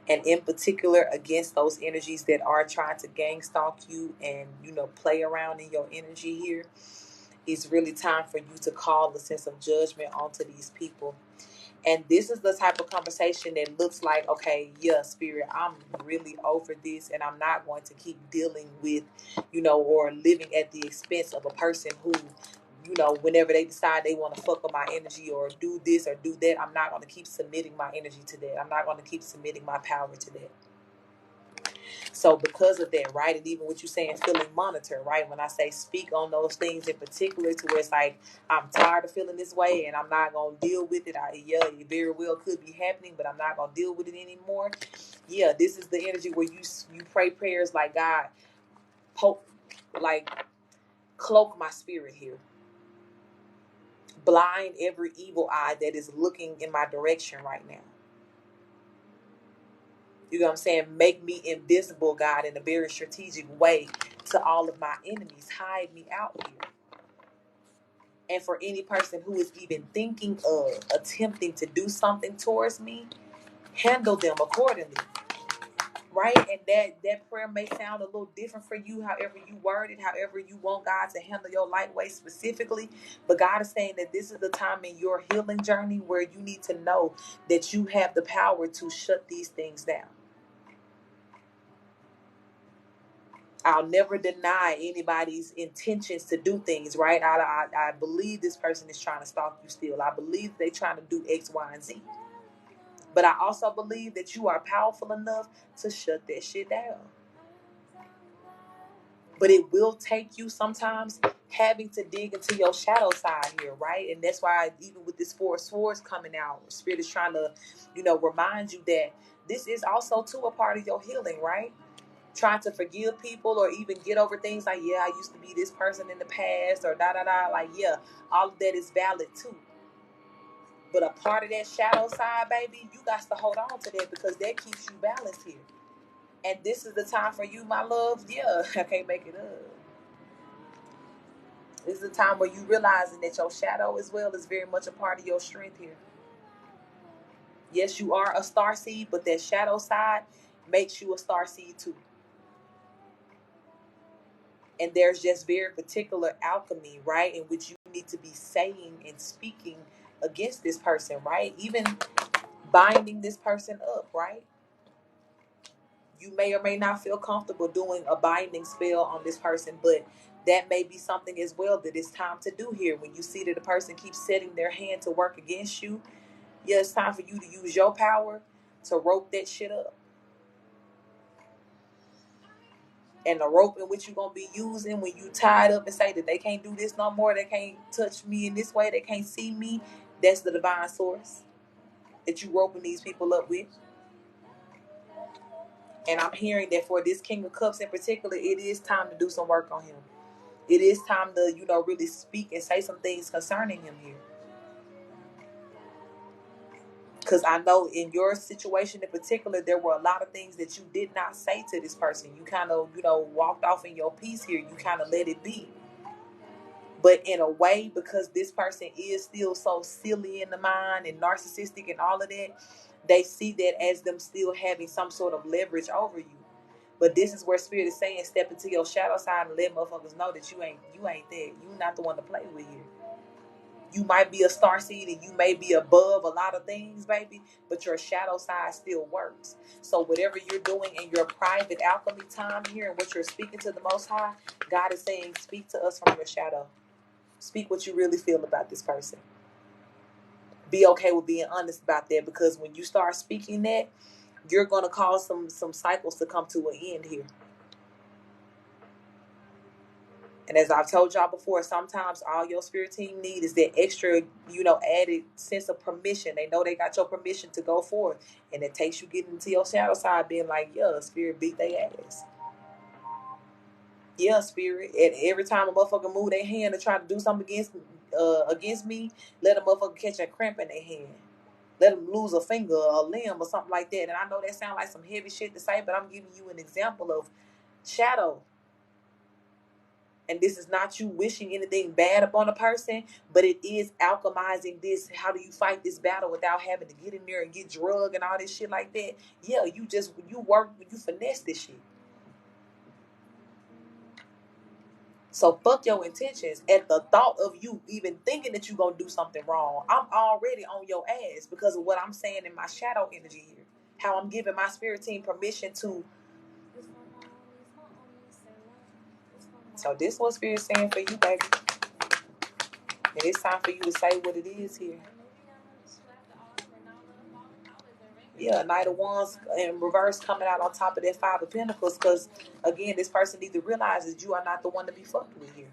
and in particular against those energies that are trying to gang stalk you and play around in your energy here. It's really time for you to call the sense of judgment onto these people. And this is the type of conversation that looks like, okay, yeah, Spirit, I'm really over this, and I'm not going to keep dealing with, or living at the expense of a person who, whenever they decide they want to fuck up my energy or do this or do that, I'm not going to keep submitting my energy to that. I'm not going to keep submitting my power to that. So because of that, right, and even what you're saying, feeling monitored, right, when I say speak on those things in particular to where it's like, I'm tired of feeling this way and I'm not going to deal with it. It very well could be happening, but I'm not going to deal with it anymore. Yeah, this is the energy where you pray prayers like, God, cloak my spirit here. Blind every evil eye that is looking in my direction right now. You know what I'm saying? Make me invisible, God, in a very strategic way to all of my enemies. Hide me out here. And for any person who is even thinking of attempting to do something towards me, handle them accordingly. Right? And that prayer may sound a little different for you, however you word it, however you want God to handle your lightweight specifically. But God is saying that this is the time in your healing journey where you need to know that you have the power to shut these things down. I'll never deny anybody's intentions to do things, right? I believe this person is trying to stalk you still. I believe they're trying to do X, Y, and Z. But I also believe that you are powerful enough to shut that shit down. But it will take you sometimes having to dig into your shadow side here, right? And that's why even with this Four of Swords coming out, Spirit is trying to, remind you that this is also too a part of your healing, right? Trying to forgive people or even get over things like, yeah, I used to be this person in the past or da-da-da. Like, yeah, all of that is valid too. But a part of that shadow side, baby, you got to hold on to that because that keeps you balanced here. And this is the time for you, my love. Yeah, I can't make it up. This is the time where you realizing that your shadow as well is very much a part of your strength here. Yes, you are a starseed, but that shadow side makes you a starseed too. And there's just very particular alchemy, right, in which you need to be saying and speaking against this person, right? Even binding this person up, right? You may or may not feel comfortable doing a binding spell on this person, but that may be something as well that it's time to do here. When you see that the person keeps setting their hand to work against you, yeah, it's time for you to use your power to rope that shit up. And the rope in which you're going to be using when you tied up and say that they can't do this no more, they can't touch me in this way, they can't see me, that's the divine source that you roping these people up with. And I'm hearing that for this King of Cups in particular, it is time to do some work on him. It is time to, really speak and say some things concerning him here. Because I know in your situation in particular, there were a lot of things that you did not say to this person. You kind of, walked off in your peace here. You kind of let it be. But in a way, because this person is still so silly in the mind and narcissistic and all of that, they see that as them still having some sort of leverage over you. But this is where Spirit is saying, step into your shadow side and let motherfuckers know that you ain't that. You not the one to play with here. You might be a starseed and you may be above a lot of things, baby, but your shadow side still works. So whatever you're doing in your private alchemy time here and what you're speaking to the Most High, God is saying, speak to us from your shadow. Speak what you really feel about this person. Be okay with being honest about that, because when you start speaking that, you're going to cause some cycles to come to an end here. And as I've told y'all before, sometimes all your spirit team need is that extra, added sense of permission. They know they got your permission to go forward. And it takes you getting into your shadow side being like, yeah, Spirit beat their ass. Yeah, Spirit. And every time a motherfucker move their hand to try to do something against me, let a motherfucker catch a cramp in their hand. Let them lose a finger or a limb or something like that. And I know that sounds like some heavy shit to say, but I'm giving you an example of shadow. And this is not you wishing anything bad upon a person, but it is alchemizing this. How do you fight this battle without having to get in there and get drugged and all this shit like that? Yeah, you work, you finesse this shit. So fuck your intentions. At the thought of you even thinking that you're going to do something wrong, I'm already on your ass because of what I'm saying in my shadow energy here. How I'm giving my spirit team permission to. So this what spirit's saying for you, baby. And it's time for you to say what it is here. Yeah, Knight of Wands in reverse coming out on top of that Five of Pentacles, because again, this person needs to realize that you are not the one to be fucked with here.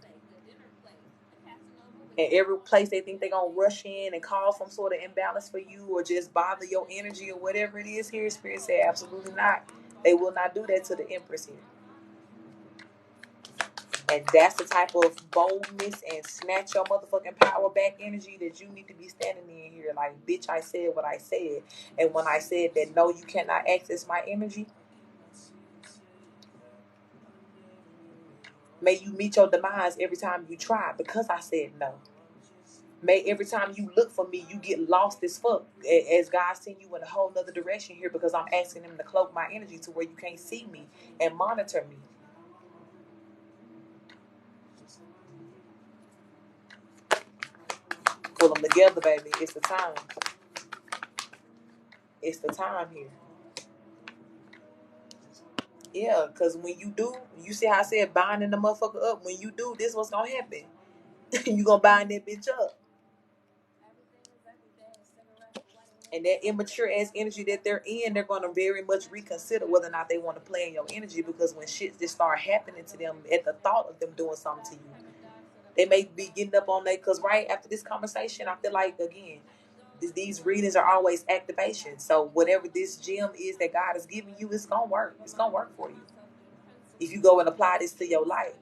And every place they think they're going to rush in and cause some sort of imbalance for you or just bother your energy or whatever it is here, Spirit said absolutely not. They will not do that to the Empress here. And that's the type of boldness and snatch your motherfucking power back energy that you need to be standing in here. Like, bitch, I said what I said. And when I said that, no, you cannot access my energy, may you meet your demise every time you try because I said no. May every time you look for me, you get lost as fuck as God send you in a whole nother direction here because I'm asking him to cloak my energy to where you can't see me and monitor me. Pull them together, baby. It's the time. It's the time here. Yeah, because when you do, you see how I said binding the motherfucker up. When you do, this what's gonna happen. You gonna bind that bitch up. And that immature ass energy that they're in, they're gonna very much reconsider whether or not they want to play in your energy, because when shit just start happening to them at the thought of them doing something to you, they may be getting up on that. Because right after this conversation, I feel like, again, these readings are always activation. So whatever this gem is that God is giving you, it's gonna work. It's gonna work for you if you go and apply this to your life.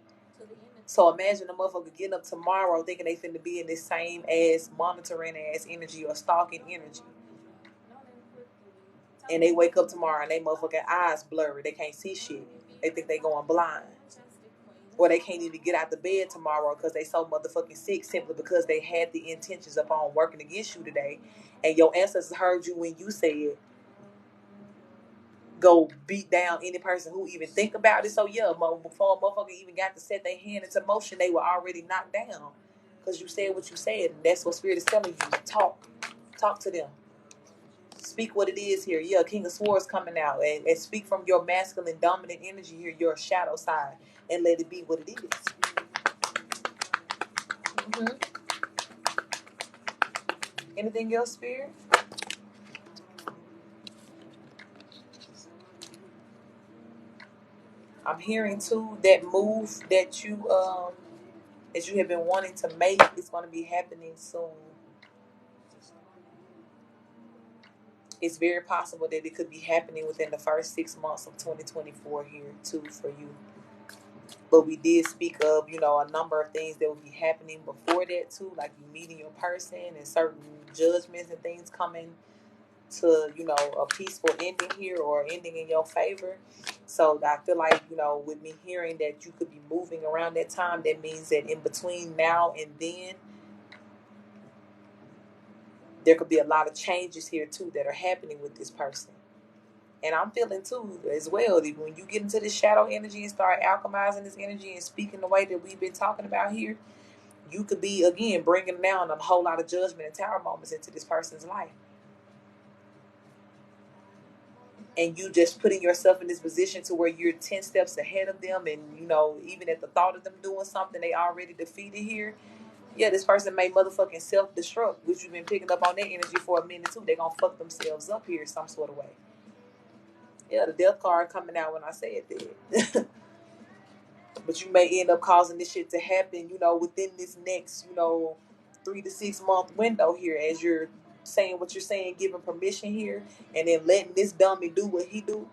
So imagine a motherfucker getting up tomorrow thinking they finna be in this same ass monitoring ass energy or stalking energy, and they wake up tomorrow and they motherfucking eyes blurry. They can't see shit. They think they going blind. Or they can't even get out the bed tomorrow because they so motherfucking sick simply because they had the intentions upon working against you today. And your ancestors heard you when you said, go beat down any person who even think about it. So yeah, before a motherfucker even got to set their hand into motion, they were already knocked down. Because you said what you said. And that's what Spirit is telling you. Talk to them. Speak what it is here. Yeah, King of Swords coming out. And speak from your masculine dominant energy here, your shadow side. And let it be what it is. Mm-hmm. Anything else, Spirit? I'm hearing too that move that you have been wanting to make is going to be happening soon. It's very possible that it could be happening within the first 6 months of 2024 here too for you. But we did speak of, a number of things that will be happening before that too, like you meeting your person and certain judgments and things coming to, a peaceful ending here or ending in your favor. So I feel like, with me hearing that you could be moving around that time, that means that in between now and then, there could be a lot of changes here too that are happening with this person. And I'm feeling too as well that when you get into this shadow energy and start alchemizing this energy and speaking the way that we've been talking about here, you could be, again, bringing down a whole lot of judgment and tower moments into this person's life. And you just putting yourself in this position to where you're 10 steps ahead of them. And, even at the thought of them doing something they already defeated here, yeah, this person may motherfucking self-destruct, which you've been picking up on their energy for a minute too. They're going to fuck themselves up here some sort of way. Yeah, the death card coming out when I said that. But you may end up causing this shit to happen, within this next, 3 to 6 month window here, as you're saying what you're saying, giving permission here, and then letting this dummy do what he do.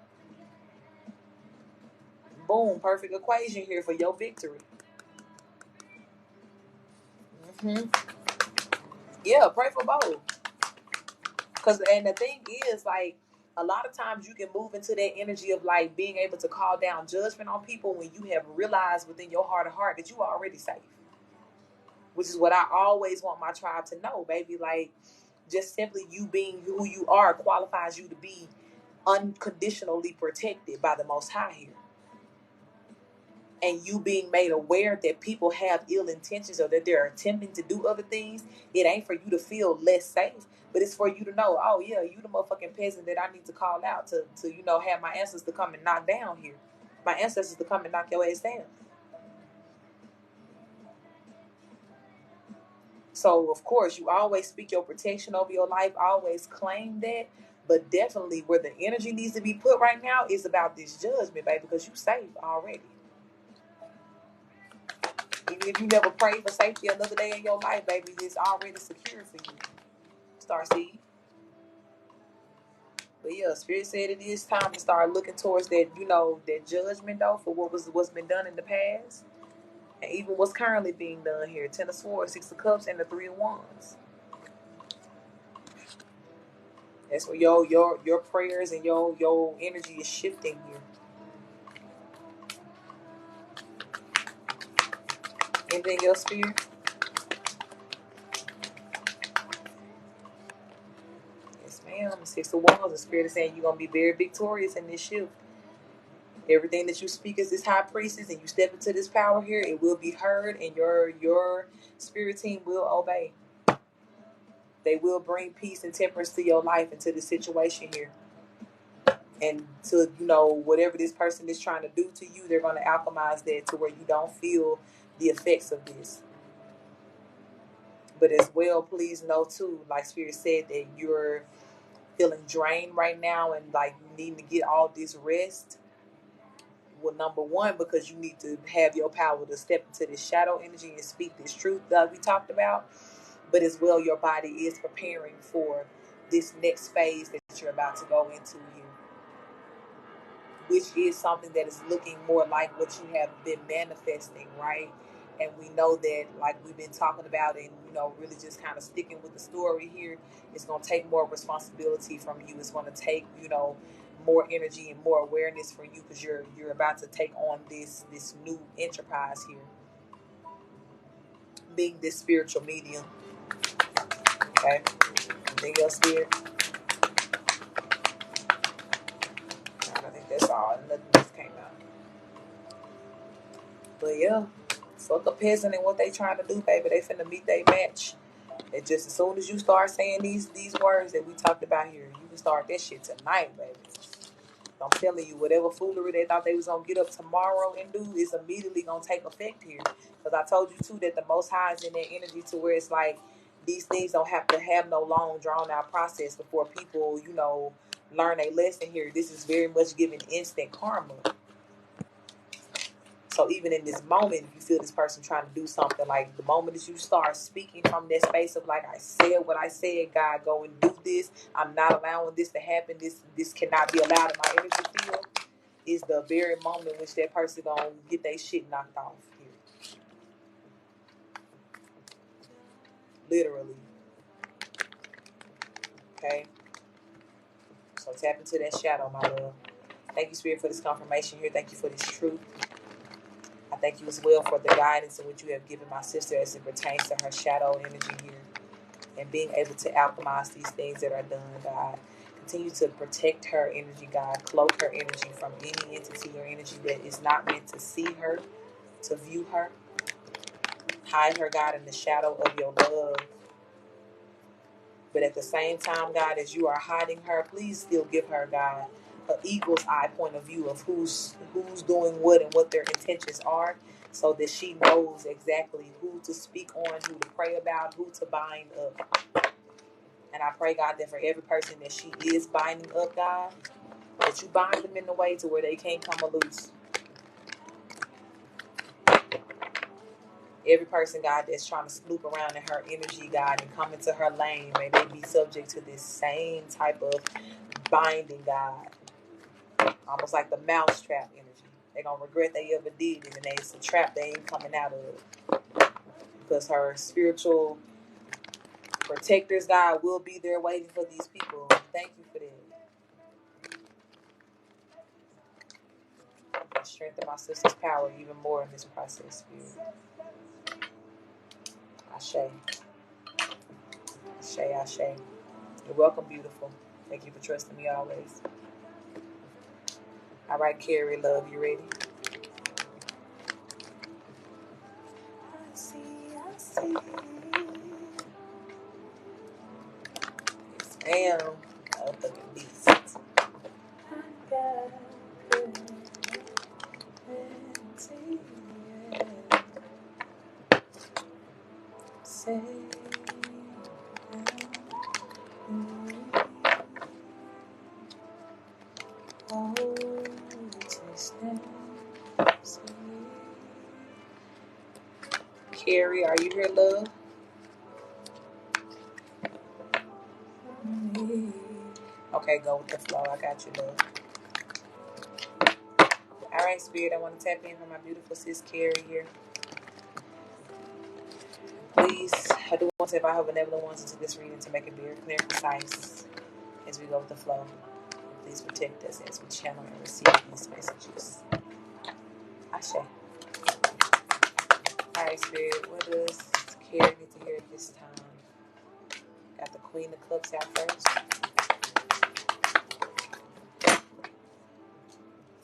Boom, perfect equation here for your victory. Mm-hmm. Yeah, pray for both. And the thing is, like, a lot of times you can move into that energy of like being able to call down judgment on people when you have realized within your heart of heart that you are already safe. Which is what I always want my tribe to know, baby. Like, just simply you being who you are qualifies you to be unconditionally protected by the Most High here. And you being made aware that people have ill intentions or that they're attempting to do other things, it ain't for you to feel less safe, but it's for you to know, oh yeah, you the motherfucking peasant that I need to call out to have my ancestors to come and knock down here. My ancestors to come and knock your ass down. So, of course, you always speak your protection over your life, always claim that. But definitely where the energy needs to be put right now is about this judgment, baby, because you safe already. Even if you never prayed for safety another day in your life, baby, it's already secure for you. Starseed. But yeah, Spirit said it is time to start looking towards that, that judgment, though, for what's been done in the past. And even what's currently being done here. 10 of Swords, 6 of Cups, and the 3 of Wands. That's where your prayers and your energy is shifting here. Anything else, Spirit? Yes, ma'am. 6 of Wands. The Spirit is saying you're going to be very victorious in this shift. Everything that you speak as this high priestess and you step into this power here, it will be heard and your spirit team will obey. They will bring peace and temperance to your life and to the situation here. And to, whatever this person is trying to do to you, they're going to alchemize that to where you don't feel the effects of this. But as well, please know too, like Spirit said, that you're feeling drained right now and like you need to get all this rest. Well, number one, because you need to have your power to step into this shadow energy and speak this truth that we talked about. But as well, your body is preparing for this next phase that you're about to go into here, which is something that is looking more like what you have been manifesting, right? And we know that, like we've been talking about, and really just kind of sticking with the story here, it's going to take more responsibility from you. It's going to take more energy and more awareness for you, because you're about to take on this new enterprise here, being this spiritual medium. Okay, anything else here? I think that's all. Nothing just came out. But yeah, fuck a peasant and what they trying to do, baby. They finna meet their match. And just as soon as you start saying these words that we talked about here, you can start that shit tonight, baby. I'm telling you, whatever foolery they thought they was gonna get up tomorrow and do is immediately gonna take effect here. Because I told you too that the Most High is in that energy to where it's like these things don't have to have no long drawn out process before people, learn a lesson here. This is very much giving instant karma. So even in this moment, if you feel this person trying to do something, like the moment that you start speaking from that space of like, I said what I said, God, go and do this. I'm not allowing this to happen. This cannot be allowed in my energy field. Is the very moment in which that person gonna get their shit knocked off here. Literally. Okay. So tap into that shadow, my love. Thank you, Spirit, for this confirmation here. Thank you for this truth. I thank you as well for the guidance in which you have given my sister as it pertains to her shadow energy here and being able to alchemize these things that are done, God. Continue to protect her energy, God. Cloak her energy from any entity or energy that is not meant to see her, to view her. Hide her, God, in the shadow of your love. But at the same time, God, as you are hiding her, please still give her, God, an eagle's eye point of view of who's doing what and what their intentions are, so that she knows exactly who to speak on, who to pray about, who to bind up. And I pray, God, that for every person that she is binding up, God, that you bind them in the way to where they can't come loose. Every person, God, that's trying to snoop around in her energy, God, and come into her lane, may they be subject to this same type of binding, God. Almost like the mousetrap energy. They're going to regret they ever did it, and it's a trap they ain't coming out of. Because her spiritual protectors, God, will be there waiting for these people. Thank you for that. Strengthen my sister's power even more in this process, Spirit. Ashe. Ashe, Ashe. You're welcome, beautiful. Thank you for trusting me always. All right, Carrie, love, you ready? I see. Yes, ma'am. Oh, fucking beast. I got say Carrie, are you here, love? Okay, go with the flow. I got you, love. All right, Spirit, I want to tap in for my beautiful sis Carrie here. Please, I do want to invite her benevolent ones into this reading to make it very clear and concise as we go with the flow. Please protect us as we channel and receive these messages. Ashe. All right, Spirit, what does Carrie need to hear at this time? Got the Queen of Cups out first.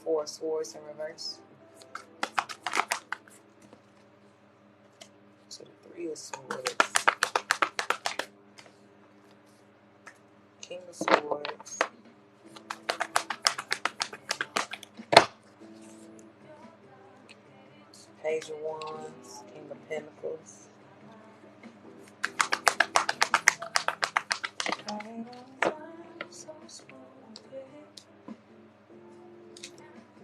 Four of Swords in reverse. So the Three of Swords. King of Swords. Page of Wands. King of Pentacles.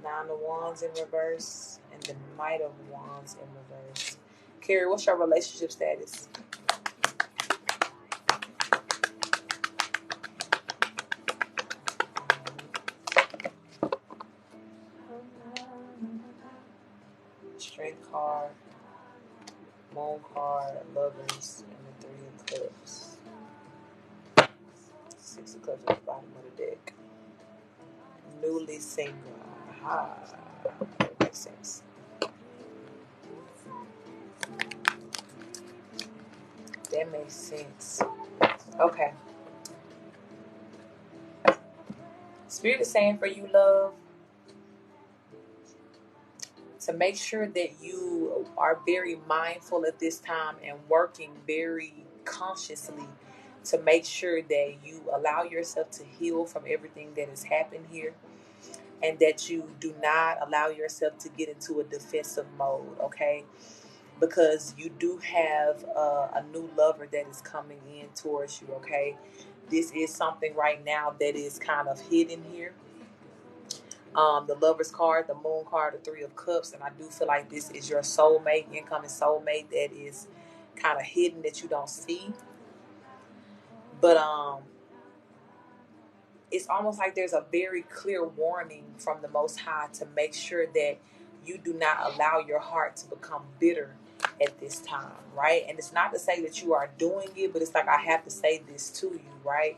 Nine of Wands in reverse. And the Knight of Wands in reverse. Carrie, what's your relationship status? Strength card, Moon card, Lovers, and the Three of Cups. Six of Cups at the bottom of the deck. Newly single. Aha. That makes sense. That makes sense. Okay. Spirit is saying for you, love, to make sure that you are very mindful at this time and working very consciously to make sure that you allow yourself to heal from everything that has happened here, and that you do not allow yourself to get into a defensive mode, okay? Because you do have a new lover that is coming in towards you, okay? This is something right now that is kind of hidden here. The Lover's card, the Moon card, the Three of Cups, and I do feel like this is your soulmate, incoming soulmate that is kind of hidden that you don't see. But it's almost like there's a very clear warning from the Most High to make sure that you do not allow your heart to become bitter at this time, right? And it's not to say that you are doing it, but it's like I have to say this to you, right?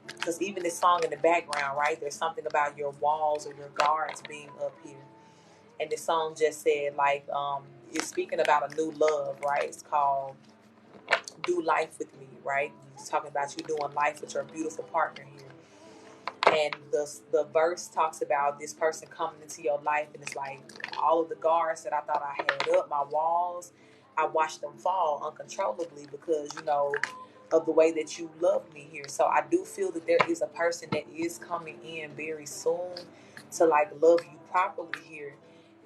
Because even this song in the background, right, there's something about your walls or your guards being up here. And the song just said, like, it's speaking about a new love, right? It's called Do Life With Me, right? It's talking about you doing life with your beautiful partner here. And the verse talks about this person coming into your life, and it's like all of the guards that I thought I had up, my walls, I watched them fall uncontrollably because, you know, of the way that you love me here. So I do feel that there is a person that is coming in very soon to like love you properly here.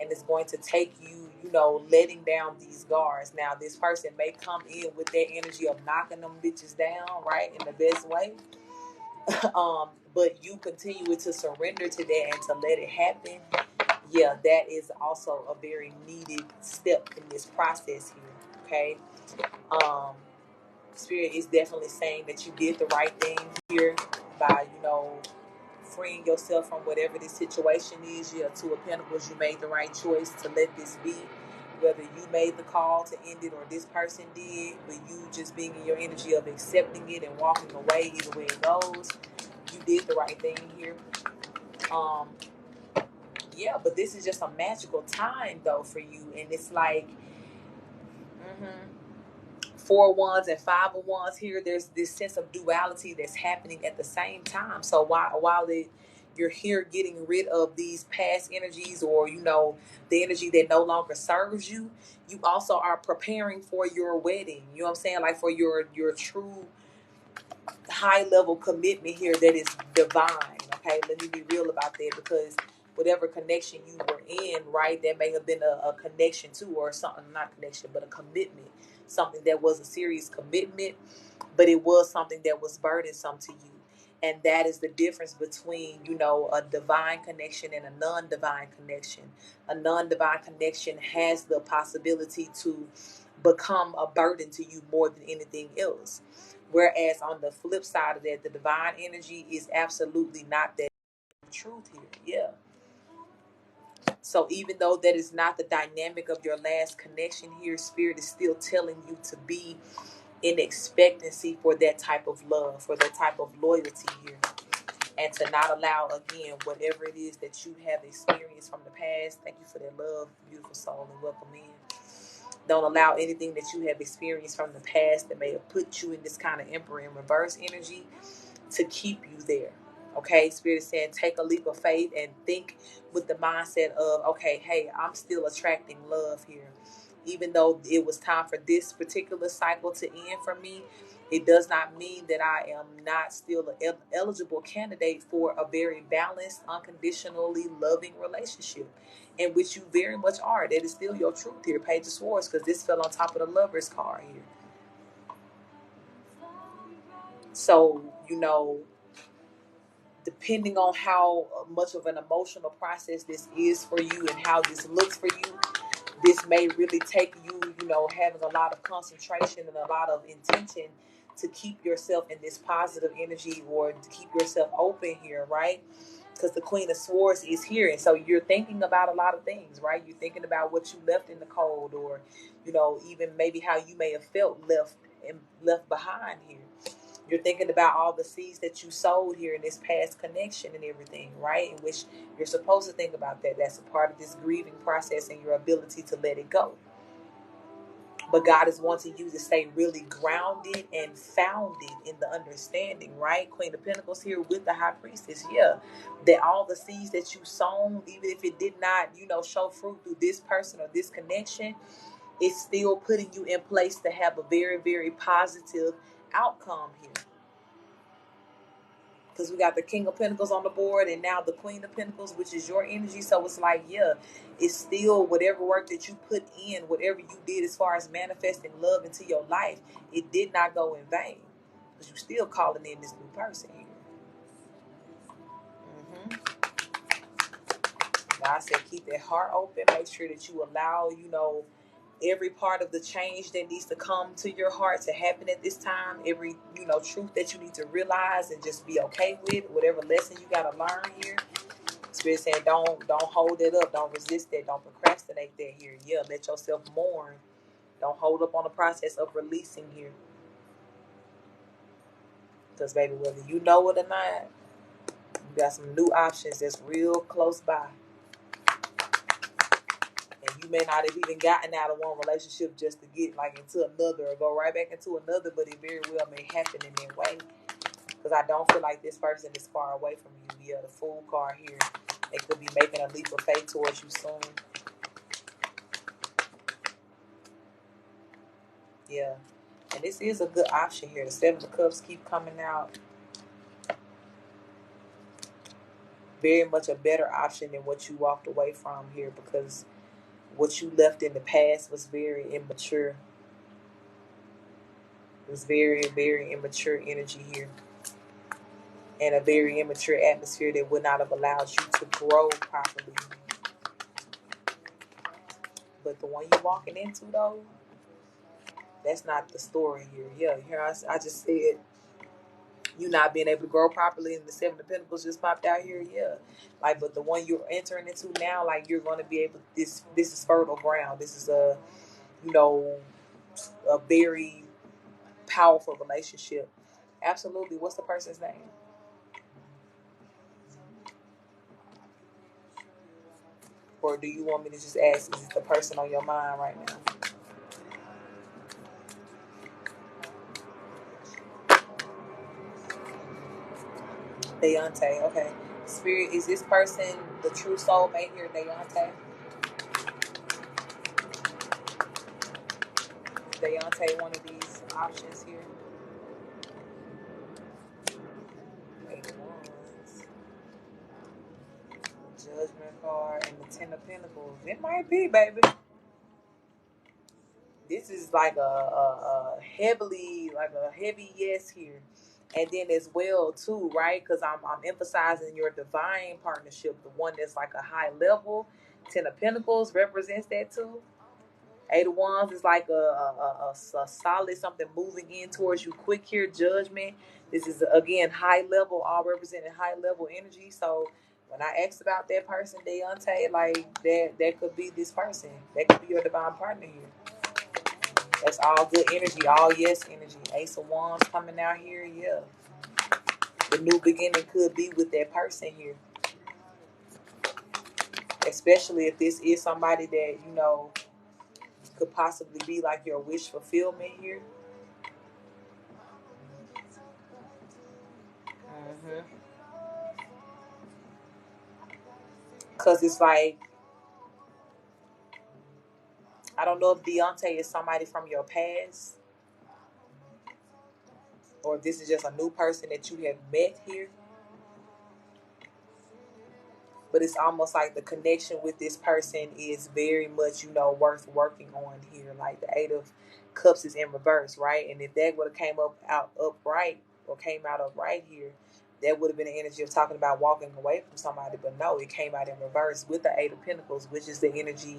And it's going to take you, you know, letting down these guards. Now, this person may come in with that energy of knocking them bitches down, right, in the best way. But you continue to surrender to that and to let it happen. Yeah, that is also a very needed step in this process here. Okay. Spirit is definitely saying that you did the right thing here by, you know, freeing yourself from whatever this situation is. Yeah, Two of Pentacles, you made the right choice to let this be. whether you made the call to end it or this person did, but you just being in your energy of accepting it and walking away, either way it goes, you did the right thing here. Yeah, but this is just a magical time though for you, and it's like, 4 wands and 5 of wands here. There's this sense of duality that's happening at the same time. So while you're here getting rid of these past energies, or the energy that no longer serves you, you also are preparing for your wedding. You know what I'm saying? Like for your true high level commitment here that is divine. Okay, let me be real about that, because whatever connection you were in, right, that may have been a connection to, or something, not connection, but a commitment, something that was a serious commitment, but it was something that was burdensome to you. And that is the difference between, a divine connection and a non-divine connection. A non-divine connection has the possibility to become a burden to you more than anything else. Whereas on the flip side of that, the divine energy is absolutely not that truth here. Yeah. So even though that is not the dynamic of your last connection here, Spirit is still telling you to be in expectancy for that type of love, for that type of loyalty here. And to not allow, again, whatever it is that you have experienced from the past. Thank you for that love, beautiful soul, and welcome in. Don't allow anything that you have experienced from the past that may have put you in this kind of Emperor in reverse energy to keep you there. Okay, Spirit is saying take a leap of faith and think with the mindset of, okay, hey, I'm still attracting love here. Even though it was time for this particular cycle to end for me, it does not mean that I am not still an eligible candidate for a very balanced, unconditionally loving relationship, in which you very much are. That is still your truth here, Page of Swords, because this fell on top of the Lover's card here. So, depending on how much of an emotional process this is for you and how this looks for you, this may really take you, having a lot of concentration and a lot of intention to keep yourself in this positive energy, or to keep yourself open here, right? Because the Queen of Swords is here. And so you're thinking about a lot of things, right? You're thinking about what you left in the cold, or, even maybe how you may have felt left behind here. You're thinking about all the seeds that you sowed here in this past connection and everything, right? In which you're supposed to think about that. That's a part of this grieving process and your ability to let it go. But God is wanting you to stay really grounded and founded in the understanding, right? Queen of Pentacles here with the High Priestess. Yeah. That all the seeds that you sown, even if it did not, show fruit through this person or this connection, it's still putting you in place to have a very, very positive outcome here. Because we got the King of Pentacles on the board, and now the Queen of Pentacles, which is your energy. So it's like, yeah, it's still whatever work that you put in, whatever you did as far as manifesting love into your life, it did not go in vain. Because you're still calling in this new person here. God said, keep that heart open. Make sure that you allow, every part of the change that needs to come to your heart to happen at this time. Every, truth that you need to realize and just be okay with. Whatever lesson you got to learn here. Spirit saying, don't hold it up. Don't resist that. Don't procrastinate that here. Yeah, let yourself mourn. Don't hold up on the process of releasing here. Because, baby, whether you know it or not, you got some new options that's real close by. And you may not have even gotten out of one relationship just to get into another or go right back into another, but it very well may happen in that way. Because I don't feel like this person is far away from you. Yeah, the Fool card here. They could be making a leap of faith towards you soon. Yeah. And this is a good option here. The Seven of Cups keep coming out. Very much a better option than what you walked away from here, because what you left in the past was very immature. It was very, very immature energy here. And a very immature atmosphere that would not have allowed you to grow properly. But the one you're walking into, though, that's not the story here. Yeah, here I just said You not being able to grow properly, and the Seven of Pentacles just popped out here. Yeah, like, but the one you're entering into now, like, you're going to be able. This is fertile ground. This is a, you know, a very powerful relationship. Absolutely. What's the person's name? Or do you want me to just ask, is it the person on your mind right now? Deontay, okay. Spirit, is this person the true soulmate here, Deontay? Deontay, one of these options here? Eight of Wands, Judgment card, and the Ten of Pentacles. It might be, baby. This is like a heavily, like a heavy yes here. And then as well too, right? Because I'm emphasizing your divine partnership, the one that's like a high level. Ten of Pentacles represents that too. Eight of Wands is like a solid something moving in towards you quick here. Judgment. This is again high level, all representing high level energy. So when I asked about that person, Deontay, like that could be this person. That could be your divine partner here. That's all good energy, all yes energy. Ace of Wands coming out here, yeah. The new beginning could be with that person here. Especially if this is somebody that, you know, could possibly be like your wish fulfillment here. Mm-hmm. Because it's like, I don't know if Deontay is somebody from your past, or if this is just a new person that you have met here. But it's almost like the connection with this person is very much, you know, worth working on here. Like the Eight of Cups is in reverse, right? And if that would have came up out upright or came out upright here, that would have been the energy of talking about walking away from somebody. But no, it came out in reverse with the Eight of Pentacles, which is the energy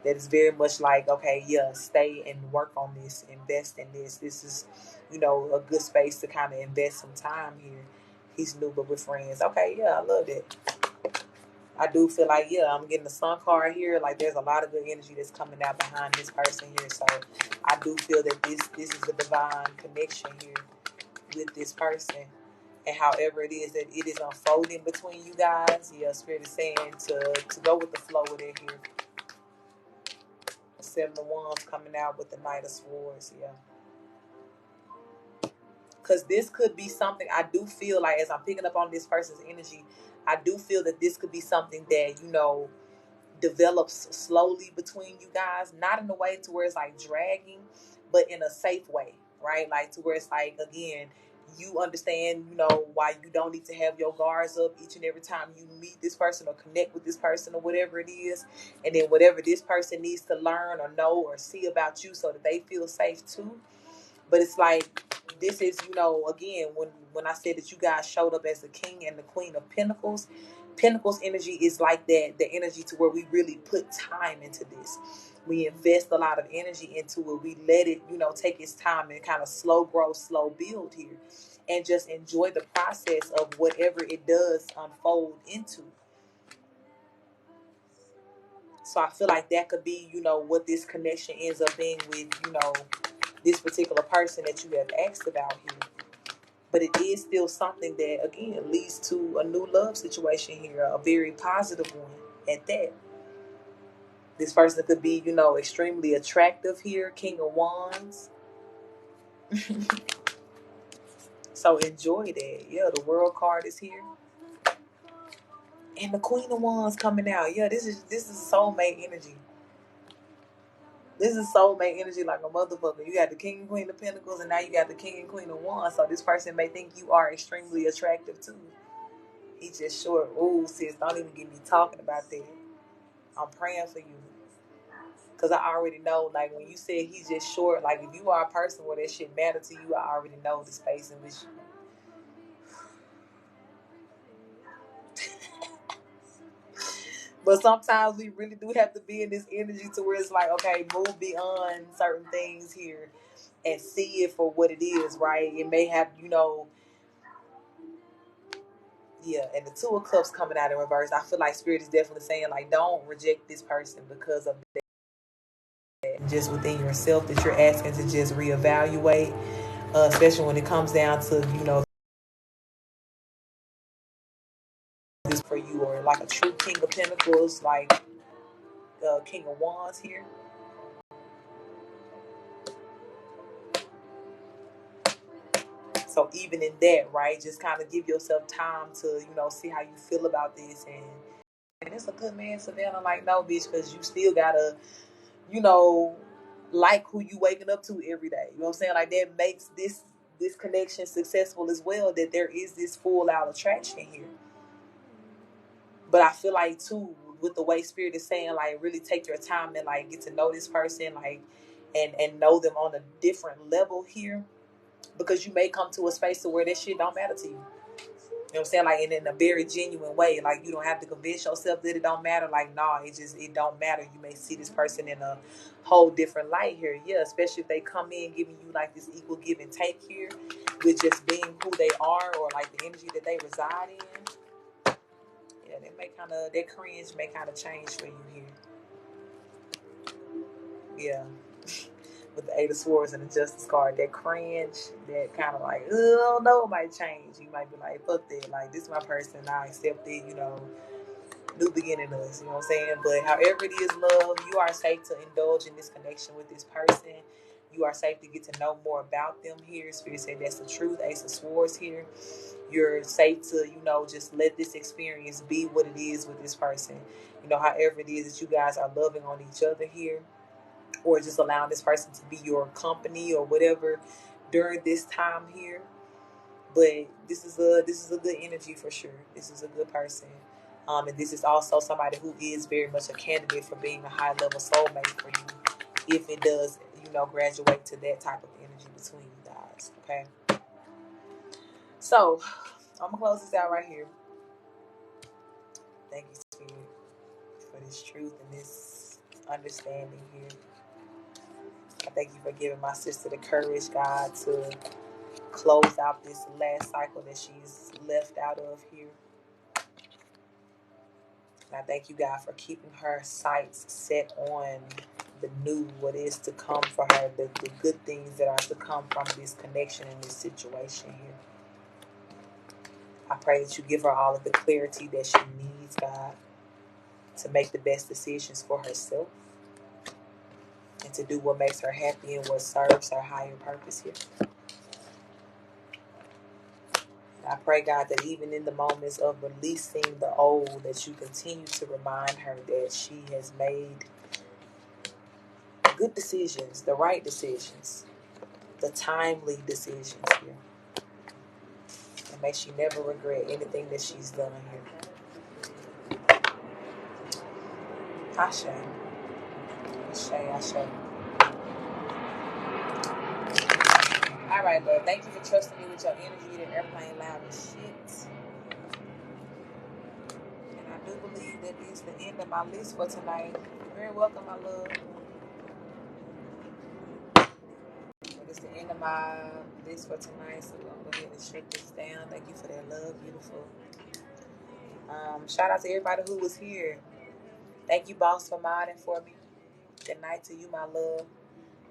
that is very much like, okay, yeah, stay and work on this, invest in this. This is, you know, a good space to kind of invest some time here. He's new but with friends. Okay, yeah, I love it. I do feel like, yeah, I'm getting the Sun card here. Like, there's a lot of good energy that's coming out behind this person here. So I do feel that this is a divine connection here with this person. And however it is that it is unfolding between you guys, yeah, Spirit is saying to go with the flow with it here. Seven of Wands coming out with the Knight of Swords, yeah. Because this could be something, I do feel like, as I'm picking up on this person's energy, I do feel that this could be something that, you know, develops slowly between you guys, not in a way to where it's like dragging, but in a safe way, right? Like to where it's like, again, you understand, you know, why you don't need to have your guards up each and every time you meet this person or connect with this person or whatever it is. And then whatever this person needs to learn or know or see about you so that they feel safe too. But it's like, this is, you know, again, when I said that you guys showed up as the King and the Queen of Pentacles, Pentacles energy is like that, the energy to where we really put time into this. We invest a lot of energy into it. We let it, you know, take its time and kind of slow grow, slow build here. And just enjoy the process of whatever it does unfold into. So I feel like that could be, you know, what this connection ends up being with, you know, this particular person that you have asked about here. But it is still something that, again, leads to a new love situation here, a very positive one at that. This person could be, you know, extremely attractive here, King of Wands. So enjoy that. Yeah, the World card is here. And the Queen of Wands coming out. Yeah, this is soulmate energy. This is soulmate energy like a motherfucker. You got the King and Queen of Pentacles, and now you got the King and Queen of Wands. So this person may think you are extremely attractive too. He just short. Ooh, sis, don't even get me talking about that. I'm praying for you. Because I already know, like, when you said he's just short, like, if you are a person where that shit matter to you, I already know the space in which But sometimes we really do have to be in this energy to where it's like, okay, move beyond certain things here and see it for what it is, right? It may have, you know, Yeah, and the Two of Cups coming out in reverse. I feel like Spirit is definitely saying, like, don't reject this person because of that. Just within yourself that you're asking to just reevaluate, especially when it comes down to, this for you, or like a true King of Pentacles, like King of Wands here. So even in that, right, just kind of give yourself time to, see how you feel about this. And it's a good man, Savannah. Like, no, bitch, because you still gotta, you know, like who you waking up to every day. You know what I'm saying? Like, that makes this connection successful as well, that there is this full out attraction here. But I feel like too, with the way Spirit is saying, like, really take your time and like get to know this person, like, and know them on a different level here, because you may come to a space to where that shit don't matter to you. You know what I'm saying? Like, and in a very genuine way. Like, you don't have to convince yourself that it don't matter. Like, nah, it don't matter. You may see this person in a whole different light here. Yeah, especially if they come in giving you like this equal give and take here, with just being who they are, or like the energy that they reside in. Yeah, that cringe may kind of change for you here. Yeah. With the Eight of Swords and the Justice card, that cringe, that kind of like, oh no, it might change. You might be like, fuck that, like, this is my person, I accept it, new beginning us, you know what I'm saying? But however it is, love, you are safe to indulge in this connection with this person. You are safe to get to know more about them here. Spirit said that's the truth. Ace of Swords here. You're safe to, just let this experience be what it is with this person. However it is that you guys are loving on each other here, or just allowing this person to be your company or whatever during this time here. But this is a good energy for sure. This is a good person. And this is also somebody who is very much a candidate for being a high level soulmate for you, if it does, graduate to that type of energy between you guys. Okay. So I'm gonna close this out right here. Thank you, Spirit, for this truth and this understanding here. I thank you for giving my sister the courage, God, to close out this last cycle that she's left out of here. And I thank you, God, for keeping her sights set on the new, what is to come for her, the good things that are to come from this connection and this situation here. I pray that you give her all of the clarity that she needs, God, to make the best decisions for herself and to do what makes her happy and what serves her higher purpose here. I pray, God, that even in the moments of releasing the old, that you continue to remind her that she has made good decisions, the right decisions, the timely decisions here. And may she never regret anything that she's done here. Ashe. Ashe, Ashe. All right, love. Thank you for trusting me with your energy. The airplane loud as shit. And I do believe that is the end of my list for tonight. You're very welcome, my love. It's the end of my list for tonight, so I'm going to go ahead and shut this down. Thank you for that love. Beautiful. Shout out to everybody who was here. Thank you, boss, for modding for me. Good night to you, my love.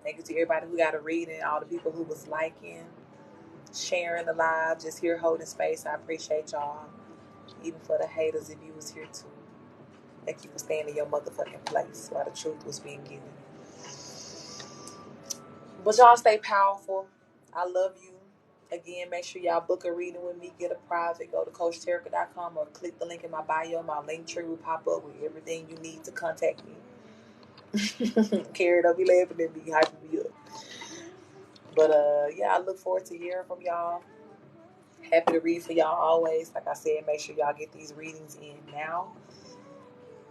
Thank you to everybody who got a reading, all the people who was liking, sharing the live, just here holding space. I appreciate y'all. Even for the haters, if you was here too. Thank you for staying in your motherfucking place while the truth was being given. But y'all stay powerful. I love you. Again, make sure y'all book a reading with me. Get a private. Go to CoachTerica.com or click the link in my bio. My link tree will pop up with everything you need to contact me. Carrie, don't be laughing at me, hyping me up. But yeah, I look forward to hearing from y'all. Happy to read for y'all always. Like I said, make sure y'all get these readings in now.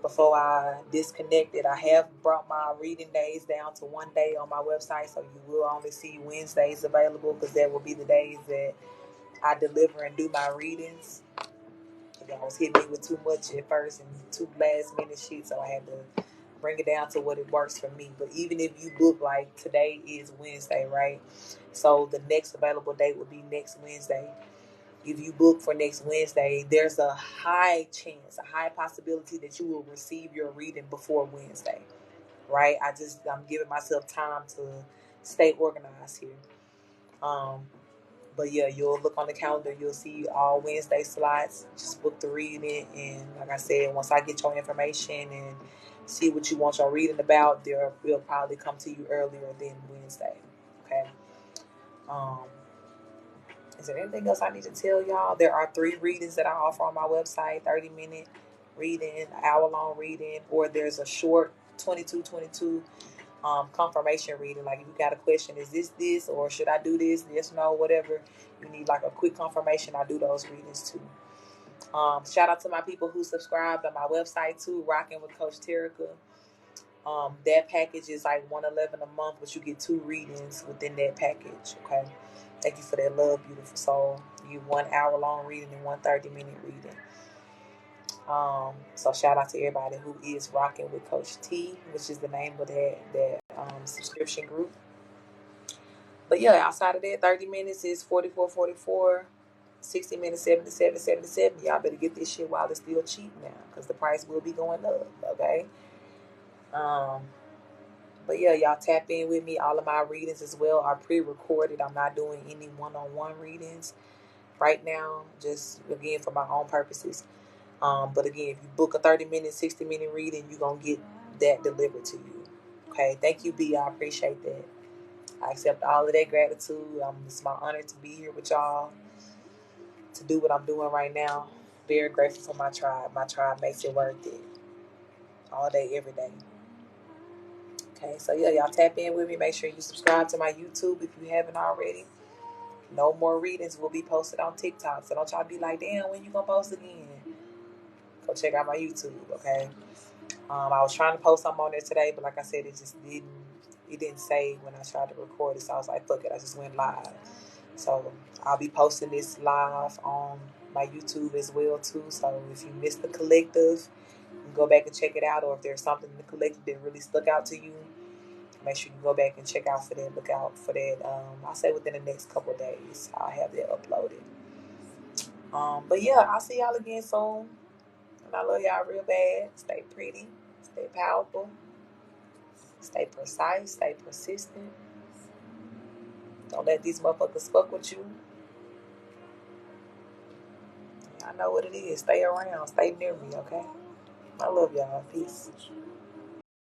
Before I disconnected, I have brought my reading days down to one day on my website, so you will only see Wednesdays available, because that will be the days that I deliver and do my readings. Y'all was hitting me with too much at first and too last minute shit, so I had to bring it down to what it works for me. But even if you book, like, today is Wednesday, right? So the next available date will be next Wednesday. If you book for next Wednesday, there's a high chance, a high possibility that you will receive your reading before Wednesday, right? I'm giving myself time to stay organized here. But yeah, you'll look on the calendar, you'll see all Wednesday slots. Just book the reading, and like I said, once I get your information and see what you want your reading about, there will probably come to you earlier than Wednesday. Okay. Um, is there anything else I need to tell y'all? There are 3 readings that I offer on my website: 30-minute reading, hour-long reading, or there's a short 22 confirmation reading. Like if you got a question, is this, or should I do this? Yes, no, whatever. You need like a quick confirmation. I do those readings too. Shout out to my people who subscribed on my website too, Rocking with Coach Terica. That package is like $111 a month, but you get 2 readings within that package. Okay. Thank you for that love, beautiful soul. You 1 hour long reading and 1 30-minute reading. So shout out to everybody who is rocking with Coach T, which is the name of that subscription group. But yeah, outside of that, 30 minutes is 44.44. 60 minutes, 77.77. Y'all better get this shit while it's still cheap now, because the price will be going up. Okay. But yeah, y'all tap in with me. All of my readings as well are pre-recorded. I'm not doing any one-on-one readings right now, just again for my own purposes. But again, if you book a 30-minute, 60-minute reading, you're going to get that delivered to you. Okay. Thank you, B. I appreciate that. I accept all of that gratitude. It's my honor to be here with y'all, to do what I'm doing right now. Very grateful for my tribe. My tribe makes it worth it. All day, every day. Okay, so yeah, y'all tap in with me. Make sure you subscribe to my YouTube if you haven't already. No more readings will be posted on TikTok. So don't y'all be like, damn, when you gonna post again? Go check out my YouTube, okay? I was trying to post something on there today, but like I said, it didn't say when I tried to record it. So I was like, fuck it, I just went live. So I'll be posting this live on my YouTube as well too. So if you missed the collective, you can go back and check it out. Or if there's something in the collective that really stuck out to you, make sure you go back and check out for that. Look out for that. I'll say within the next couple of days, I'll have that uploaded. But yeah, I'll see y'all again soon. And I love y'all real bad. Stay pretty. Stay powerful. Stay precise. Stay persistent. Don't let these motherfuckers fuck with you. I know what it is. Stay around. Stay near me, okay? I love y'all. Peace.